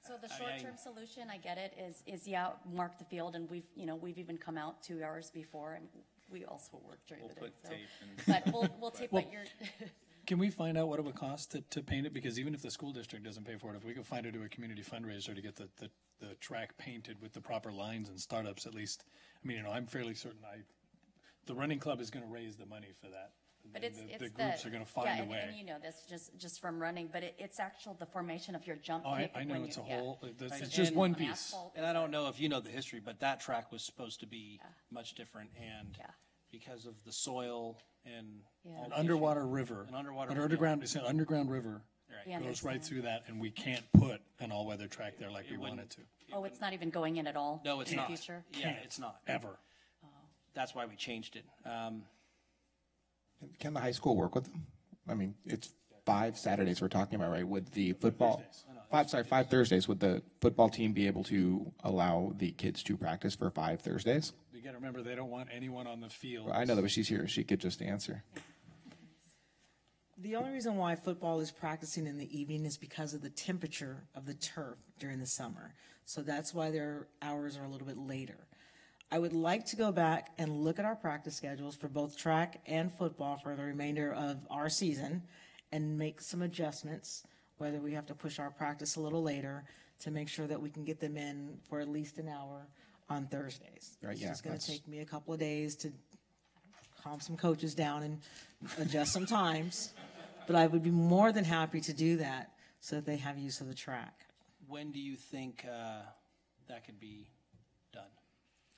So the short-term solution, I get it, is mark the field, and we've even come out 2 hours before, and we also work during We'll the day. put So. tape and. But we'll tape what you're. Can we find out what it would cost to paint it? Because even if the school district doesn't pay for it, if we could find it to a community fundraiser to get the track painted with the proper lines and startups, at least, I'm fairly certain the running club is going to raise the money for that. But it's the groups are going to find a way. And you know this just from running, but it's the formation of your jump. Oh, kick I know when it's a you- yeah. whole, it's And- just one On piece. asphalt. And I don't know if you know the history, but that track was supposed to be much different, and Yeah. because of the soil and Yeah. all An the Underwater issues- river. An underwater An river. underground, it's an underground river. Right. We Goes right understand. through that, and we can't put an all-weather track there like we wouldn't. wanted to, Oh, it's not even going in at all? No, it's in not. the future? Yeah, it's not. ever. That's why we changed it. can the high school work with them? It's 5 Saturdays we're talking about, right? Would the football, 5 Thursdays, would the football team be able to allow the kids to practice for 5 Thursdays? gotta remember, they don't want anyone on the field. I know that, but she's here. She could just answer. The only reason why football is practicing in the evening is because of the temperature of the turf during the summer. So that's why their hours are a little bit later. I would like to go back and look at our practice schedules for both track and football for the remainder of our season and make some adjustments, whether we have to push our practice a little later to make sure that we can get them in for at least an hour on Thursdays. Right, yeah, It's going to that's- take me a couple of days to calm some coaches down and adjust some times, but I would be more than happy to do that so that they have use of the track. When do you think that could be done?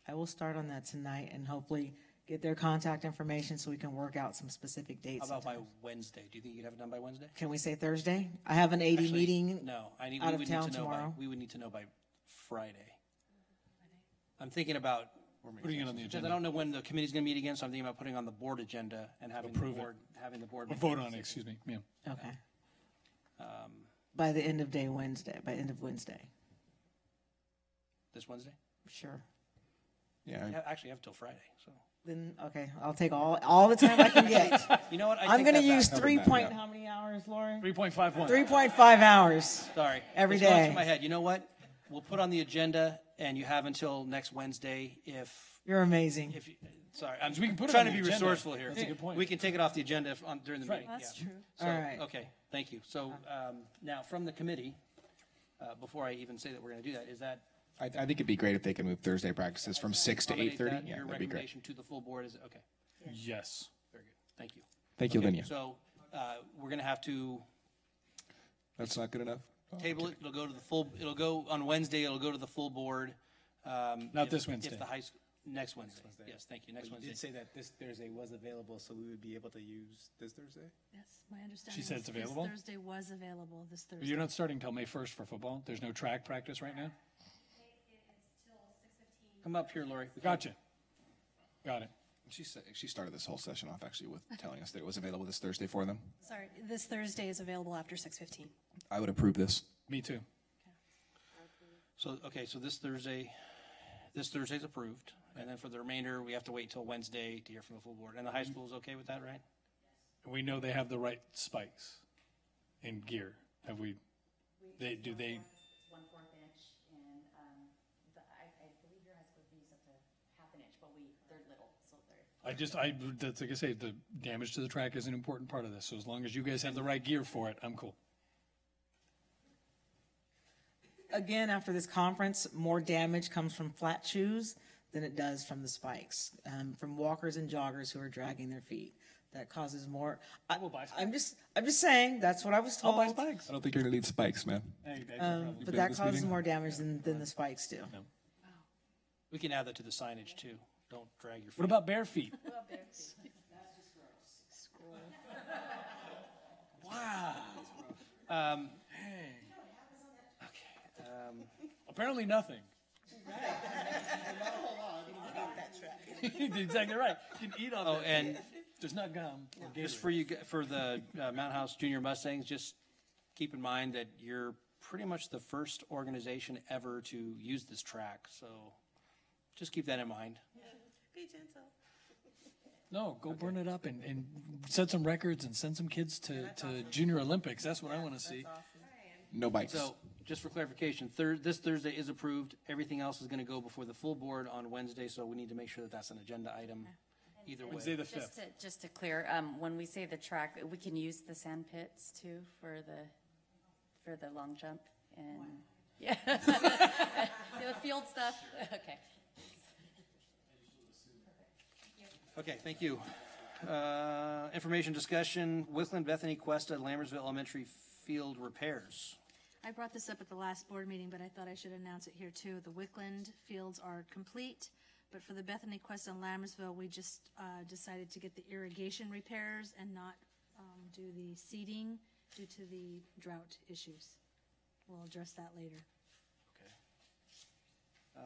I will start on that tonight and hopefully get their contact information so we can work out some specific dates. How about by and times. Wednesday? Do you think you'd have it done by Wednesday? Can we say Thursday? I have an 80 Actually, meeting No, we out of would town need to know tomorrow. we would need to know by Friday. I'm thinking about, Putting it on the because I agenda. don't know when the committee's gonna meet again, so I'm thinking about putting on the board agenda and having the Approve it. board, having the board. Or make vote the on it, decision. excuse me, ma'am. Okay. By the end of Wednesday, by end of Wednesday. This Wednesday? Sure. Yeah. Actually, I have till Friday, so. Then, okay, I'll take all the time I can get. You know what? I I'm take going to that use back. 3 that, point, yeah. how many hours, Lauren? 3.51. 3.5 hours. Sorry. Every It's going day. through my head. You know what? We'll put on the agenda and you have until next Wednesday if, You're amazing. if, you- sorry, I'm So we can put it trying on to the be agenda. resourceful here. That's a good point. We can take it off the agenda during the That's meeting. right. That's yeah. true. So, All right. okay, thank you. So, now, from the committee, before I even say that we're gonna do that, is that? I think it'd be great if they could move Thursday practices from 6 to accommodate 8:30. that? Yeah, Your that'd be great. recommendation to the full board is, okay, Yes. very good, thank you. Thank you, Okay, Linnea. So, we're gonna have to That's not good enough? table it, it'll go to the full, it'll go, on Wednesday, it'll go to the full board. Not this Wednesday. If the high, next Wednesday, yes, thank you, next But you Wednesday. did say that this Thursday was available, so we would be able to use this Thursday? Yes, my understanding said is it's this available? Thursday was available this But Thursday. you're not starting till May 1st for football? There's no track practice right now? Come up here, Lori. Gotcha. Got it. She started this whole session off actually with telling us that it was available this Thursday for them. Sorry, this Thursday is available after 6:15. I would approve this. Me too. So, okay, so this Thursday's approved, and then for the remainder, we have to wait till Wednesday to hear from the full board. And the high school's okay with that, right? We know they have the right spikes and gear. Have we, do they, It's 1/4 inch, and, I believe your high school used up to 1/2 inch, but they're little, so they're. that's like I say, the damage to the track is an important part of this. So as long as you guys have the right gear for it, I'm cool. Again, after this conference, more damage comes from flat shoes than it does from the spikes, from walkers and joggers who are dragging their feet. That causes more. will buy spikes. I'm just saying, that's what I was I'll told. buy spikes. I don't think you're gonna need spikes, man. But been that to this causes meeting? more damage than the spikes do. We can add that to the signage too. Don't drag your feet. What about bare feet? Apparently nothing. Exactly right. You can eat on Oh, that. and There's not gum. or just Gatorade. for you, for the Mountain House Junior Mustangs, just keep in mind that you're pretty much the first organization ever to use this track, so just keep that in mind. No, go burn it up and set some records and send some kids to Junior Olympics. That's what I want to see. No bikes. So, just for clarification, this Thursday is approved. Everything else is going to go before the full board on Wednesday, so we need to make sure that that's an agenda item either way. Wednesday the 5th. Just to clear, when we say the track, we can use the sand pits too for the long jump and, yeah. The field stuff, okay. Okay, thank you. Information discussion, Wickland, Bethany, Cuesta, Lammersville Elementary field repairs. I brought this up at the last board meeting, but I thought I should announce it here too. The Wickland fields are complete, but for the Bethany, Quest, and Lammersville, we just decided to get the irrigation repairs and not do the seeding due to the drought issues. We'll address that later.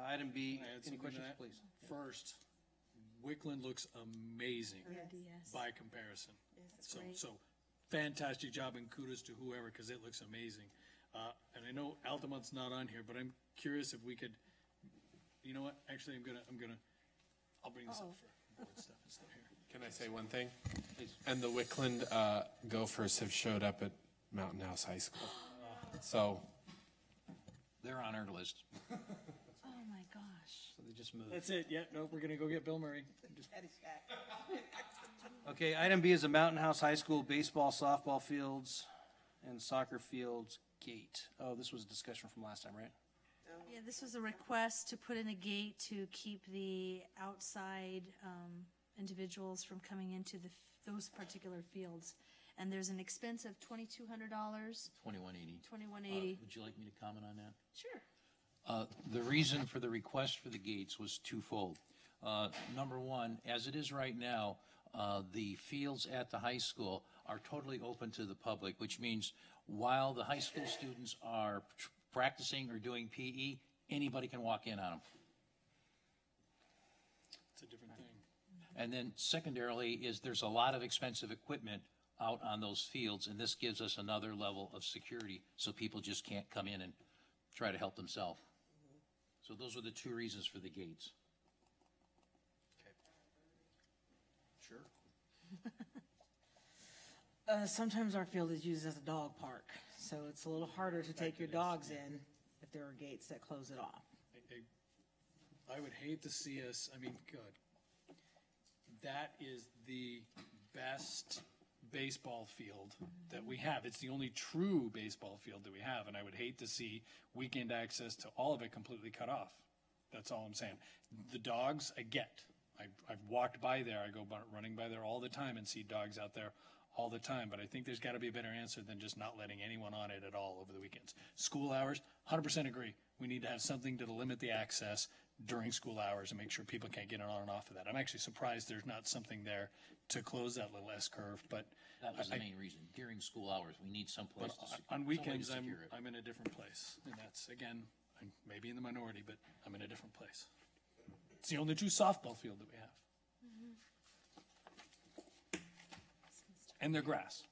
Item B, Can I add any something to questions, that? please? First, Wickland looks amazing Yes. by comparison. It's So, great. so fantastic job and kudos to whoever, because it looks amazing. And I know Altamont's not on here, but I'm curious if we could, you know what, actually, I'm gonna I'll bring this up for board stuff instead of here. Can I say one thing? And the Wickland Gophers have showed up at Mountain House High School. So They're on our list. Oh, my gosh. So they just moved. That's it. Yeah, no, we're gonna go get Bill Murray. Just- Okay, item B is the Mountain House High School baseball, softball fields, and soccer fields gate. Oh, this was a discussion from last time, right? Yeah, this was a request to put in a gate to keep the outside individuals from coming into those particular fields. And there's an expense of $2,200, $21.80. $21.80. Would you like me to comment on that? Sure. The reason for the request for the gates was twofold. Number one, as it is right now, the fields at the high school are totally open to the public, which means while the high school students are practicing or doing PE, anybody can walk in on them. It's a different thing. And then secondarily is there's a lot of expensive equipment out on those fields, and this gives us another level of security so people just can't come in and try to help themselves. So those are the two reasons for the gates. Sure. Sometimes our field is used as a dog park, so it's a little harder to take your dogs in if there are gates that close it off. I would hate to see us, I mean, God, that is the best baseball field that we have. It's the only true baseball field that we have, and I would hate to see weekend access to all of it completely cut off. That's all I'm saying. The dogs, I get. I've walked by there. I go running by there all the time and see dogs out there all the time, but I think there's got to be a better answer than just not letting anyone on it at all over the weekends. School hours, 100% agree. We need to have something to limit the access during school hours and make sure people can't get on and off of that. I'm actually surprised there's not something there to close that little S-curve, but That was the main reason. During school hours, we need some place to secure. on weekends, I'm in a different place. And that's, again, I'm maybe in the minority, but I'm in a different place. It's the only true softball field that we have. And they're grass.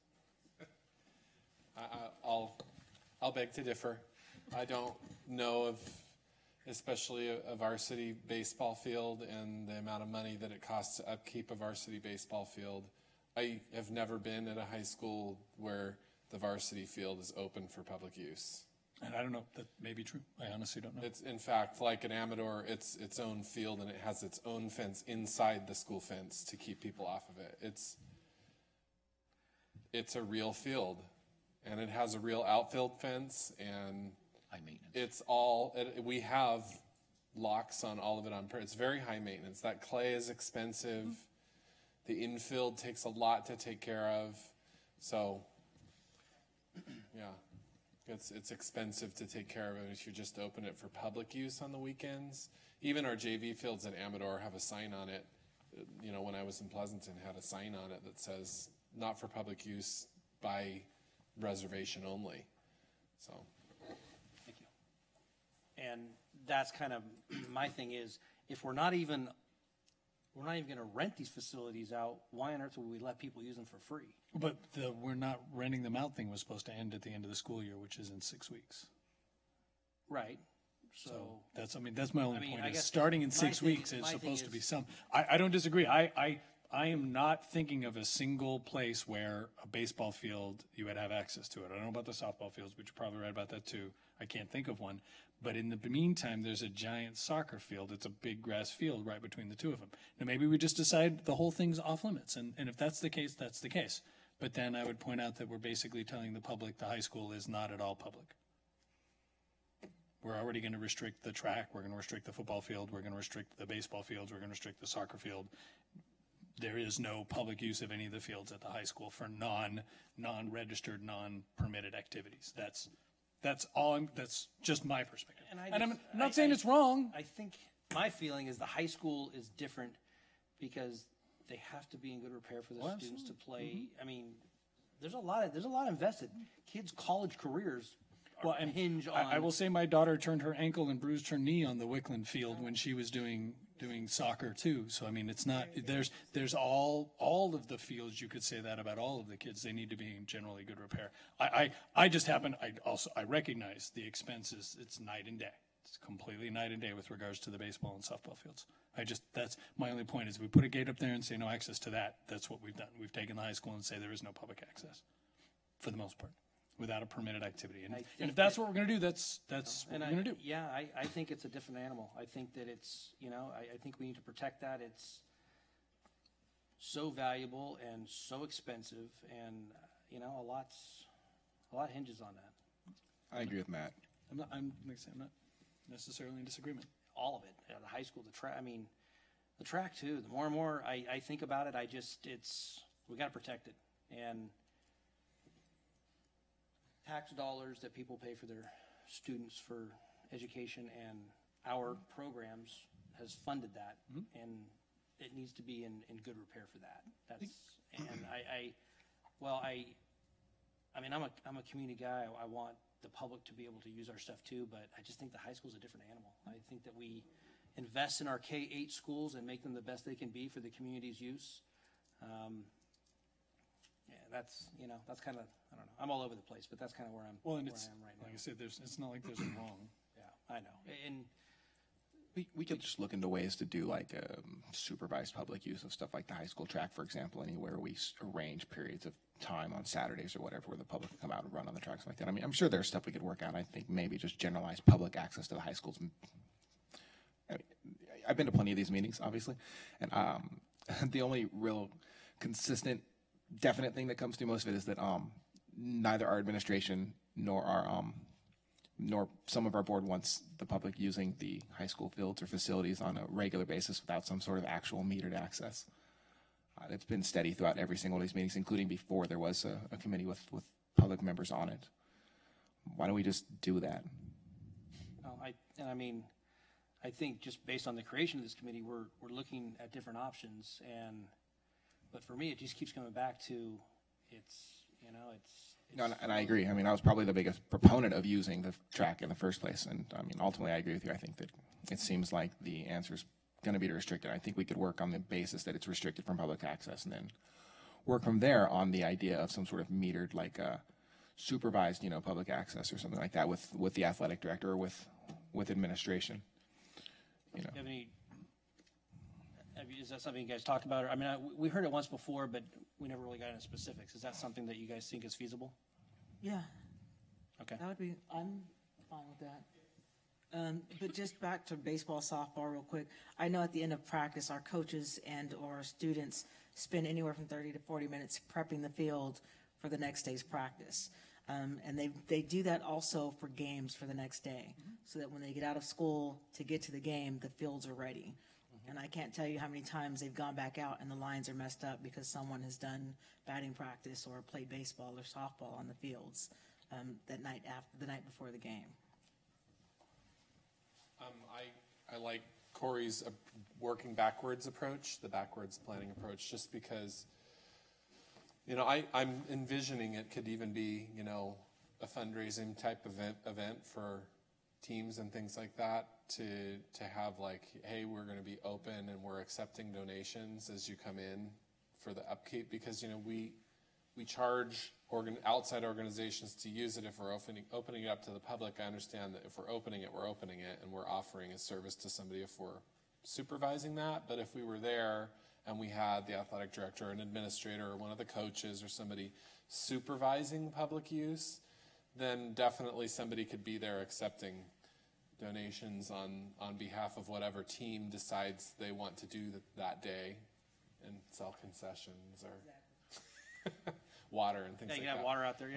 I'll beg to differ. I don't know of, especially a varsity baseball field and the amount of money that it costs to upkeep a varsity baseball field. I have never been at a high school where the varsity field is open for public use. And I don't know, that may be true. I honestly don't know. It's, in fact, like an Amador, it's its own field and it has its own fence inside the school fence to keep people off of it. It's a real field, and it has a real outfield fence, and High maintenance. it's all, we have locks on all of it it's very high maintenance. That clay is expensive. The infield takes a lot to take care of. So, yeah, it's expensive to take care of it if you just open it for public use on the weekends. Even our JV fields at Amador have a sign on it. You know, when I was in Pleasanton, had a sign on it that says, not for public use by reservation only. So. Thank you. And that's kind of, my thing is, if we're not even going to rent these facilities out, why on earth would we let people use them for free? But the we're not renting them out thing was supposed to end at the end of the school year, which is in 6 weeks. Right. So that's, that's my only point I is guess starting in my 6 thing- weeks is my thing supposed to be is- some. I don't disagree. I am not thinking of a single place where a baseball field, you would have access to it. I don't know about the softball fields, but you're probably right about that too. I can't think of one. But in the meantime, there's a giant soccer field. It's a big grass field right between the two of them. Now, maybe we just decide the whole thing's off limits. And if that's the case, that's the case. But then I would point out that we're basically telling the public the high school is not at all public. We're already going to restrict the track. We're going to restrict the football field. We're going to restrict the baseball fields. We're going to restrict the soccer field. There is no public use of any of the fields at the high school for non-registered, non-permitted activities. That's all. That's just my perspective. And I'm not saying it's wrong. I think my feeling is the high school is different because they have to be in good repair for the students to play. I mean, there's a lot invested. Kids' college careers hinge on. I will say my daughter turned her ankle and bruised her knee on the Wickland field when she was doing soccer too. So I mean, it's not there's all of the fields. You could say that about all of the kids. They need to be in generally good repair. I just happen I recognize the expenses. It's night and day. It's completely night and day with regards to the baseball and softball fields. That's my only point is if we put a gate up there and say no access to that, that's what we've done. We've taken the high school and say there is no public access for the most part without a permitted activity. And if that's what we're going to do, that's what we're going to do. Yeah, I think it's a different animal. I think that it's, I think we need to protect that. It's so valuable and so expensive, and, a lot hinges on that. I agree with Matt. Like I said, I'm not necessarily in disagreement. All of it, the high school, the track, the track too. The more and more I think about it, we got to protect it. And tax dollars that people pay for their students for education and our programs has funded that, and it needs to be in good repair for that. I'm a community guy. I want the public to be able to use our stuff too, but I just think the high school is a different animal. I think that we invest in our K-8 schools and make them the best they can be for the community's use. That's kind of, I don't know. I'm all over the place, but that's kind of where I am right now. Like I said, it's not like there's a wrong. Yeah, I know. And We could just look into ways to do like supervised public use of stuff like the high school track, for example, anywhere we arrange periods of time on Saturdays or whatever where the public can come out and run on the tracks like that. I'm sure there's stuff we could work out. I think maybe just generalized public access to the high schools. I've been to plenty of these meetings, obviously, and the only real consistent, definite thing that comes to most of it is that neither our administration nor some of our board wants the public using the high school fields or facilities on a regular basis without some sort of actual metered access. It's been steady throughout every single of these meetings, including before there was a committee with public members on it. Why don't we just do that? I think just based on the creation of this committee, we're looking at different options, but for me, it just keeps coming back to No, and I agree. I was probably the biggest proponent of using the track in the first place, and ultimately I agree with you. I think that it seems like the answer is going to be to restrict it. I think we could work on the basis that it's restricted from public access, and then work from there on the idea of some sort of metered, like supervised, public access or something like that with the athletic director or with administration. Is that something you guys talked about? We heard it once before, but we never really got into specifics. Is that something that you guys think is feasible? Yeah. Okay. I'm fine with that. But just back to baseball, softball real quick. I know at the end of practice, our coaches and or students spend anywhere from 30 to 40 minutes prepping the field for the next day's practice. And they do that also for games for the next day, so that when they get out of school to get to the game, the fields are ready. And I can't tell you how many times they've gone back out and the lines are messed up because someone has done batting practice or played baseball or softball on the fields the night before the game. I like Corey's working backwards approach, the backwards planning approach, just because, I'm envisioning it could even be, a fundraising type event for teams and things like that to have like, hey, we're going to be open and we're accepting donations as you come in for the upkeep, because, we charge outside organizations to use it if we're opening it up to the public. I understand that if we're opening it, and we're offering a service to somebody if we're supervising that. But if we were there and we had the athletic director or an administrator or one of the coaches or somebody supervising public use, then definitely somebody could be there accepting donations on behalf of whatever team decides they want to do that day and sell concessions or water and things like that. You can have water out there.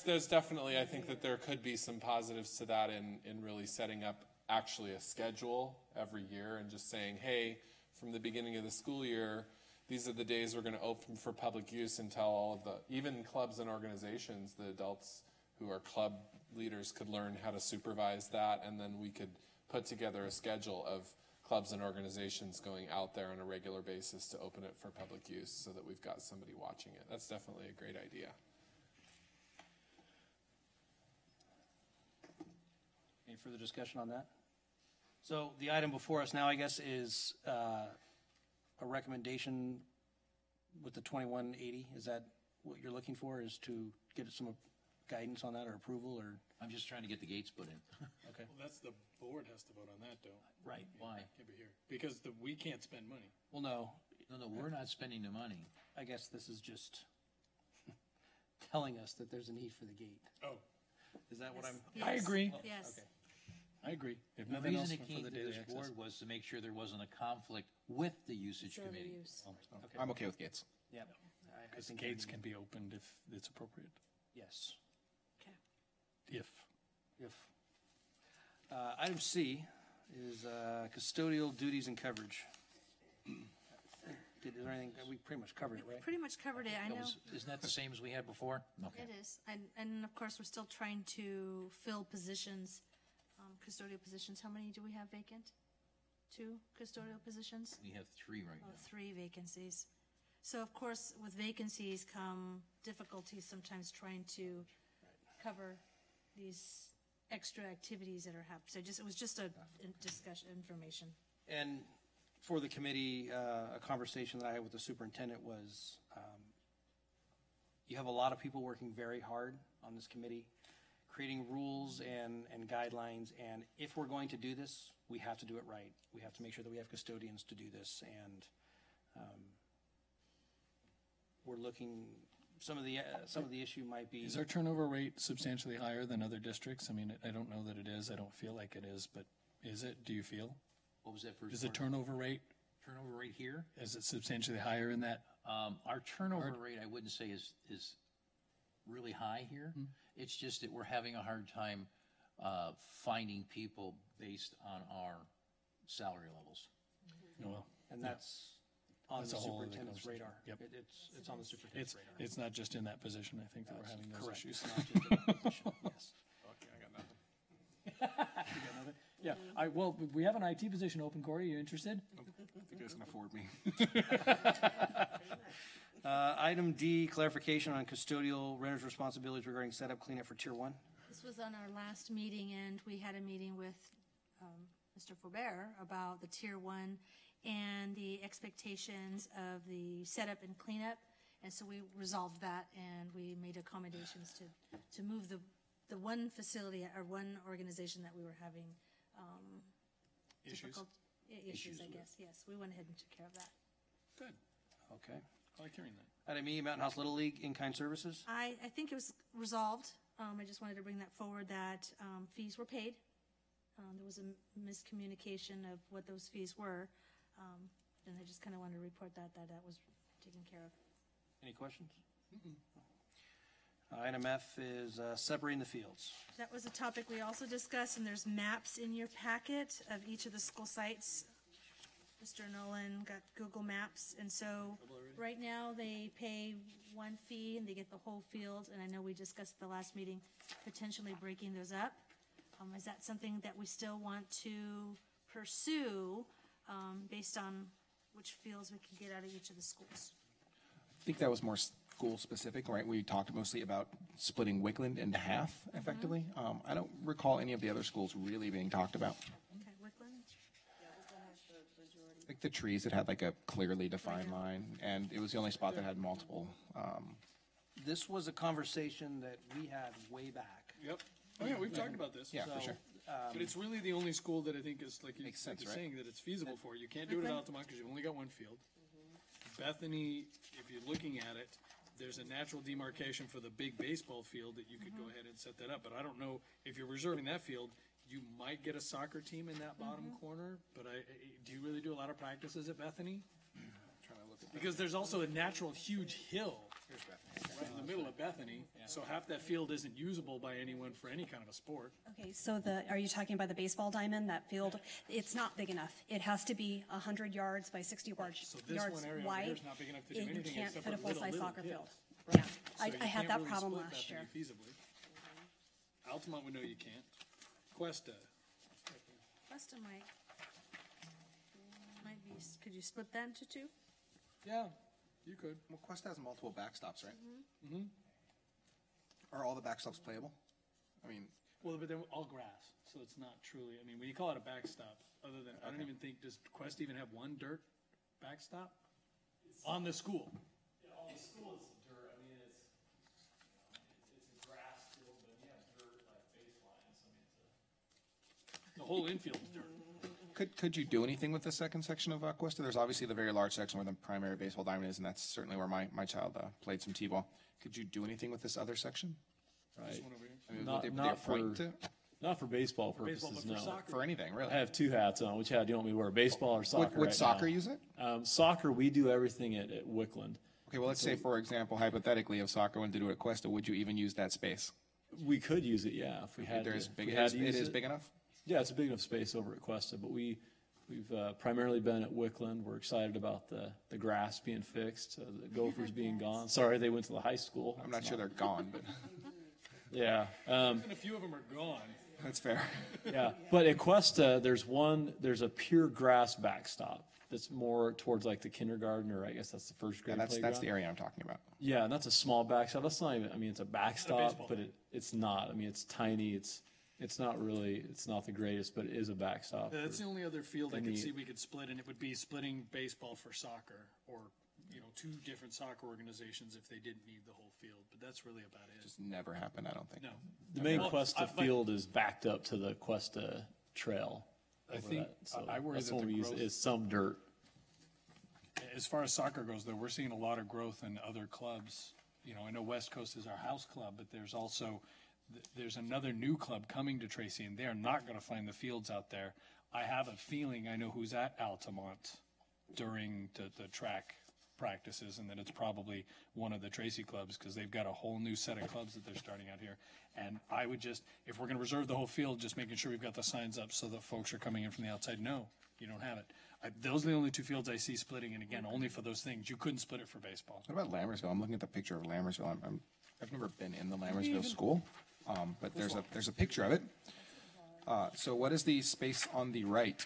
There's definitely, I think that there could be some positives to that in really setting up actually a schedule every year and just saying, hey, from the beginning of the school year, these are the days we're going to open for public use, and tell all of even clubs and organizations, the adults who are club leaders could learn how to supervise that, and then we could put together a schedule of clubs and organizations going out there on a regular basis to open it for public use so that we've got somebody watching it. That's definitely a great idea. Any further discussion on that? So the item before us now, I guess, is a recommendation with the 2180. Is that what you're looking for, is to get some guidance on that or approval or? I'm just trying to get the gates put in. Okay. Well, that's the board has to vote on that, though. Right. Why? Can't be here. Because we can't spend money. Well, no, No, we're not spending the money. I guess this is just telling us that there's a need for the gate. Oh, Is that what I'm? I agree. Yes. Okay. I agree. If The nothing else, reason it for came the to daily this access. board was to make sure there wasn't a conflict with the usage Facility committee. use. I'm okay with gates. Yep. Because the gates can be opened if it's appropriate. Yes, Okay. If. if. Item C is custodial duties and coverage. Is there anything, we pretty much covered it, right? Pretty much covered it, I know. Isn't that the same as we had before? Okay. It is, and of course, we're still trying to fill positions, custodial positions. How many do we have vacant? 2 custodial positions? We have 3 right Oh, now. 3 vacancies. So of course, with vacancies come difficulties sometimes trying to cover these extra activities that are happening. So it was just a discussion, information. And for the committee, a conversation that I had with the superintendent was, you have a lot of people working very hard on this committee, creating rules and guidelines, and if we're going to do this, we have to do it right. We have to make sure that we have custodians to do this, and we're looking, some of the issue might be. Is our turnover rate substantially higher than other districts? I mean, I don't know that it is. I don't feel like it is, but is it? Do you feel? What was that first? Is the part? turnover rate, Turnover rate here? is it substantially higher in that? Our turnover rate, I wouldn't say is really high here. It's just that we're having a hard time finding people based on our salary levels. Well, And that's on the That's a whole other superintendent's conversation. radar. Yep. It's on the superintendent's radar. it's not just in that position. I think that we're having those Correct. issues. It's not just in that position, yes. Okay, I got nothing. Yeah, well, we have an IT position open, Corey. You interested? I think you guys can afford me. Item D, clarification on custodial renters' responsibilities regarding setup cleanup for Tier 1. This was on our last meeting, and we had a meeting with Mr. Faubert about the Tier 1 and the expectations of the setup and cleanup. And so we resolved that, and we made accommodations to move the one facility or one organization that we were having Issues? difficult issues, I guess. Yes, we went ahead and took care of that. Good. Okay. I like hearing that. Item E, Mountain House Little League in-kind services. I think it was resolved. I just wanted to bring that forward, that fees were paid. There was a miscommunication of what those fees were. And I just kind of wanted to report that was taken care of. Any questions? Item F is separating the fields. That was a topic we also discussed, and there's maps in your packet of each of the school sites. Mr. Nolan got Google Maps, and so right now they pay one fee and they get the whole field. And I know we discussed at the last meeting, potentially breaking those up. Is that something that we still want to pursue based on which fields we can get out of each of the schools? I think that was more school-specific, right? We talked mostly about splitting Wickland into half effectively. I don't recall any of the other schools really being talked about. Okay, Wickland? I think the trees, it had like a clearly defined line, and it was the only spot that had multiple. This was a conversation that we had way back. Yep. Oh, yeah, we've talked about this. Yeah, for sure. But it's really the only school that I think is, like Makes you're sense, right? saying, that it's feasible for. You can't do it at Altamont because you've only got one field. Bethany, if you're looking at it, there's a natural demarcation for the big baseball field that you could go ahead and set that up. But I don't know, if you're reserving that field, you might get a soccer team in that bottom corner. But do you really do a lot of practices at Bethany? Because there's also a natural huge hill right in the middle of Bethany, so half that field isn't usable by anyone for any kind of a sport. Okay, so are you talking about the baseball diamond, that field? It's not big enough. It has to be 100 yards by 60 So this yards one area over wide. here is not big enough to do You anything can't except fit a for little full-size soccer hits. field. Right. Yeah, So you I had can't that really problem split last year. Bethany feasibly. Altamont, we know you can't. Cuesta, Weston might be, could you split that into 2? yeah, you could. Well, Quest has multiple backstops, right? Mm-hmm. Are all the backstops playable? I mean, Well, but they're all grass, so it's not truly, I mean, when you call it a backstop, other than, I don't even think, does Quest even have one dirt backstop? On the school? Yeah, all the school is dirt. I mean, it's a grass field The whole infield is dirt. Could you do anything with the second section of Cuesta? There's obviously the very large section where the primary baseball diamond is, and that's certainly where my child played some t-ball. Could you do anything with this other section? Right. I mean, Not- would not they point for- to? Not for baseball Baseball, purposes, but for no. soccer. For anything, really? I have two hats on. Which hat do you want me to wear, baseball or soccer? Would right soccer now? use it? Soccer, we do everything at Wickland. Okay, well, let's say, for example, hypothetically, if soccer wanted to do it at Cuesta, would you even use that space? We could use it, yeah, if we had to. There's If big, we it had is, to use it is big enough? Yeah, it's a big enough space over at Cuesta, but we've primarily been at Wickland. We're excited about the grass being fixed, the Gophers being gone. Sorry, they went to the high school. I'm not sure they're gone, but Yeah. And a few of them are gone. that's fair. Yeah, but at Cuesta, there's a pure grass backstop that's more towards like the kindergarten, or I guess that's the first Yeah, grade that's playground. the area I'm talking about. Yeah, and that's a small backstop. That's not even, I mean, it's a backstop, baseball but it's not. I mean, it's tiny. It's not really, it's not the greatest, but it is a backstop. That's the only other field I They could need- see we could split, and it would be splitting baseball for soccer, or, two different soccer organizations if they didn't need the whole field, but that's really about it. It's never happened, I don't think. No. The main Well, Cuesta but- field is backed up to the Cuesta trail. I over think- that, so I worry that's that when the we use growth- is some dirt. As far as soccer goes, though, we're seeing a lot of growth in other clubs. I know West Coast is our house club, but there's also, there's another new club coming to Tracy, and they're not going to find the fields out there. I have a feeling I know who's at Altamont during the track practices, and then it's probably one of the Tracy clubs, because they've got a whole new set of clubs that they're starting out here. And I would just, if we're going to reserve the whole field, just making sure we've got the signs up so that folks are coming in from the outside. No, you don't have it. Those are the only two fields I see splitting, and again, only for those things. You couldn't split it for baseball. What about Lammersville? I'm looking at the picture of Lammersville. I've never been in the Lammersville school, but there's a picture of it. So what is the space on the right?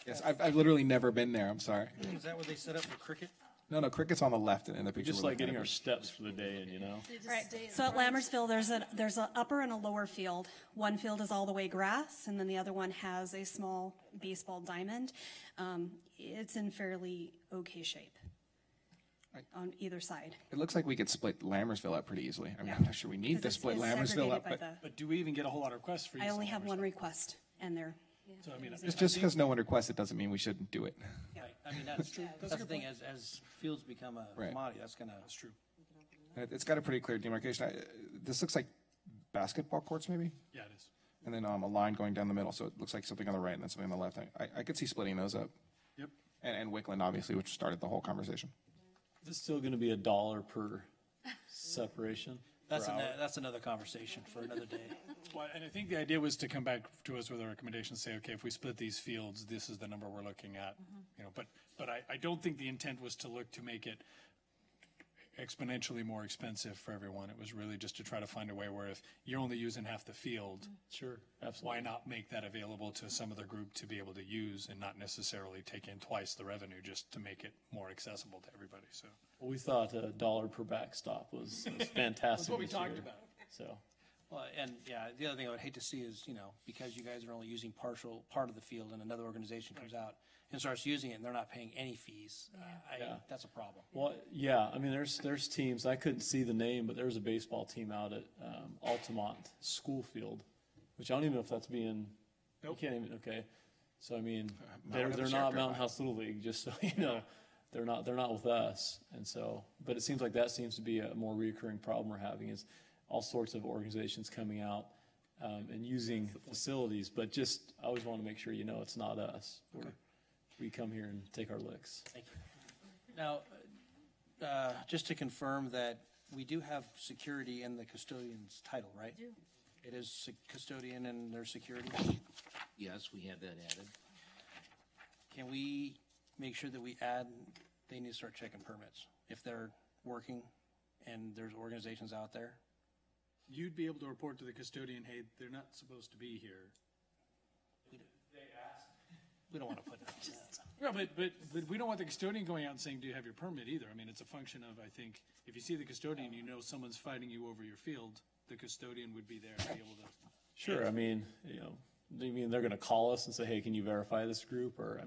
Yes, I've literally never been there. I'm sorry. Is that what they set up for cricket? No, cricket's on the left in the picture. Just we're like looking getting at. our steps for the day in, Right. So at Lammersville, there's an upper and a lower field. One field is all the way grass, and then the other one has a small baseball diamond. It's in fairly okay shape on either side. It looks like we could split Lammersville up pretty easily. I mean, I'm not sure we need to Because split it's Lammersville segregated up, by but the- But do we even get a whole lot of requests for use I of only have one Lammersville? request, and they're, So, I mean, it's just because no one requests it doesn't mean we shouldn't do it. Right, I mean, that's true. That's the thing, as fields become a Right. commodity, that's gonna. That's true. It's got a pretty clear demarcation. This looks like basketball courts, maybe? Yeah, it is. And then a line going down the middle, so it looks like something on the right and then something on the left. I could see splitting those up. Yep. And Wickland, obviously, which started the whole conversation. Is it still going to be $1 per separation? That's per hour? that's another conversation for another day. Well, and I think the idea was to come back to us with a recommendation, say, okay, if we split these fields, this is the number we're looking at. But I don't think the intent was to look to make it exponentially more expensive for everyone. It was really just to try to find a way where if you're only using half the field, Sure, absolutely. why not make that available to some other group to be able to use and not necessarily take in twice the revenue, just to make it more accessible to everybody, so. Well, we thought $1 per backstop was fantastic. That's what we this talked year. about. So, Well, and yeah, the other thing I would hate to see is, because you guys are only using part of the field and another organization comes out and starts using it and they're not paying any fees, that's a problem. well, yeah, I mean, there's teams, I couldn't see the name, but there's a baseball team out at Altamont School Field, which I don't even know if that's being, Nope. you can't even, okay. So, I mean, Mountain they're Sheriff not Drive. Mountain House Little League, just so you know. They're not with us. And so, but it seems like that seems to be a more reoccurring problem we're having is all sorts of organizations coming out and using facilities, but just, I always want to make sure it's not us. We come here and take our licks. Thank you. Now, just to confirm that we do have security in the custodian's title, right? We do. It is custodian and their security? Yes, we have that added. Can we make sure that we add, they need to start checking permits if they're working and there's organizations out there? You'd be able to report to the custodian, hey, they're not supposed to be here. We don't want to put it. Yeah, but we don't want the custodian going out and saying, do you have your permit either? I mean, it's a function of, I think, if you see the custodian, someone's fighting you over your field, the custodian would be there to be able to. Sure, I mean, they're going to call us and say, hey, can you verify this group? Or,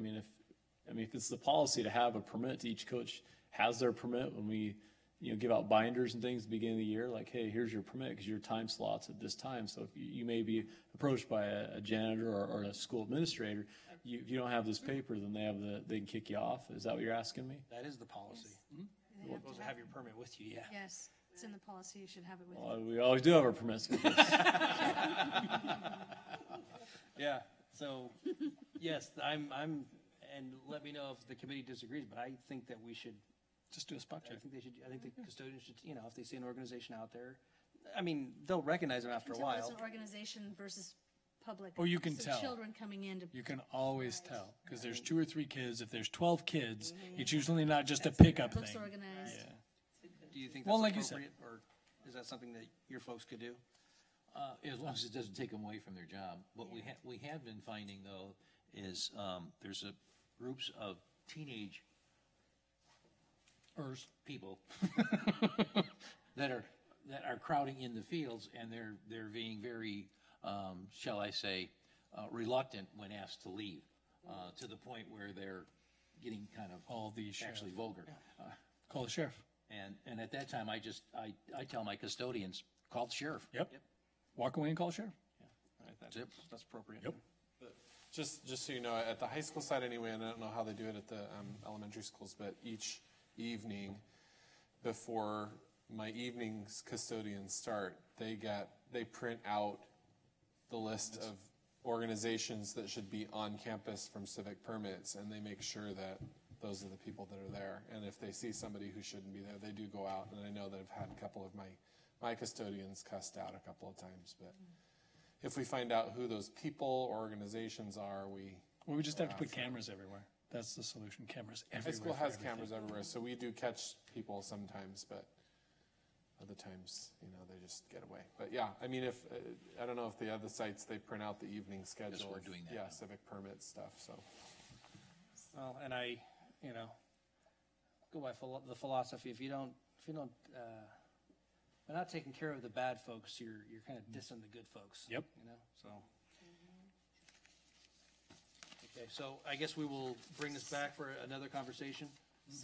if it's the policy to have a permit, each coach has their permit when we give out binders and things at the beginning of the year, like, hey, here's your permit, because your time slot's at this time. So if you may be approached by a janitor or a school administrator, if you don't have this paper, then they can kick you off. Is that what you're asking me? That is the policy. You're supposed to have your permit with you, yeah. Yes, it's in the policy, you should have it with you. Well, we always do have our permits. Yeah, so, yes, I'm, and let me know if the committee disagrees, but I think that we should, Just do a spot check. I think the custodians should, if they see an organization out there, I mean, they'll recognize them after a Until it's while. an organization versus public. Oh, you can so tell. Children coming in to. You can always tell, because there's 2 or 3 kids. If there's 12 kids, it's usually not just a pickup Looks thing. organized. Yeah. Do you think Well, that's like you said. appropriate, or is that something that your folks could do? As long as it doesn't take them away from their job. What we have been finding, though, is there's groups of teenage people that are crowding in the fields, and they're being very, shall I say, reluctant when asked to leave, to the point where they're getting kind of All the actually vulgar. Call the sheriff. And at that time, I tell my custodians, call the sheriff. Yep. Walk away and call the sheriff. All right, That's it. That's appropriate. Yep. Just so you know, at the high school side anyway, and I don't know how they do it at the elementary schools, but each evening before my evening's custodians start, they print out the list of organizations that should be on campus from civic permits, and they make sure that those are the people that are there. And if they see somebody who shouldn't be there, they do go out. And I know that I've had a couple of my custodians cussed out a couple of times, but if we find out who those people or organizations are, We just have to put cameras everywhere. That's the solution. Cameras everywhere. high school for has everything. cameras everywhere, so we do catch people sometimes, but other times, they just get away. But yeah, I mean, if I don't know if the other sites, they print out the evening schedule. we're doing that Yeah, now. civic permit stuff. So Well, and I, go by the philosophy, if you're not taking care of the bad folks, you're kind of dissing the good folks. Yep. So. Okay, so I guess we will bring this back for another conversation.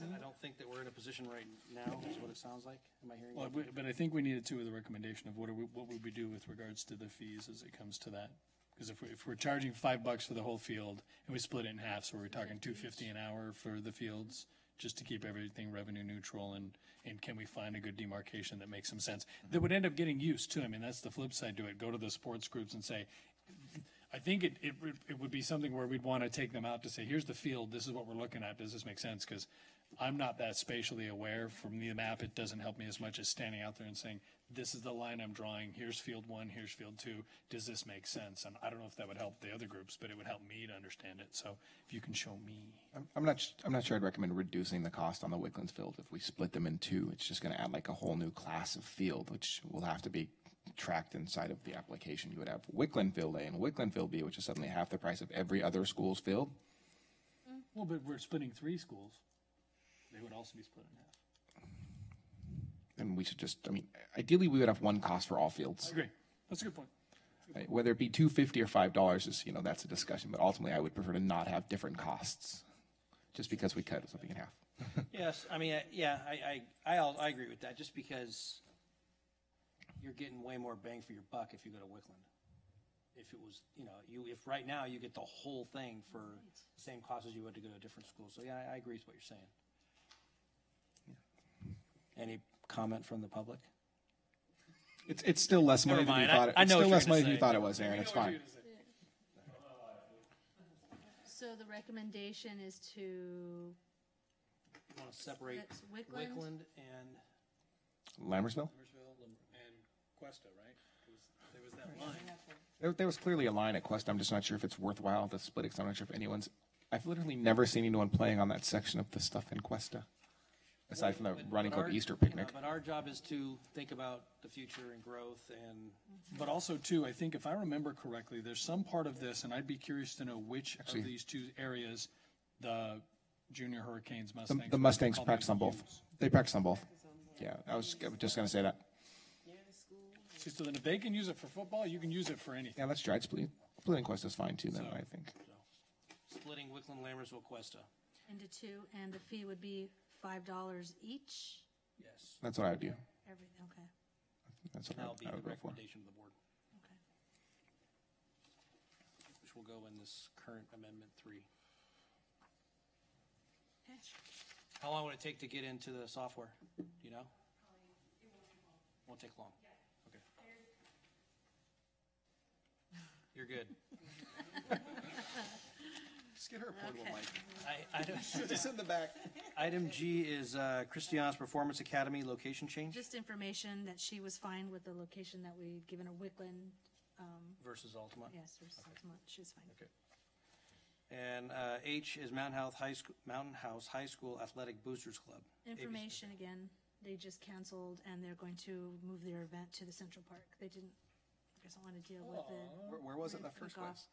I don't think that we're in a position right now, is what it sounds like. Am I hearing Well, you? but I think we needed to with the recommendation of what would we do with regards to the fees as it comes to that? Because if we're charging $5 for the whole field and we split it in half, so we're talking $2.50 an hour for the fields, just to keep everything revenue neutral, and can we find a good demarcation that makes some sense? That would end up getting used too. I mean, that's the flip side to it. Go to the sports groups and say, I think it would be something where we'd want to take them out to say, here's the field, this is what we're looking at, does this make sense? Because I'm not that spatially aware. From the map, it doesn't help me as much as standing out there and saying, this is the line I'm drawing, here's field 1, here's field 2, does this make sense? And I don't know if that would help the other groups, but it would help me to understand it. So if you can show me. I'm not sure I'd recommend reducing the cost on the Wicklands field. If we split them in 2, it's just going to add like a whole new class of field, which will have to be tracked inside of the application. You would have Wickland Field A and Wickland Field B, which is suddenly half the price of every other school's field. Well, but we're splitting 3 schools. They would also be split in half. And we should just, ideally we would have one cost for all fields. I agree. That's a good point. Right? Whether it be $2.50 or $5 is, that's a discussion, but ultimately I would prefer to not have different costs just because we cut something in half. Yes, I agree with that, just because you're getting way more bang for your buck if you go to Wickland. If it was, if right now you get the whole thing for the same cost as you would to go to a different school. So yeah, I agree with what you're saying. Any comment from the public? It's still less money Never than you mind. thought. I It's know still what less you're money gonna than you say. thought it was, Aaron. It's fine. So the recommendation is to, You want to separate That's Wickland? Wickland and Lambersville? And Cuesta, right? There was that line. There was clearly a line at Quest. I'm just not sure if it's worthwhile to split it, 'cause I'm not sure if anyone's. I've literally never seen anyone playing on that section of the stuff in Cuesta, aside from the Running Club Easter picnic. But our job is to think about the future and growth and. But also, too, I think if I remember correctly, there's some part of this, and I'd be curious to know which Actually- of these 2 areas the Junior Hurricanes, Mustangs. The Mustangs call practice them on both. use. They practice on both. Yeah, I was just going to say that. See, so then if they can use it for football, you can use it for anything. Yeah, let's try it. Splitting Quest is fine too, then, So- I think. Splitting Wickland, Lambersville, Cuesta. into 2, and the fee would be $5 each? Yes. That's what I would do. Everything, okay, That's what That'll be I the would go for. recommendation of the board, okay. which will go in this current amendment 3. Okay. How long would it take to get into the software? Do you know? Won't take long. Okay. You're good. Just get her a portable Okay. Just in the back. Item G is Christiana's Performance Academy location change Just information that she was fine with the location that we'd given her, Wickland, versus Altamont. yes, versus Altamont, she was fine. Okay. And H is Mountain House High School Athletic Boosters Club. Information again, they just canceled and they're going to move their event to the Central Park. They didn't, I guess I want to deal with the. Where was it in the first kickoff. place?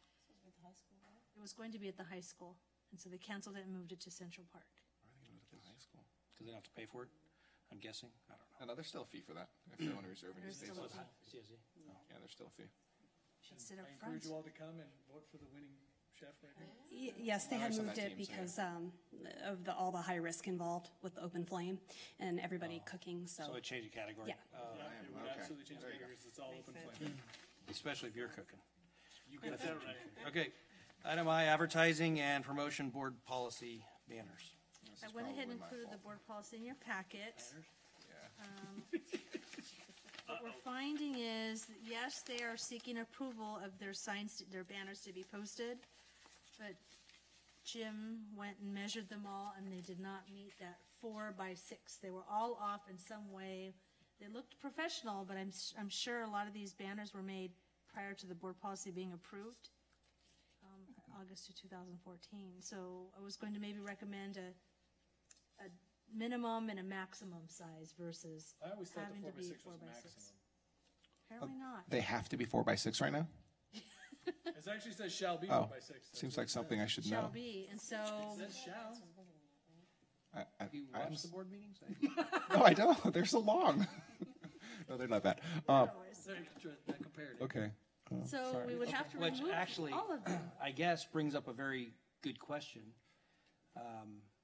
It was going to be at the high school, and so they canceled it and moved it to Central Park. High school. Because they don't have to pay for it, I'm guessing. I don't know. No, there's still a fee for that if they want to reserve any There's space. still a fee. CSE? No. Yeah, there's still a fee. Should sit up I front. encourage you all to come and vote for the winning chef right now. Yes, they had Ours on moved that it team, so because of all the high risk involved with the open flame and everybody cooking, so. So it changed the category? Yeah. It would okay. absolutely change categories, it's all open flame. Especially if you're cooking. You got that right. Okay. Item I, Advertising and Promotion Board Policy Banners. I went ahead and included the board policy in your packet. What we're finding is, that, yes, they are seeking approval of their signs, their banners to be posted, but Jim went and measured them all, and they did not meet that 4 by 6. They were all off in some way. They looked professional, but I'm sure a lot of these banners were made prior to the board policy being approved, August of 2014. So I was going to maybe recommend a minimum and a maximum size versus I always thought the having 4 to by be 6 4 was by 6. maximum. Apparently not. They have to be 4 by 6 right now? It actually says shall be Oh, 4 by 6. That's seems what like it something I says. should Shall know. be, and so, It says shall. Have you watched the board meetings? No, I don't. They're so long. No, they're not bad. That compared. Okay. so we would have to Which remove actually, all of them. I guess, brings up a very good question.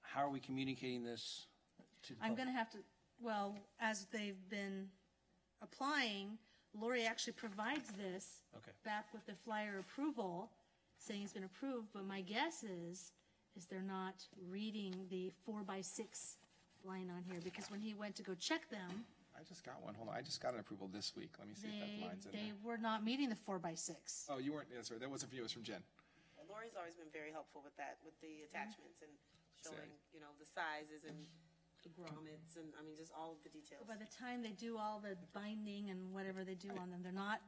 How are we communicating this to the I'm public? gonna have to, well, as they've been applying, Lori actually provides this Okay. back with the flyer approval, saying it's been approved, but my guess is they're not reading the 4 by 6 line on here, because when he went to go check them, I just got one. Hold on. I just got an approval this week. Let me see if that line's in they there. were not meeting the 4 by 6. Oh, you weren't. Yeah, sorry. That wasn't from you. It was from Jen. Lori's always been very helpful with that, with the attachments and showing, you know, the sizes and the grommets and, I mean, just all of the details. By the time they do all the binding and whatever they do on them, they're not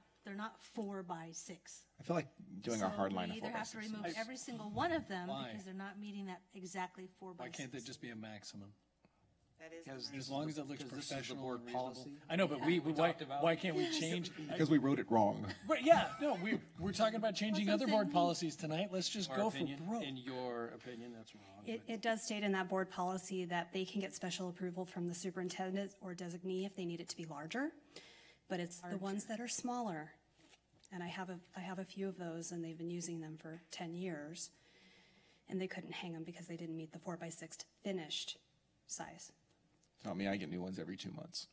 4 by 6. I feel like doing a hard line So of we 4 either by have to 6. remove every single one of them Why? because they're not meeting that exactly 4 by Why 6. can't they just be a maximum? That is. Because As long as it looks because this is the professional board and reasonable. policy. I know, but why can't we change? Because we wrote it wrong. But yeah, no, we're talking about changing That's other what I'm board saying. policies tonight. Let's just Our go opinion, for broke. in your opinion, that's wrong. It does state in that board policy that they can get special approval from the superintendent or designee if they need it to be larger, but it's the ones that are smaller. And I have a few of those, and they've been using them for 10 years, and they couldn't hang them because they didn't meet the 4 by 6 finished size. Tell me, I get new ones every 2 months.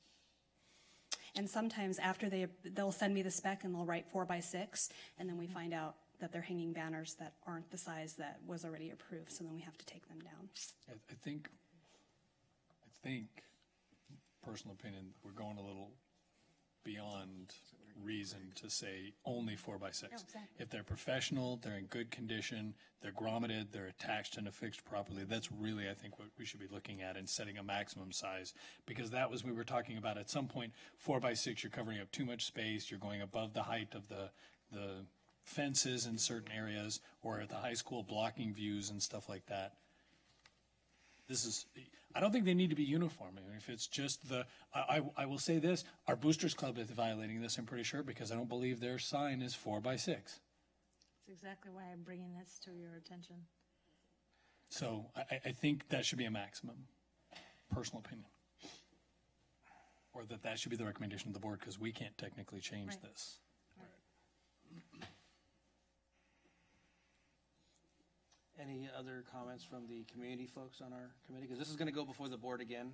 And sometimes after they'll send me the spec and they'll write 4 by 6, and then we find out that they're hanging banners that aren't the size that was already approved, so then we have to take them down. I think, personal opinion, we're going a little beyond reason to say only 4 by 6. No, exactly. If they're professional, they're in good condition, they're grommeted, they're attached and affixed properly, that's really, I think, what we should be looking at and setting a maximum size. Because that was, we were talking about at some point, 4 by 6, you're covering up too much space, you're going above the height of the fences in certain areas, or at the high school blocking views and stuff like that. I don't think they need to be uniform. I mean, if it's just I will say this, our Boosters Club is violating this, I'm pretty sure, because I don't believe their sign is 4 by 6. That's exactly why I'm bringing this to your attention. So I think that should be a maximum, personal opinion. Or that should be the recommendation of the board, because we can't technically change Right. this. Any other comments from the community folks on our committee? Because this is going to go before the board again.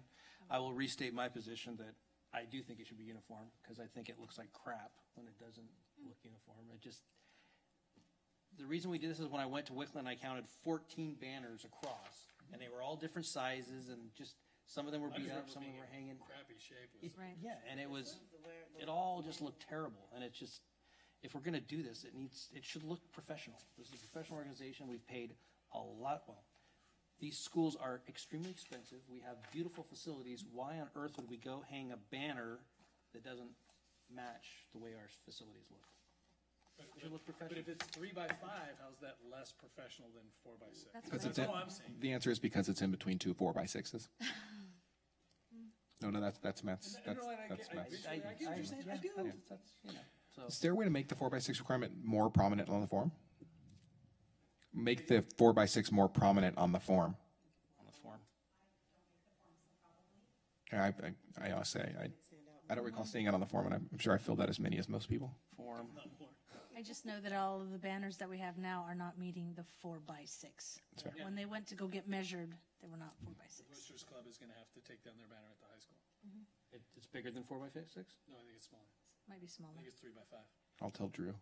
I will restate my position that I do think it should be uniform, because I think it looks like crap when it doesn't look uniform. The reason we did this is when I went to Wickland, I counted 14 banners across, and they were all different sizes, and just, some of them were beat up, some of them were hanging. Crappy shape. Right. Yeah, and it all just looked terrible, and it's just, if we're gonna do this, it should look professional. This is a professional organization, we've paid a lot, these schools are extremely expensive, we have beautiful facilities, why on earth would we go hang a banner that doesn't match the way our facilities look? It should look professional. But if it's 3 by 5, how's that less professional than 4 by 6? That's That's all I'm saying. The answer is because it's in between two 4x6s. No, that's Matt's. That's Matt's. I get what you're saying. I do. Is there a way to make the 4x6 requirement more prominent on the form? Make the 4x6 more prominent on the form. On the form. I honestly, I don't recall seeing it on the form, and I'm sure I filled out as many as most people. Form. I just know that all of the banners that we have now are not meeting the 4x6. When they went to go get measured, they were not 4x6. Boosters Club is going to have to take down their banner at the high school. It's bigger than 4 by 6? No, I think it's smaller. Might be I smaller. think it's 3 by 5. I'll tell Drew.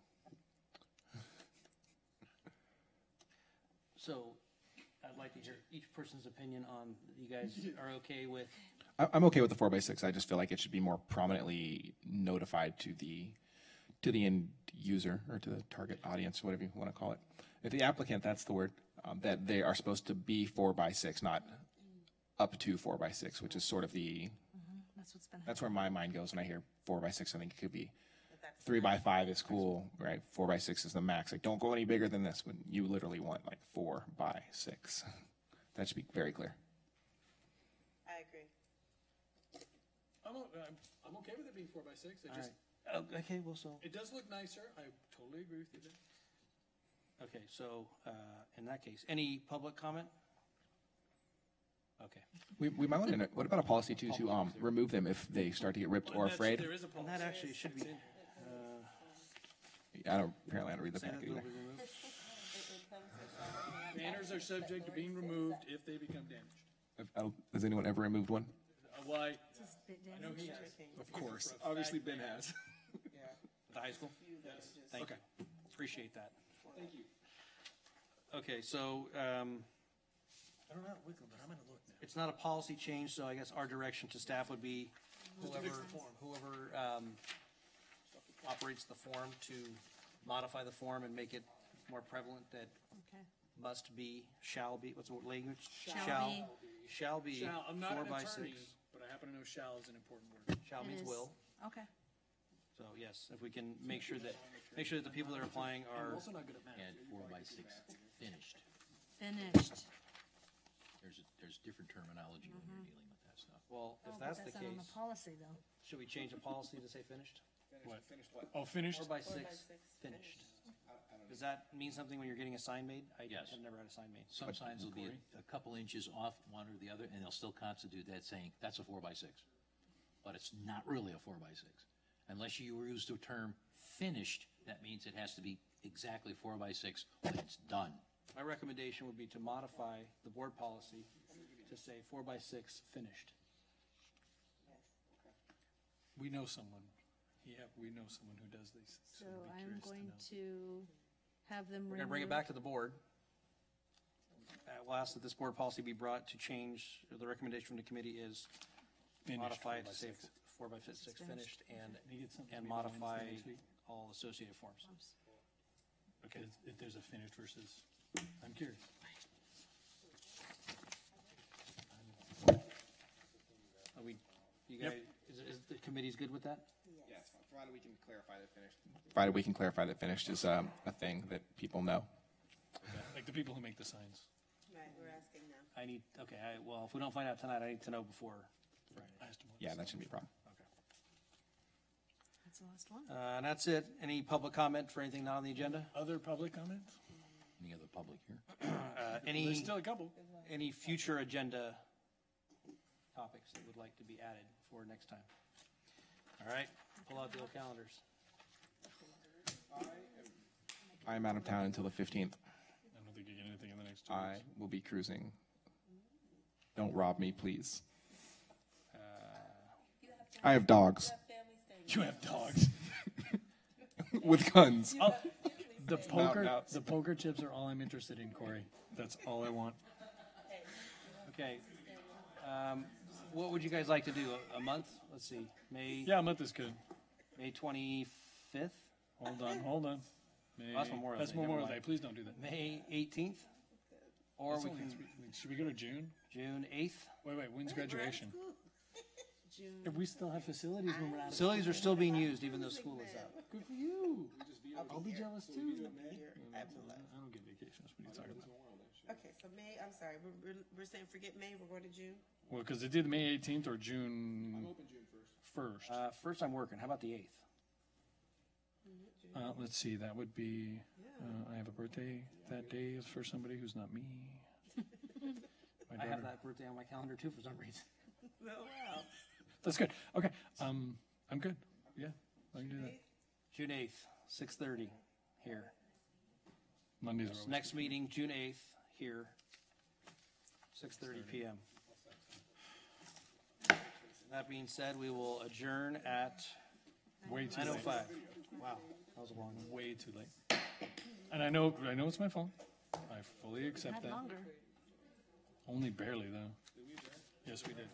So, I'd like to hear each person's opinion on, you guys are okay with? I'm okay with the 4x6. I just feel like it should be more prominently notified to the end user or to the target audience, whatever you want to call it. If the applicant, that's the word, that they are supposed to be 4x6, not up to 4x6, which is sort of that's where my mind goes when I hear 4x6. I think it could be 3 by 5 is cool, right? 4 by 6 is the max. Like, don't go any bigger than this when you literally want like 4 by 6. That should be very clear. I agree. I'm okay with it being 4 by 6. Okay, well, so. It does look nicer. I totally agree with you there. Okay, so, in that case, any public comment? Okay. We might want to, what about a policy too, to remove them if they start to get ripped or afraid? There is a policy. And that actually should be. Apparently I don't read the Say back that either. will be removed? Banners are subject to being removed if they become damaged. Has anyone ever removed one? Why? I know he has. Of course. Obviously, Ben has. The high school? Yes. Thank you. Appreciate that. Thank you. Okay, so, I don't know how to wiggle, but I'm going to look now. it's not a policy change, so I guess our direction to staff would be whoever operates the form to modify the form and make it more prevalent that Okay. must be, shall be, what's the word, language? Shall be. Shall be I'm not 4 an by attorney, 6. but I happen to know shall is an important word. Shall It means is. will. Okay. So yes, if we can make sure that the people that are applying I'm are, also not good at math. And 4 by 6 finished. Finished. There's different terminology when you're dealing with that stuff. well, if Oh, but that's the not on case, the policy, though. should we change the policy to say finished? What? Oh, finished? 4 by 6, finished. Does that mean something when you're getting a sign made? Yes. I've never had a sign made. Some signs will be a couple inches off one or the other, and they'll still constitute that saying, that's a 4 by 6. But it's not really a 4 by 6. Unless you use the term finished, that means it has to be exactly 4 by 6 when it's done. My recommendation would be to modify the board policy to say 4 by 6 finished. We know someone. Yeah, we know someone who does these. So we'd be I'm curious going know. to have them We're gonna bring it back to the board. We'll ask that this board policy be brought to change, the recommendation from the committee is Finished modify 4 it by to say 6. 4 by 6 finished and Can you get something and to me by modify Wednesday next week? all associated forms. Okay. If there's a finished versus, I'm curious. Are we, you guys, is the committee's good with that? Yes, provided we can clarify that finished. Provided we can clarify that finished is a thing that people know. Like the people who make the signs. Right, we're asking now. I need, okay, well, if we don't find out tonight, I need to know before Friday. I asked them what Yeah, that shouldn't be a problem. That's the last one. And that's it. Any public comment for anything not on the agenda? Other public comment? Any other public here? There's Any, still a couple. any future agenda topics that would like to be added for next time? All right, pull out the old calendars. I am out of town until the 15th. I don't think think you get anything in the next 2 I weeks. will be cruising. Don't rob me, please. I have dogs You have dogs. with guns. Oh, the poker, no. the poker chips are all I'm interested in, Corey. That's all I want. Okay. What would you guys like to do? A month? Let's see. Yeah, a month is good. May 25th? Hold on. May, That's Memorial That's Day, never Memorial Day. mind. Please don't do that. May 18th? Or That's we only can, 3 weeks. Should we go to June? June 8th? Wait, when's graduation? If we still have facilities when we're out of Facilities are still being used even though school is out. Good for you. I'll be jealous too. I don't get vacations. What are you talking about? Okay, so May, I'm sorry, we're saying forget May, we're going to June? Well, because it did May 18th or June. I'm open June 1st. First I'm working. How about the 8th? Let's see. That would be. I have a birthday that day for somebody who's not me. I have that birthday on my calendar too for some reason. Oh, wow. That's good. Okay. I'm good. Yeah, I can do that. June 8th, 6:30 here. Mondays are always Next meeting, June 8th, here, 6:30 p.m. That being said, we will adjourn at way too late. 9:05. Wow, that was a long one. Way too late. And I know it's my fault. I fully accept Had that. longer. Only barely though. Yes, we did.